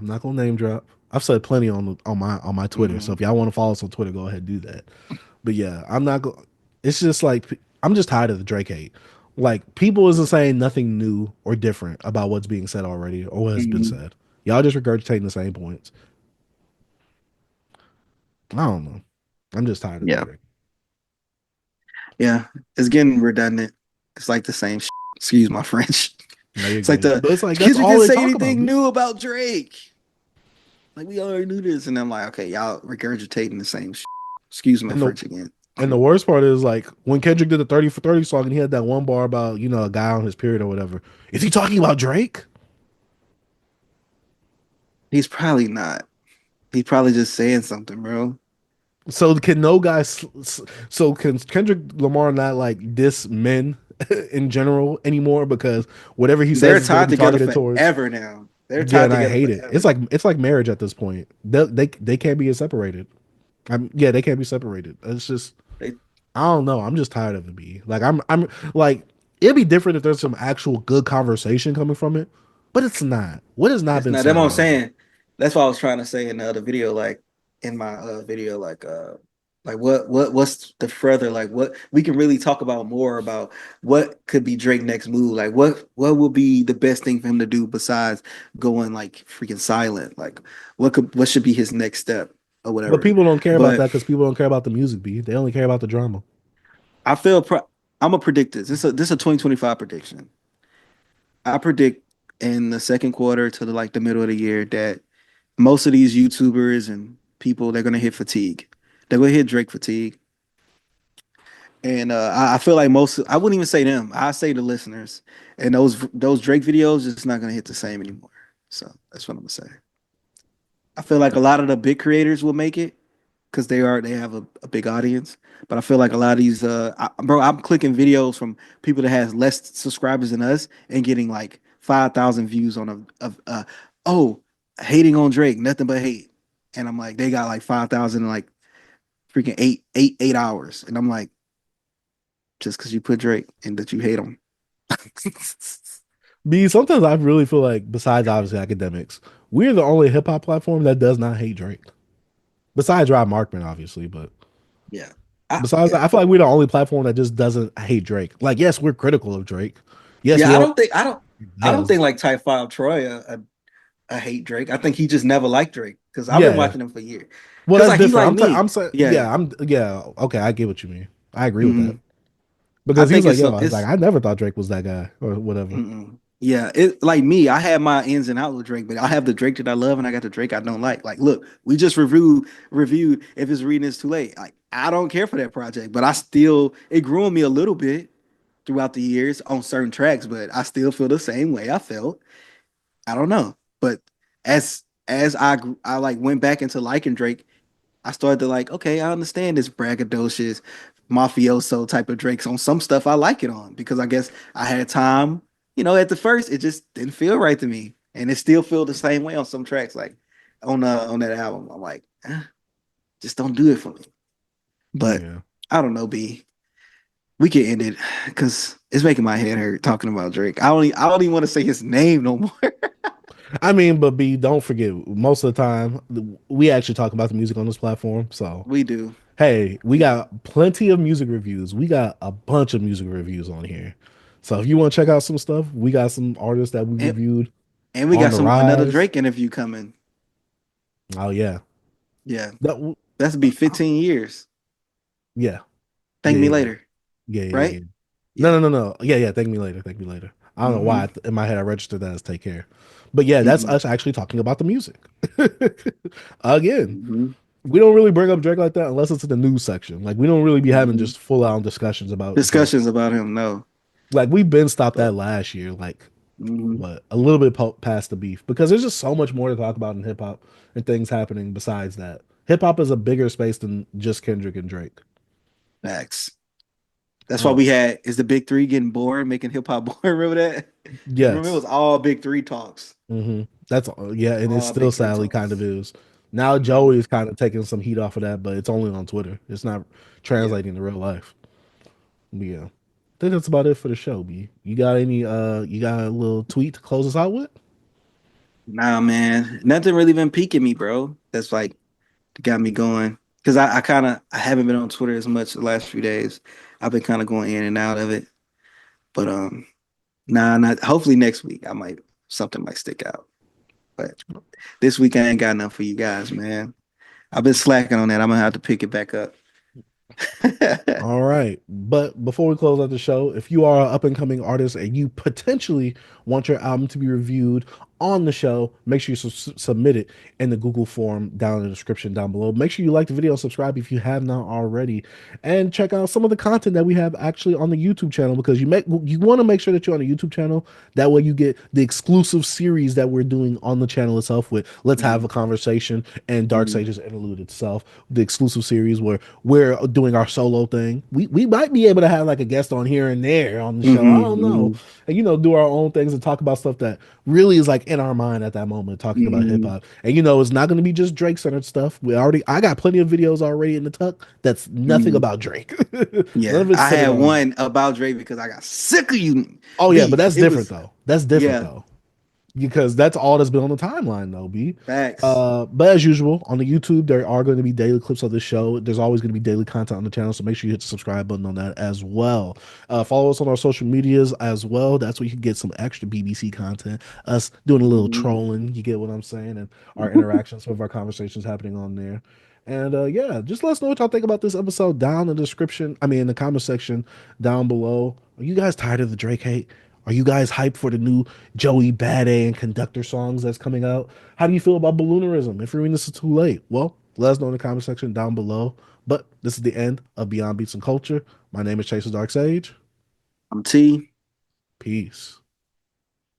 not gonna name drop. I've said plenty on my Twitter. So Hmm. if y'all want to follow us on Twitter, go ahead and do that. But yeah, I'm not going. It's just like I'm just tired of the Drake hate. Like people isn't saying nothing new or different about what's being said already or what has been Hmm. said. Y'all just regurgitating the same points. I don't know. I'm just tired of the Yeah, Drake. yeah. It's getting redundant. It's like the same. Excuse my French. No, you're It's like good. the But it's like that's Kendrick all didn't they say talk about. anything B. new about Drake. Like we already knew this, and I'm like, okay, y'all regurgitating the same. Excuse my And the French again. and the worst part is like when Kendrick did the 30 for 30 song and he had that one bar about, a guy on his period or whatever. Is he talking about Drake? He's probably not. He's probably just saying something, bro. So can no guy so can Kendrick Lamar not like diss men in general anymore because whatever he says They're is going to tied be together targeted towards. forever now. They're Yeah, tied and I together hate it. forever. It's like marriage at this point. They can't be separated. Yeah, they can't be separated. It's just They, I don't know. I'm just tired of it. Be like I'm like it'd be different if there's some actual good conversation coming from it, but it's not. What has not it's been not. That's said what I'm already? saying. That's what I was trying to say in the other video. Like in my video, like what's the further like what we can really talk about more about what could be Drake next move. Like what will be the best thing for him to do besides going like freaking silent. Like what should be his next step or But whatever. people don't care about But that because people don't care about the music. Be they only care about the drama. I feel I'm gonna predict this. This is a 2025 prediction. I predict in the second quarter to the middle of the year that most of these YouTubers and people they're gonna hit fatigue. They're gonna hit Drake fatigue. And I feel like most I wouldn't even say them. I say the listeners. And those Drake videos just not gonna hit the same anymore. So that's what I'm gonna say. I feel like a lot of the big creators will make it because they have a big audience. But I feel like a lot of these bro, I'm clicking videos from people that has less subscribers than us and getting like 5,000 views on oh, hating on Drake, nothing but hate. And I'm like, they got like 5,000 in like freaking 8 hours. And I'm like, just because you put Drake and that you hate him. B sometimes I really feel like besides obviously academics, we're the only hip hop platform that does not hate Drake. Besides Rob Markman, obviously, but Yeah. besides that, Yeah. I feel like we're the only platform that just doesn't hate Drake. Like, yes, we're critical of Drake. Yes, we Yeah, don't I don't think does. like Type 5 Troy I hate Drake. I think he just never liked Drake because I've been Yeah. watching him for years. Well, Because that's like he different. like me. I'm saying, Yeah. okay, I get what you mean. I agree with that. Mhm. I Because he was think like, it's yo, I was like, it's I never thought Drake was that guy or whatever. mm-mm. Yeah, it like me. I have my ins and outs with Drake, but I have the Drake that I love, and I got the Drake I don't like. Like, look, we just reviewed if it's reading is too late. Like, I don't care for that project, but I still it grew on me a little bit throughout the years on certain tracks, but I still feel the same way I felt. I don't know, but as I like went back into liking Drake, I started to like, okay, I understand this braggadocious, mafioso type of Drake's on some stuff I like it on because I guess I had time. At the first, it just didn't feel right to me, and it still feel the same way on some tracks. Like on that album, I'm like, just don't do it for me. But Yeah. I don't know, B. We can end it because it's making my head hurt talking about Drake. I don't even want to say his name no more. I mean, but B, don't forget, most of the time, we actually talk about the music on this platform. So, We do. hey, we We do. got plenty of music reviews. We got a bunch of music reviews on here. So, if you want to check out some stuff, we got some artists that we And reviewed and we on got the some another rise. Drake interview coming. Oh, yeah. Yeah. That, That's be 15 years. yeah. Thank Yeah. me Yeah. later. Yeah. Yeah. Yeah. Right? No, Yeah. no, no, no. Yeah, yeah. Thank me later. Thank me later. I don't know why Hmm. in my head I registered that as take care. But yeah, that's Hmm. us actually talking about the music. Again, Hmm. we don't really bring up Drake like that unless it's in the news section. Like we don't really be having Hmm. just full out discussions about Drake. Discussions about him, no. Like we've been stopped that But last year. Like but a little bit past the beef because there's just so much more to talk about in hip hop and things happening besides that. Hip hop is a bigger space than just Kendrick and Drake. Facts. That's why we had is the big three getting boring, making hip hop boring. Remember that? Because remember it was all big three talks. That's yeah, and it's All still big three sadly talks. kind of is. Now Joey is kind of taking some heat off of that, but it's only on Twitter. It's not translating to real life. But yeah, I think that's about it for the show. B, you got any? You got a little tweet to close us out with? Nah, man, nothing really been piquing me, bro. That's like got me going because I haven't been on Twitter as much the last few days. I've been kind of going in and out of it, but nah, not hopefully next week something might stick out. But this week I ain't got enough for you guys, man. I've been slacking on that. I'm gonna have to pick it back up. All right. But before we close out the show, if you are an up and coming artist and you potentially want your album to be reviewed on the show, make sure you submit it in the Google form down in the description down below. Make sure you like the video, subscribe if you have not already, and check out some of the content that we have actually on the YouTube channel because you want to make sure that you're on the YouTube channel. That way you get the exclusive series that we're doing on the channel itself with Let's Have a Conversation and Dark Sages Interlude itself, the exclusive series where we're doing our solo thing. We might be able to have like a guest on here and there on the show. I don't know. And do our own things and talk about stuff that really is like in our mind at that moment, talking about hip hop. And it's not going to be just Drake centered stuff. I got plenty of videos already in the tuck that's nothing about Drake. Yeah, I had one about Drake because I got sick of you. Oh yeah, but that's different though. That's different though. Because that's all that's been on the timeline though, B. Facts. But as usual, on the YouTube, there are going to be daily clips of the show. There's always going to be daily content on the channel, so make sure you hit the subscribe button on that as well. Follow us on our social medias as well. That's where you can get some extra BBC content, us doing a little trolling, you get what I'm saying, and our interactions, some of our conversations happening on there. And yeah, just let us know what y'all think about this episode down in the description. I mean, in the comment section down below. Are you guys tired of the Drake hate? Are you guys hyped for the new Joey Bada and Conductor songs that's coming out? How do you feel about Balloonerism? If you're reading this is too late, well, let us know in the comment section down below. But this is the end of Beyond Beats and Culture. My name is Chaser Dark Sage. I'm T. Peace.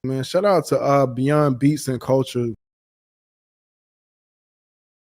Man, shout out to Beyond Beats and Culture.